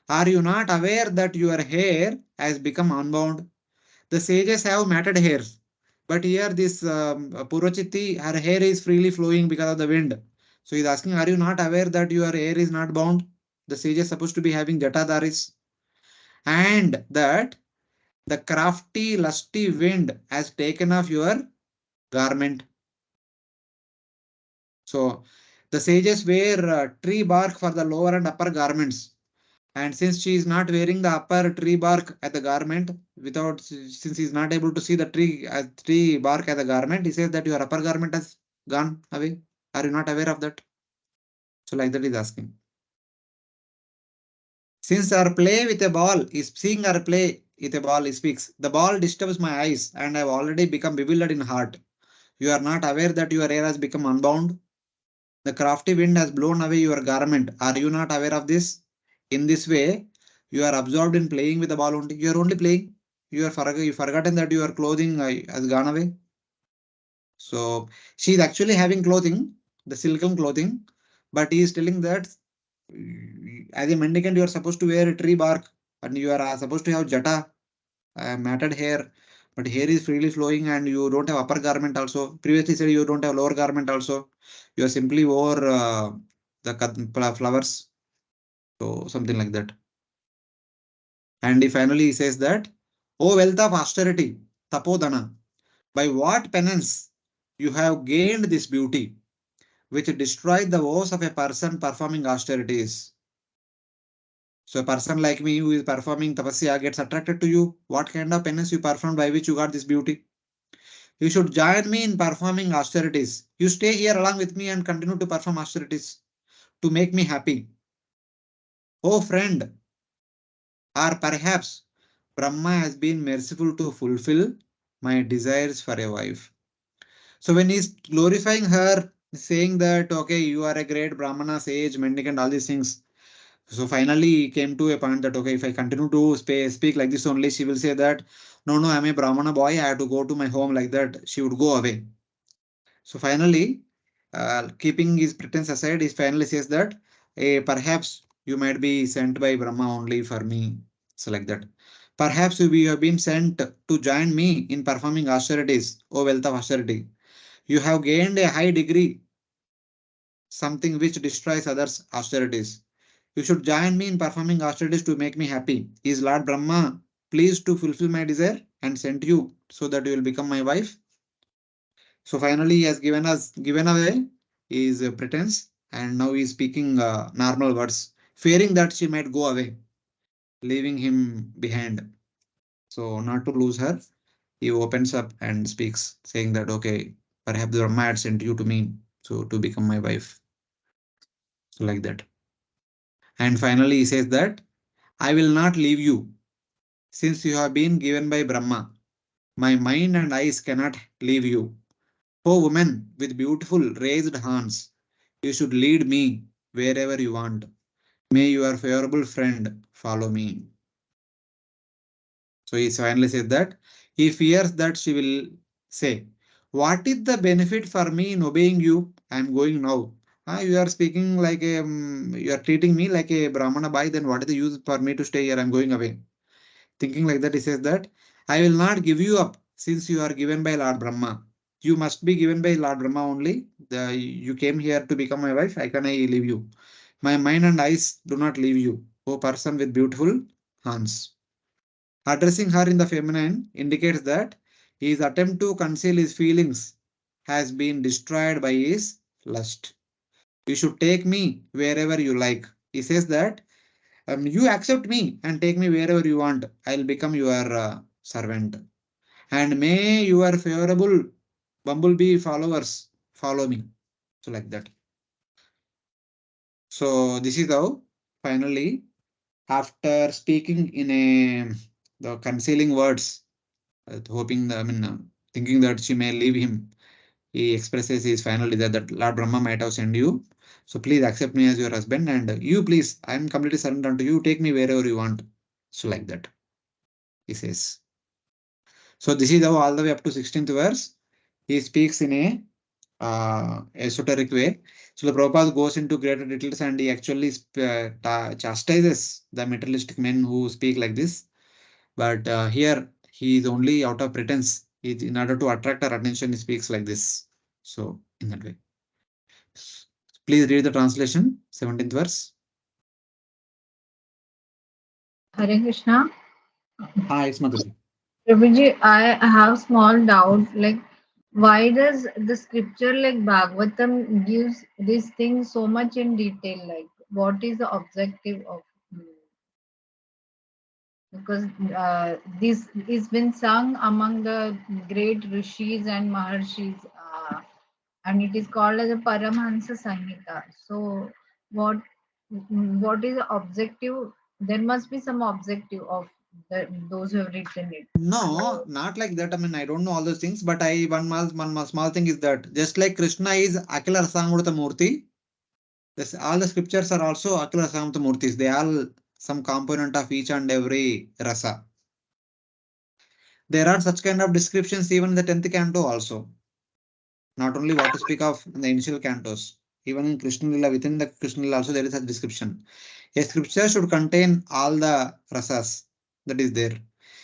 Are you not aware that your hair has become unbound? The sages have matted hairs, but here this Purvachiti, her hair is freely flowing because of the wind. So he's asking, are you not aware that your hair is not bound? The sage is supposed to be having jatadaris, and that the crafty, lusty wind has taken off your garment. So the sages wear tree bark for the lower and upper garments. And since she is not wearing the upper tree bark at the garment, since he is not able to see the tree bark at the garment, he says that your upper garment has gone away. Are you not aware of that? So like that he's asking. Since our play with a ball is seeing our play with a ball, he speaks. The ball disturbs my eyes and I have already become bewildered in heart. You are not aware that your hair has become unbound. The crafty wind has blown away your garment. Are you not aware of this? In this way, you are absorbed in playing with the ball only. You are only playing. You forgotten that your clothing has gone away. So she is actually having clothing, the silken clothing, but he is telling that as a mendicant you are supposed to wear a tree bark and you are supposed to have jata, matted hair, but hair is freely flowing and you don't have upper garment also. Previously said you don't have lower garment also. You are simply over the flowers. So something like that. And he finally says that, O wealth of austerity, tapodana, by what penance you have gained this beauty, which destroyed the woes of a person performing austerities. So a person like me who is performing tapasya gets attracted to you. What kind of penance you performed by which you got this beauty? You should join me in performing austerities. You stay here along with me and continue to perform austerities to make me happy. Oh friend, or perhaps Brahma has been merciful to fulfill my desires for a wife. So when he's glorifying her, saying that, okay, you are a great Brahmana, sage, mendicant, all these things. So finally he came to a point that, okay, if I continue to speak like this only, she will say that, no, I'm a Brahmana boy, I have to go to my home, like that. She would go away. So finally, keeping his pretense aside, he finally says that, perhaps you might be sent by Brahma only for me. So like that. Perhaps you have been sent to join me in performing austerities, O wealth of austerity. You have gained a high degree, something which destroys others' austerities. You should join me in performing austerities to make me happy. Is Lord Brahma pleased to fulfill my desire and sent you so that you will become my wife? So finally, he has given away his pretense, and now he is speaking normal words, fearing that she might go away, leaving him behind. So not to lose her, he opens up and speaks, saying that, okay, perhaps the Brahma had sent you to me, so to become my wife. So like that. And finally, he says that I will not leave you, since you have been given by Brahma. My mind and eyes cannot leave you. O woman with beautiful raised hands, you should lead me wherever you want. May your favorable friend follow me. So he finally says that he fears that she will say, what is the benefit for me in obeying you? I am going now. You are speaking like you are treating me like a Brahmana boy, then what is the use for me to stay here? I am going away. Thinking like that, he says that I will not give you up since you are given by Lord Brahma. You must be given by Lord Brahma only. You came here to become my wife. How can I leave you? My mind and eyes do not leave you, O person with beautiful hands. Addressing her in the feminine indicates that his attempt to conceal his feelings has been destroyed by his lust. You should take me wherever you like. He says that you accept me and take me wherever you want. I'll become your servant. And may your favorable bumblebee followers follow me. So like that. So this is how finally, after speaking in the concealing words, thinking that she may leave him, he expresses his final desire that Lord Brahma might have sent you. So please accept me as your husband, and you please, I am completely surrendered unto you. Take me wherever you want. So like that, he says. So this is how all the way up to 16th verse, he speaks in a esoteric way. So the Prabhupada goes into greater details and he actually chastises the materialistic men who speak like this. But here he is only out of pretense. In order to attract our attention, he speaks like this. So in that way. Please read the translation, 17th verse. Hare Krishna. It's Mataji. Prabhuji, I have small doubt. Like, why does the scripture like Bhagavatam gives this thing so much in detail? Like, what is the objective of? Because this is been sung among the great rishis and maharshis, and it is called as a Paramhansa Samhita. So, what is the objective? There must be some objective of those who have written it. No, not like that. I don't know all those things, but one small thing is that just like Krishna is Akila Rasamurta Murti, all the scriptures are also Akila Rasamurta Murtis. They all some component of each and every rasa. There are such kind of descriptions even in the 10th canto also. Not only what to speak of in the initial cantos. Even in Krishna Lila, within the Krishna Lila also there is a description. A scripture should contain all the rasas that is there.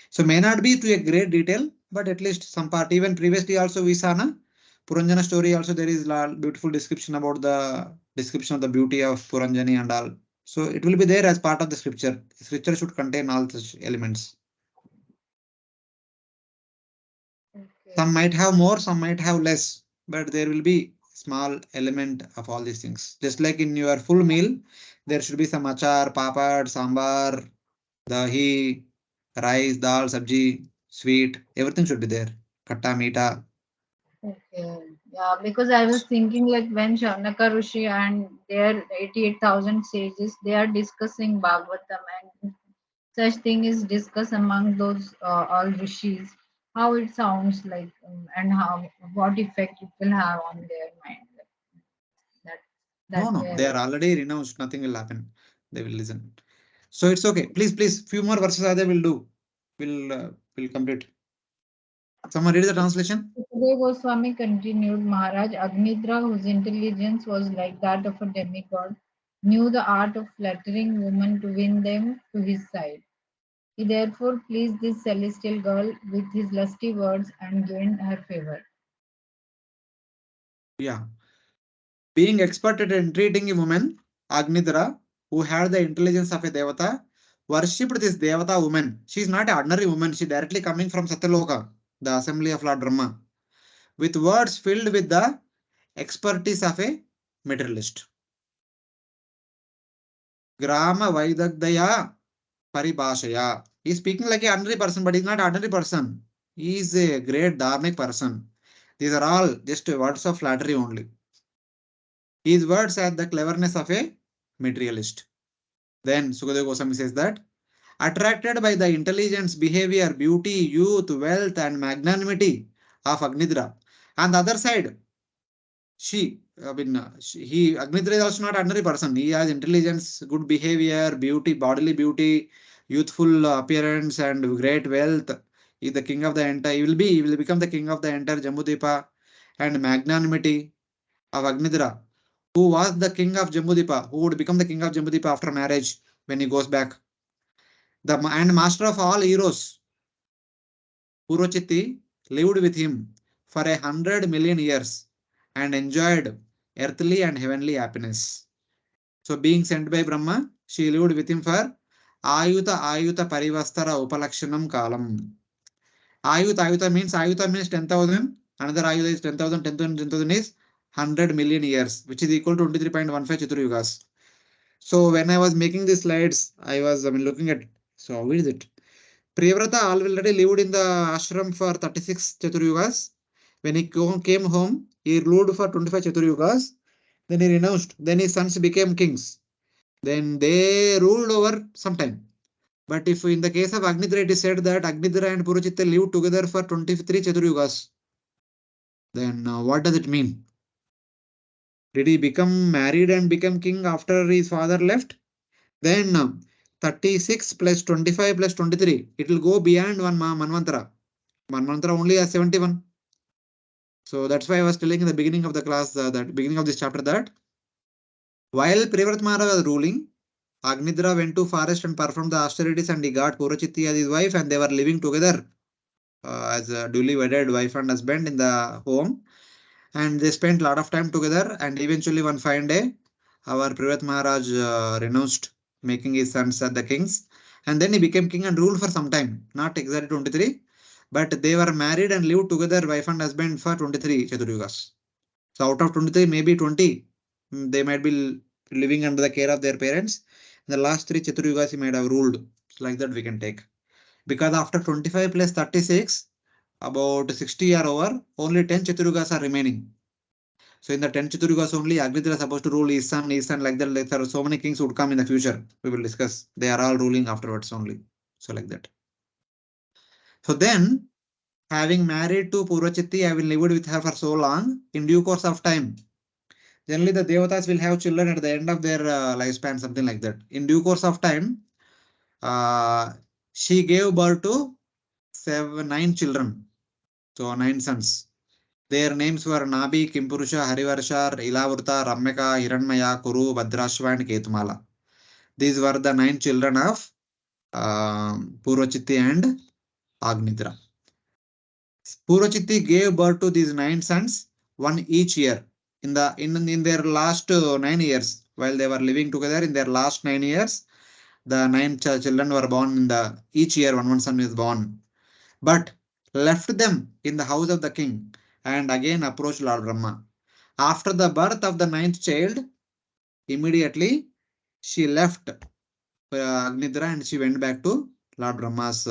So may not be to a great detail, but at least some part. Even previously also we saw na Puranjana story also there is a beautiful description about the description of the beauty of Puranjani and all. So it will be there as part of the scripture. The scripture should contain all such elements. Okay. Some might have more, some might have less, but there will be small element of all these things. Just like in your full meal, there should be some achar, papad, sambar, dahi, rice, dal, sabji, sweet, everything should be there. Katta, meeta. Okay. Yeah, because I was thinking like when Shaunaka Rishi and their 88,000 sages, they are discussing Bhagavatam and such thing is discussed among those all rishis, how it sounds like and how what effect it will have on their mind. That No, that no, way I they are was. already renounced. Nothing will happen. They will listen. So it's okay. Please, please, few more verses are there. Will do. Will complete. Someone read the translation. Today Goswami continued, Maharaj Agnidra, whose intelligence was like that of a demigod, knew the art of flattering women to win them to his side. He therefore pleased this celestial girl with his lusty words and gained her favor. Yeah. Being expert at entreating a woman, Agnidra, who had the intelligence of a Devata, worshipped this Devata woman. She is not an ordinary woman. She directly coming from Satyaloka, the assembly of Lord Brahma, with words filled with the expertise of a materialist. Grama Vaidagdaya Paribhashaya. He is speaking like an ordinary person, but he is not an ordinary person. He is a great dharmic person. These are all just words of flattery only. His words are the cleverness of a materialist. Then Sukadeva Goswami says that attracted by the intelligence, behavior, beauty, youth, wealth, and magnanimity of Agnidra. On the other side, Agnidra is also not ordinary person. He has intelligence, good behavior, beauty, bodily beauty, youthful appearance, and great wealth. He is the king of the entire. He will become the king of the entire Jambudipa, and magnanimity of Agnidra, who was the king of Jambudipa, who would become the king of Jambudipa after marriage when he goes back. And master of all heroes, Purochiti, lived with him for 100 million years and enjoyed earthly and heavenly happiness. So, being sent by Brahma, she lived with him for Ayuta Parivastara Upalakshanam Kalam. Ayuta means 10,000. Another Ayuta is 10,000. 10,000 is 100 million years, which is equal to 23.15 Chaturyugas. So when I was making these slides, I was looking at. So how is it? Priyavrata already lived in the ashram for 36 Chaturyugas. When he came home, he ruled for 25 Chaturyugas. Then he renounced. Then his sons became kings. Then they ruled over some time. But if in the case of Agnidra, it is said that Agnidra and Purochita lived together for 23 Chaturyugas. Then what does it mean? Did he become married and become king after his father left? Then 36 plus 25 plus 23, it will go beyond one Manvantara. Manvantara only has 71. So that's why I was telling in the beginning of the class, that beginning of this chapter, that while Priyavrata Maharaj was ruling, Agnidra went to forest and performed the austerities, and he got Purachiti as his wife, and they were living together as a duly wedded wife and husband in the home. And they spent a lot of time together, and eventually one fine day, our Priyavrata Maharaj renounced, making his sons as the kings, and then he became king and ruled for some time, not exactly 23, but they were married and lived together, wife and husband, for 23 Chaturyugas. So out of 23, maybe 20, they might be living under the care of their parents. In the last 3 Chaturyugas, he might have ruled. Like that we can take. Because after 25 plus 36, about 60 are over, only 10 Chaturyugas are remaining. So in the 10 Chaturyugas only, Agnidra is supposed to rule his son, like that. Like there are so many kings would come in the future. We will discuss. They are all ruling afterwards only. So like that. So then, having married to Purvachiti, I will live with her for so long. In due course of time, generally the Devatas will have children at the end of their lifespan, something like that. In due course of time, she gave birth to 9 children. So 9 sons. Their names were Nabi, Kimpurusha, Harivarsha, Ilavurta, Ramyaka, Hiranmaya, Kuru, Bhadrashva, and Ketumala. These were the 9 children of Purvachiti and Agnidra. Purvachiti gave birth to these 9 sons, one each year. In their last 9 years, while they were living together, in their last 9 years, the 9 children were born in the each year. One son is born, but left them in the house of the king and again approached Lord Brahma. After the birth of the 9th child, immediately she left Agnidra and she went back to Lord Brahma's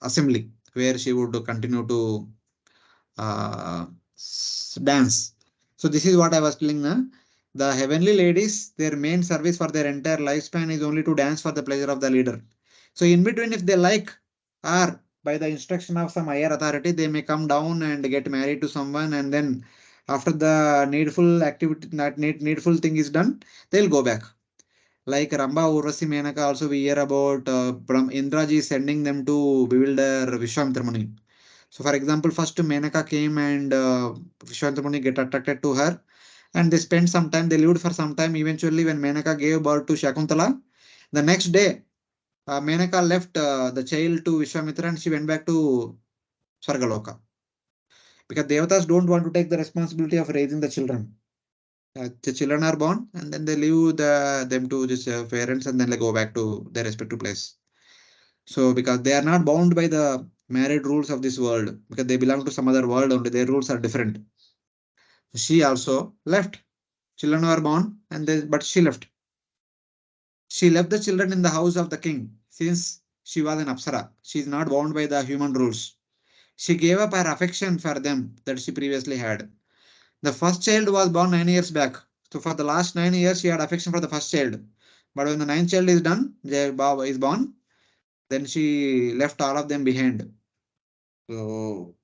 assembly, where she would continue to dance. So this is what I was telling. The heavenly ladies, their main service for their entire lifespan is only to dance for the pleasure of the leader. So in between, if they like, or by the instruction of some higher authority, they may come down and get married to someone, and then after the needful activity, that needful thing is done, they'll go back. Like Ramba, Urvasi, Menaka, also we hear about Indraji sending them to bewilder Vishwamitra Muni. So, for example, first Menaka came and Vishwamitra Muni get attracted to her, and they spent some time. They lived for some time. Eventually, when Menaka gave birth to Shakuntala, the next day Menaka left the child to Vishwamitra and she went back to Svargaloka because Devatas don't want to take the responsibility of raising the children. The children are born and then they leave them to this parents and then they go back to their respective place. So because they are not bound by the married rules of this world because they belong to some other world only, their rules are different. She also left. Children were born and but she left. She left the children in the house of the king since she was an Apsara. She is not bound by the human rules. She gave up her affection for them that she previously had. The first child was born 9 years back. So for the last 9 years, she had affection for the first child. But when the ninth child is done, Vaibhav is born, then she left all of them behind. So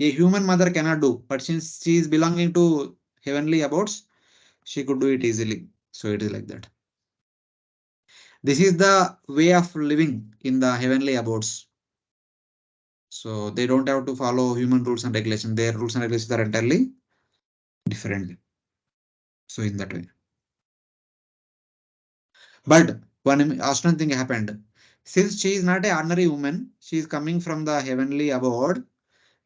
a human mother cannot do, but since she is belonging to heavenly abodes, she could do it easily. So it is like that. This is the way of living in the heavenly abodes. So they don't have to follow human rules and regulations. Their rules and regulations are entirely different. So in that way. But one astonishing thing happened. Since she is not a ordinary woman, she is coming from the heavenly abode.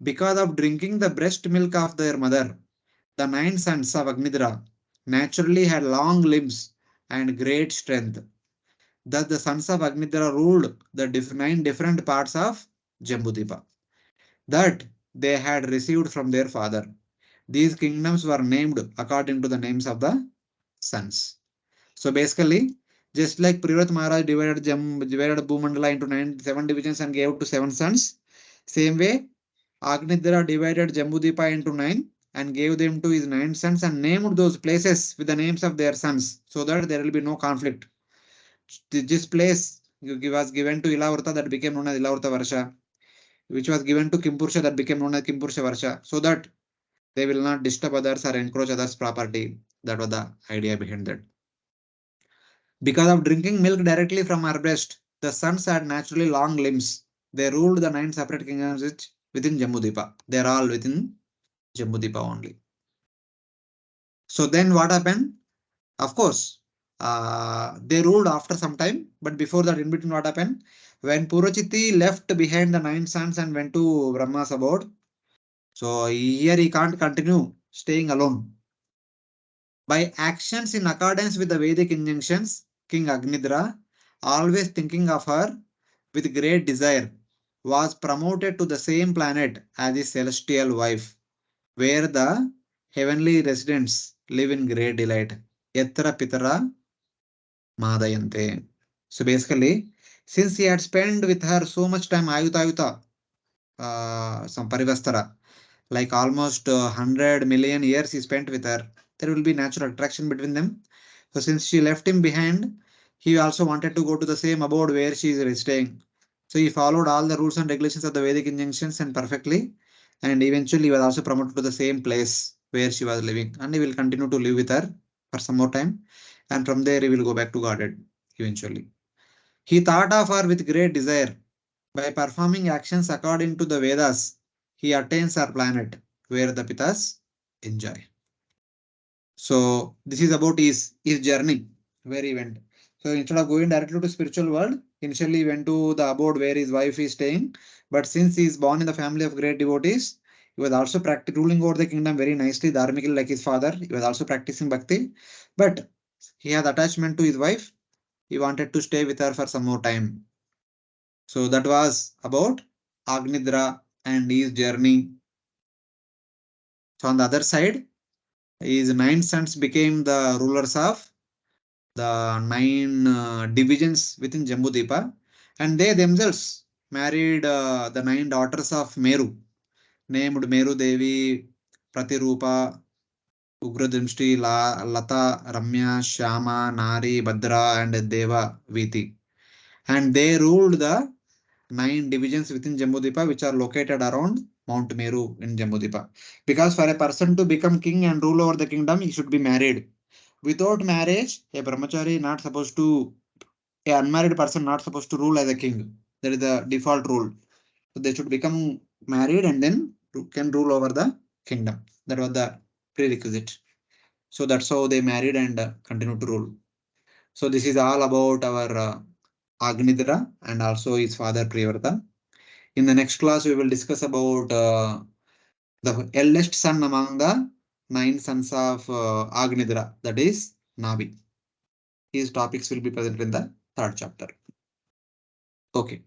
Because of drinking the breast milk of their mother, the 9 sons of Agnidra naturally had long limbs and great strength. Thus the sons of Agnidra ruled the 9 different parts of Jambudvipa that they had received from their father. These kingdoms were named according to the names of the sons. So basically, just like Priyavrata Maharaj divided Bhumandala into 7 divisions and gave to 7 sons, same way Agnidra divided Jambudvipa into 9 and gave them to his 9 sons and named those places with the names of their sons so that there will be no conflict. This place was given to Ilavrata that became known as Ilavrata Varsha, which was given to Kimpursha that became known as Kimpursha Varsha, so that they will not disturb others or encroach others' property. That was the idea behind that. Because of drinking milk directly from her breast, the sons had naturally long limbs. They ruled the 9 separate kingdoms within Jambudvipa. They are all within Jambudvipa only. So then what happened? Of course, they ruled after some time, but before that, in between, what happened? When Purachiti left behind the 9 sons and went to Brahma's abode, so here he can't continue staying alone. By actions in accordance with the Vedic injunctions, King Agnidra, always thinking of her with great desire, was promoted to the same planet as his celestial wife, where the heavenly residents live in great delight. Yatra Pitara Madayante. So basically, since he had spent with her so much time, Ayuta, some Parivastara, like almost 100 million years he spent with her, there will be natural attraction between them. So since she left him behind, he also wanted to go to the same abode where she is staying. So he followed all the rules and regulations of the Vedic injunctions and perfectly, and eventually he was also promoted to the same place where she was living, and he will continue to live with her for some more time, and from there he will go back to Godhead eventually. He thought of her with great desire. By performing actions according to the Vedas, he attains our planet where the Pitas enjoy. So this is about his journey where he went. So instead of going directly to spiritual world, initially he went to the abode where his wife is staying. But since he is born in the family of great devotees, he was also ruling over the kingdom very nicely, dharmically like his father. He was also practicing bhakti, but he had attachment to his wife. He wanted to stay with her for some more time. So that was about Agnidra and his journey. So on the other side, his 9 sons became the rulers of the 9 divisions within Jambudvipa, and they themselves married the 9 daughters of Meru. named Meru Devi, Pratirupa, Ugradrimshti, Lata, Ramya, Shama, Nari, Badra, and Deva Viti. And they ruled the 9 divisions within Jambudvipa, which are located around Mount Meru in Jambudvipa. Because for a person to become king and rule over the kingdom, he should be married. Without marriage, a brahmachari not supposed to, a unmarried person not supposed to rule as a king. That is the default rule. So they should become married and then can rule over the kingdom. That was the prerequisite. So that's how they married and continued to rule. So this is all about our Agnidra and also his father Priyavrata. In the next class, we will discuss about the eldest son among the 9 sons of Agnidra, that is Nabi. These topics will be present in the 3rd chapter. Okay,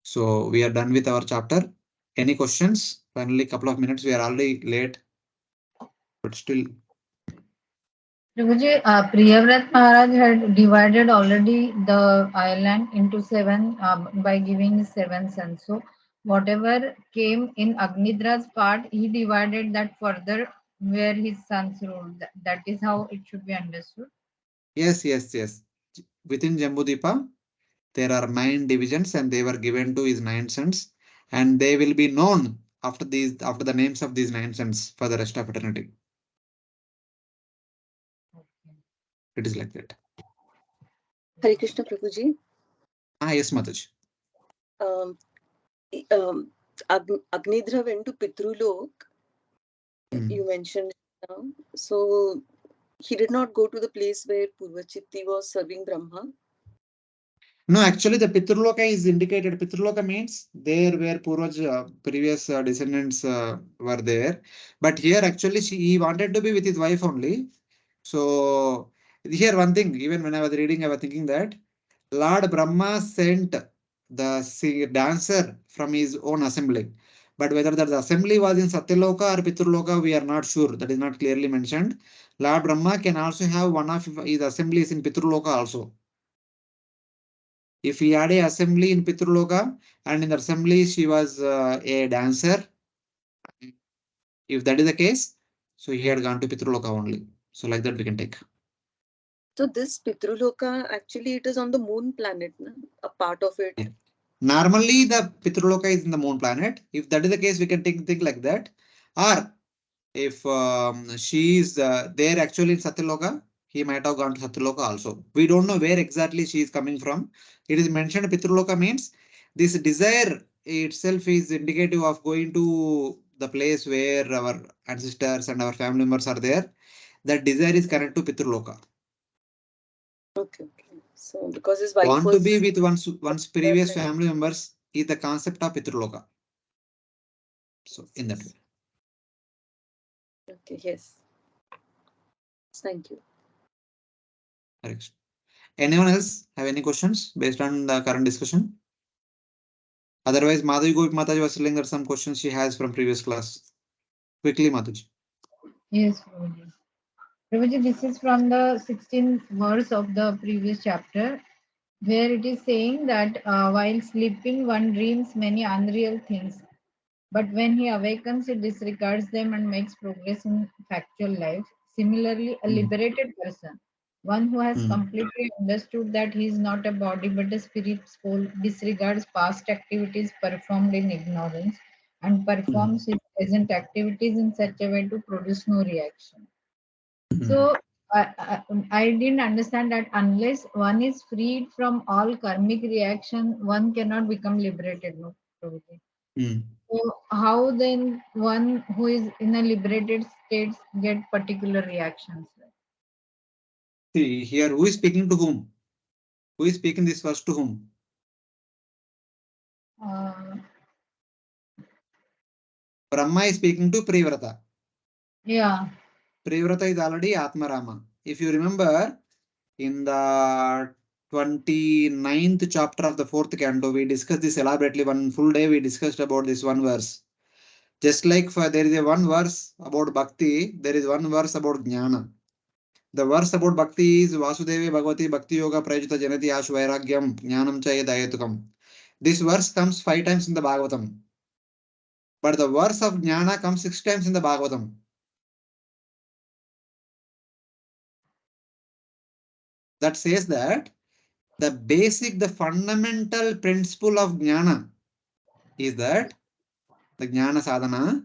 so we are done with our chapter. Any questions? Finally, couple of minutes. We are already late, but still. Prabhuji, Priyavrata Maharaj had divided already the island into 7 by giving 7 sons. So whatever came in Agnidra's part, he divided that further where his sons ruled. That is how it should be understood. Yes. Within Jambudvipa, there are 9 divisions and they were given to his 9 sons, and they will be known after the names of these 9 sons for the rest of eternity. It is like that. Hare Krishna Prabhuji. Yes, Mataji. Agnidra went to Pitrulok. You mentioned now. So he did not go to the place where Purvachitti was serving Brahma. No, actually, the Pitraloka is indicated. Pitraloka means there where Purvaj previous descendants were there. But here, actually, he wanted to be with his wife only. So here, one thing, even when I was reading, I was thinking that Lord Brahma sent the dancer from his own assembly. But whether that assembly was in Satyaloka or Pitraloka, we are not sure. That is not clearly mentioned. Lord Brahma can also have one of his assemblies in Pitraloka also. If he had a assembly in Pitraloka and in the assembly she was a dancer, if that is the case, so he had gone to Pitraloka only. So like that we can take. So this Pitruloka, actually it is on the moon planet, na? A part of it. Yeah. Normally the Pitraloka is in the moon planet. If that is the case, we can think like that. Or if she is there actually in Satyaloka, he might have gone to Satyaloka also. We don't know where exactly she is coming from. It is mentioned Pitraloka means this desire itself is indicative of going to the place where our ancestors and our family members are there. That desire is connected to Pitraloka. Okay. So because his wife Want was to be with one's previous family members is the concept of Pitraloka. So in that way. Okay, yes. Thank you. Anyone else have any questions based on the current discussion? Otherwise, Madhavi Govik Mataji was telling that some questions she has from previous class. Quickly, Mataji. Yes, Prabhuji. Prabhuji, this is from the 16th verse of the previous chapter, where it is saying that while sleeping, one dreams many unreal things. But when he awakens, he disregards them and makes progress in factual life. Similarly, a liberated person, one who has completely understood that he is not a body but a spirit soul, disregards past activities performed in ignorance and performs his present activities in such a way to produce no reaction. So I didn't understand that unless one is freed from all karmic reaction, one cannot become liberated. No, Prabhuji. So how then one who is in a liberated state get particular reactions? See here, who is speaking to whom? Who is speaking this verse to whom? Brahma is speaking to Priyavrata. Yeah. Priyavrata is already Atmarama. If you remember, in the 29th chapter of the 4th canto, we discussed this elaborately. One full day we discussed about this one verse. Just like there is a one verse about Bhakti, there is one verse about Jnana. The verse about Bhakti is Vasudevi Bhagavati Bhakti Yoga Prajuta Janati Ashu Vairagyam Jnanam Chaya Dayatukam. This verse comes 5 times in the Bhagavatam. But the verse of Jnana comes 6 times in the Bhagavatam. That says that the basic, the fundamental principle of Jnana is that the Jnana sadhana,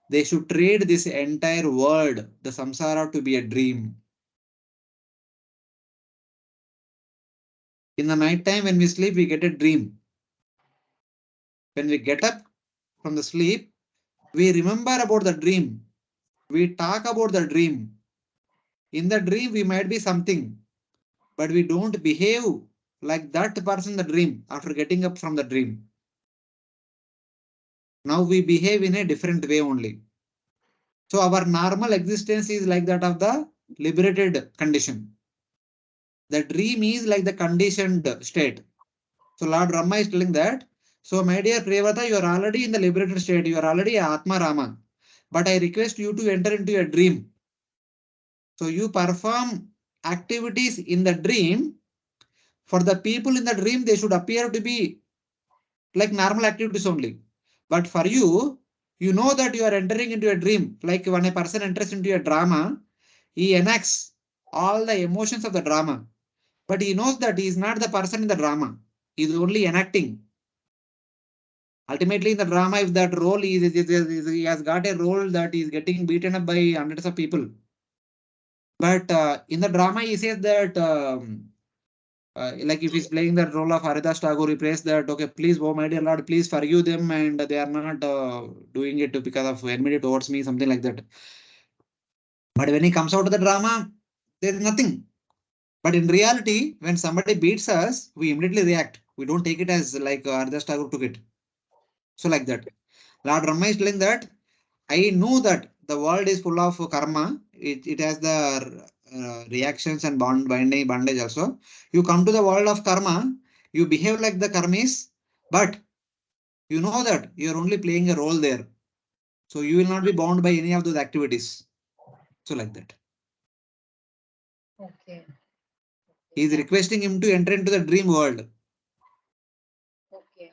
they should treat this entire world, the samsara, to be a dream. In the night time, when we sleep, we get a dream. When we get up from the sleep, we remember about the dream. We talk about the dream. In the dream, we might be something, but we don't behave like that person in the dream after getting up from the dream. Now we behave in a different way only. So our normal existence is like that of the liberated condition. The dream is like the conditioned state. So Lord Rama is telling that, so my dear Priyavrata, you are already in the liberated state. You are already Atma Rama. But I request you to enter into a dream. So you perform activities in the dream. For the people in the dream, they should appear to be like normal activities only. But for you, you know that you are entering into a dream. Like when a person enters into a drama, he enacts all the emotions of the drama. But he knows that he is not the person in the drama. He is only enacting. Ultimately, in the drama, if that role he has got a role that is getting beaten up by hundreds of people. But in the drama, he says that like if he's playing the role of Haridas Tagore, he prays that, okay, please, oh my dear Lord, please forgive them, and they are not doing it because of enmity towards me, something like that. But when he comes out of the drama, there is nothing. But in reality, when somebody beats us, we immediately react. We don't take it as like Haridas Tagore took it. So like that. Lord Rama is telling that I know that the world is full of karma. It has the reactions and bondage also. You come to the world of karma, you behave like the karmis, but you know that you are only playing a role there. So you will not be bound by any of those activities. So like that. Okay. He is requesting him to enter into the dream world Okay.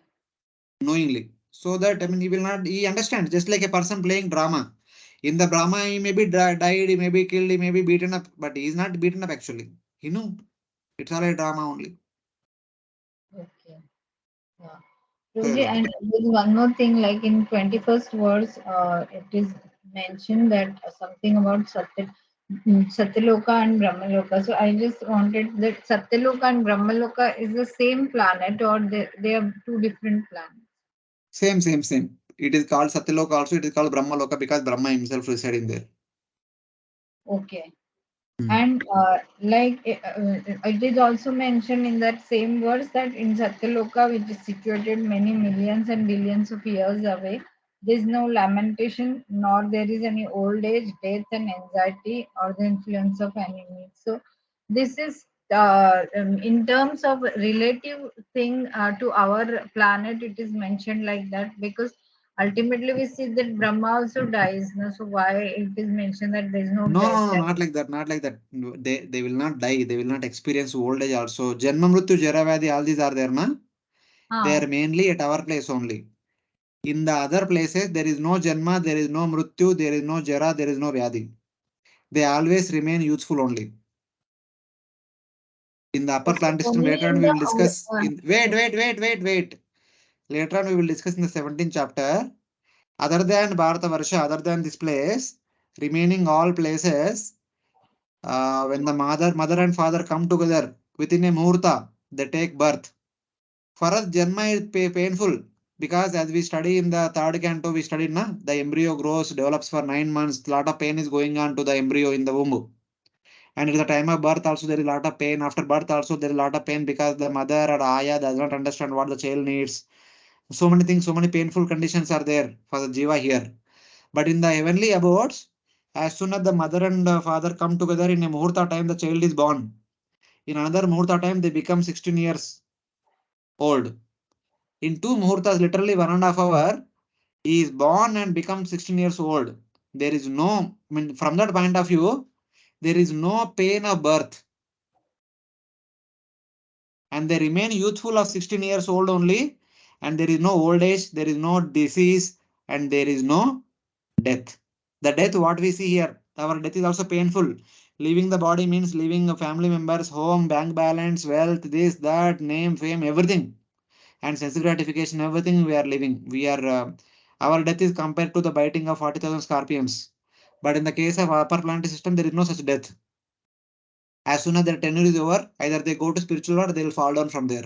knowingly. So that, I mean, he understands, just like a person playing drama. In the drama, he may be died, he may be killed, he may be beaten up, but he is not beaten up actually. He knew it's all a drama only. Okay. Yeah. So Roji, like and that. there's one more thing, like in 21st verse, it is mentioned that something about Satyaloka and Brahmaloka. So I just wanted that Satyaloka and Brahmaloka is the same planet, or they are two different planets? Same. It is called Satyaloka also, it is called Brahmaloka because Brahma himself resided in there. Okay. Hmm. And it is also mentioned in that same verse that in Satyaloka, which is situated many millions and billions of years away, there is no lamentation, nor there is any old age, death, and anxiety, or the influence of enemies. So, this is in terms of relative thing to our planet. It is mentioned like that because ultimately we see that Brahma also dies. No? So, why it is mentioned that there is no death? Not like that, not like that. No, they will not die, they will not experience old age also. Janma, Mrityu, Jara, Vyadhi, all these are there, na? They Ah, are mainly at our place only. In the other places, there is no Janma, there is no Mrityu, there is no Jara, there is no Vyadhi. They always remain youthful only. In the upper okay. plant system, Only later on in we the will discuss. okay. Wait. Later on we will discuss in the 17th chapter. Other than Bharata Varsha, other than this place, remaining all places, when the mother and father come together within a muhurta, they take birth. For us, Janma is painful because as we study in the third canto, we studied na the embryo grows, develops for 9 months. Lot of pain is going on to the embryo in the womb. And at the time of birth, also there is a lot of pain. After birth, also there is a lot of pain because the mother or ayah does not understand what the child needs. So many things, so many painful conditions are there for the jiva here. But in the heavenly abodes, as soon as the mother and father come together in a muhurta time, the child is born. In another muhurta time, they become 16 years old. In two muhurtas, literally 1.5 hours, he is born and becomes 16 years old. There is no, I mean, from that point of view, there is no pain of birth. And they remain youthful of 16 years old only. And there is no old age, there is no disease, and there is no death. The death what we see here, our death is also painful. Leaving the body means leaving family members, home, bank balance, wealth, this, that, name, fame, everything, and sense gratification, everything we are living. We are our death is compared to the biting of 40,000 scorpions. But in the case of upper planetary system, there is no such death. As soon as their tenure is over, either they go to spiritual world, they will fall down from there.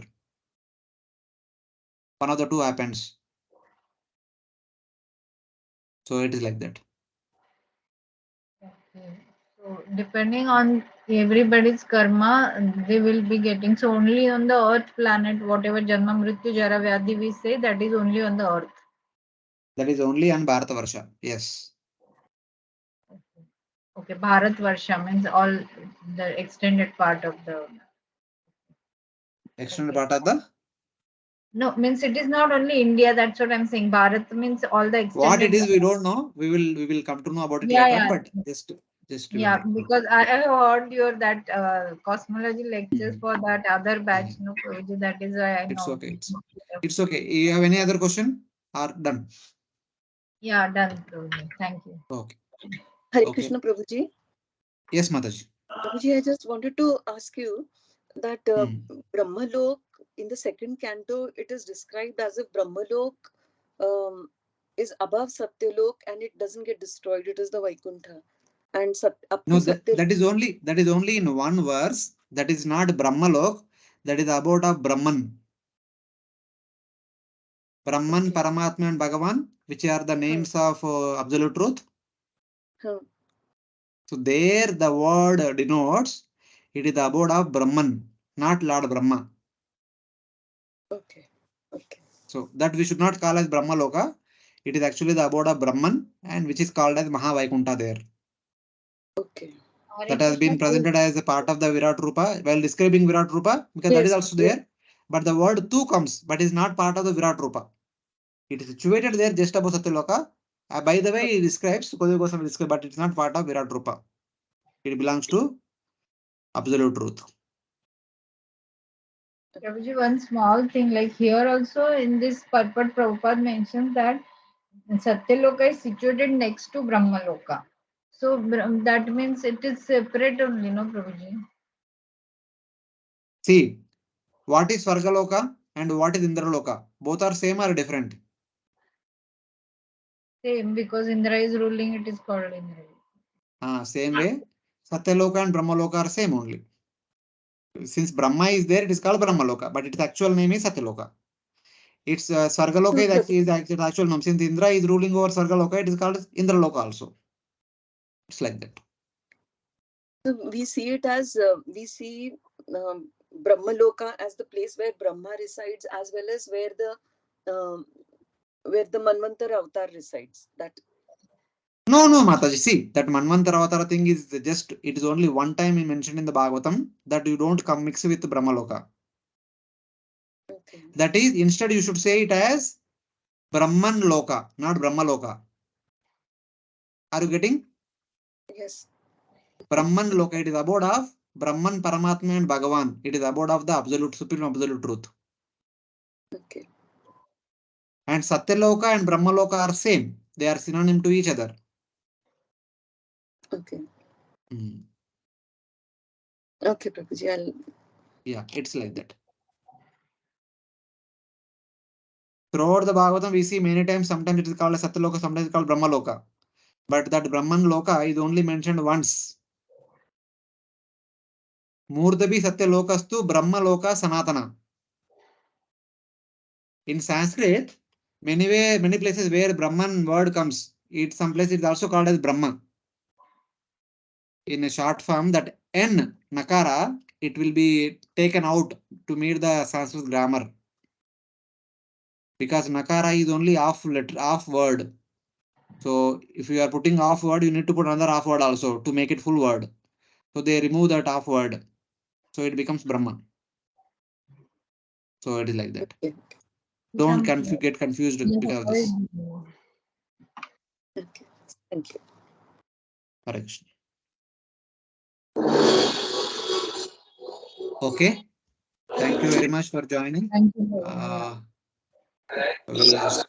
One of the two happens. So it is like that. Okay. So depending on everybody's karma, they will be getting. So only on the Earth planet, whatever Janma Mrityu Jara Vyadhi we say, that is only on the Earth. That is only on Bharatavarsha. Yes. Okay, Bharat Varsha means all the extended part of the. Extended Okay. part of the. No, means it is not only India. That's what I'm saying. Bharat means all the extended. What it is, we don't know. We will come to know about it Yeah, later. yeah. But just Yeah, remember. because I have heard your that cosmology lectures Mhm. for that other batch, no, Prabhuji, that is why I It's know. okay. It's okay. You have any other question? Or done? Yeah, done, Prabhuji. Thank you. Okay. Hare Okay. Krishna, Prabhuji. Yes, Mataji. Prabhuji, I just wanted to ask you that Brahmalok, in the second canto, it is described as if Brahmalok is above Satyalok and it doesn't get destroyed. It is the Vaikuntha. And up No, to that is only in one verse. That is not Brahmalok. That is about of Brahman. Brahman, Okay. Paramatma, and Bhagavan, which are the names of absolute truth. So there the word denotes it is the abode of Brahman, not Lord Brahma. Okay. Okay. So that we should not call as Brahma Loka. It is actually the abode of Brahman, and which is called as Mahavaikuntha there. Okay. That has been presented as a part of the Virat Rupa while describing Virat Rupa, because that is also there. But the word tu comes, but is not part of the Virat Rupa. It is situated there just above Satyaloka. By the way, it describes but it's not part of Virat Rupa. It belongs to absolute truth. Prabhuji, one small thing, like here also in this purport, Prabhupada mentions that Satyaloka is situated next to Brahmaloka. So that means it is separate only, no, Prabhuji? See, what is Svargaloka and what is Indraloka? Both are same or different? Same, because Indra is ruling, it is called Indra. Same way, Satyaloka and Brahmaloka are same only. Since Brahma is there, it is called Brahmaloka, but its actual name is Satyaloka. Its Svargaloka is actual name. Since Indra is ruling over Svargaloka, it is called Indraloka also. It's like that. So we see it as Brahmaloka as the place where Brahma resides, as well as where the Manvantara avatar resides. That. No, Mataji. See, that Manvantara avatar thing is just, it is only one time mentioned in the Bhagavatam that you don't come mix with Brahmaloka. Okay. That is, instead you should say it as Brahman Loka, not Brahmaloka. Are you getting? Yes. Brahman Loka, it is abode of Brahman, Paramatma, and Bhagavan. It is abode of the absolute, supreme absolute truth. Okay. And Satyaloka and Brahmaloka are same. They are synonym to each other. Okay. Okay, Prabhuji. Yeah, it's like that. Throughout the Bhagavatam, we see many times, sometimes it is called as Satyaloka, sometimes it is called Brahmaloka. But that Brahman Loka is only mentioned once. Murdabhi Satyalokastu Brahma Loka Sanatana. In Sanskrit, many places where Brahman word comes, some places it's also called as Brahma. In a short form, that N Nakara, it will be taken out to meet the Sanskrit grammar. Because Nakara is only half letter, half word. So if you are putting half word, you need to put another half word also to make it full word. So they remove that half word. So it becomes Brahman. So it is like that. Okay. Don't get confused because of this. Okay. Thank you. Correction. Okay. Thank you very much for joining. Thank you. We'll start.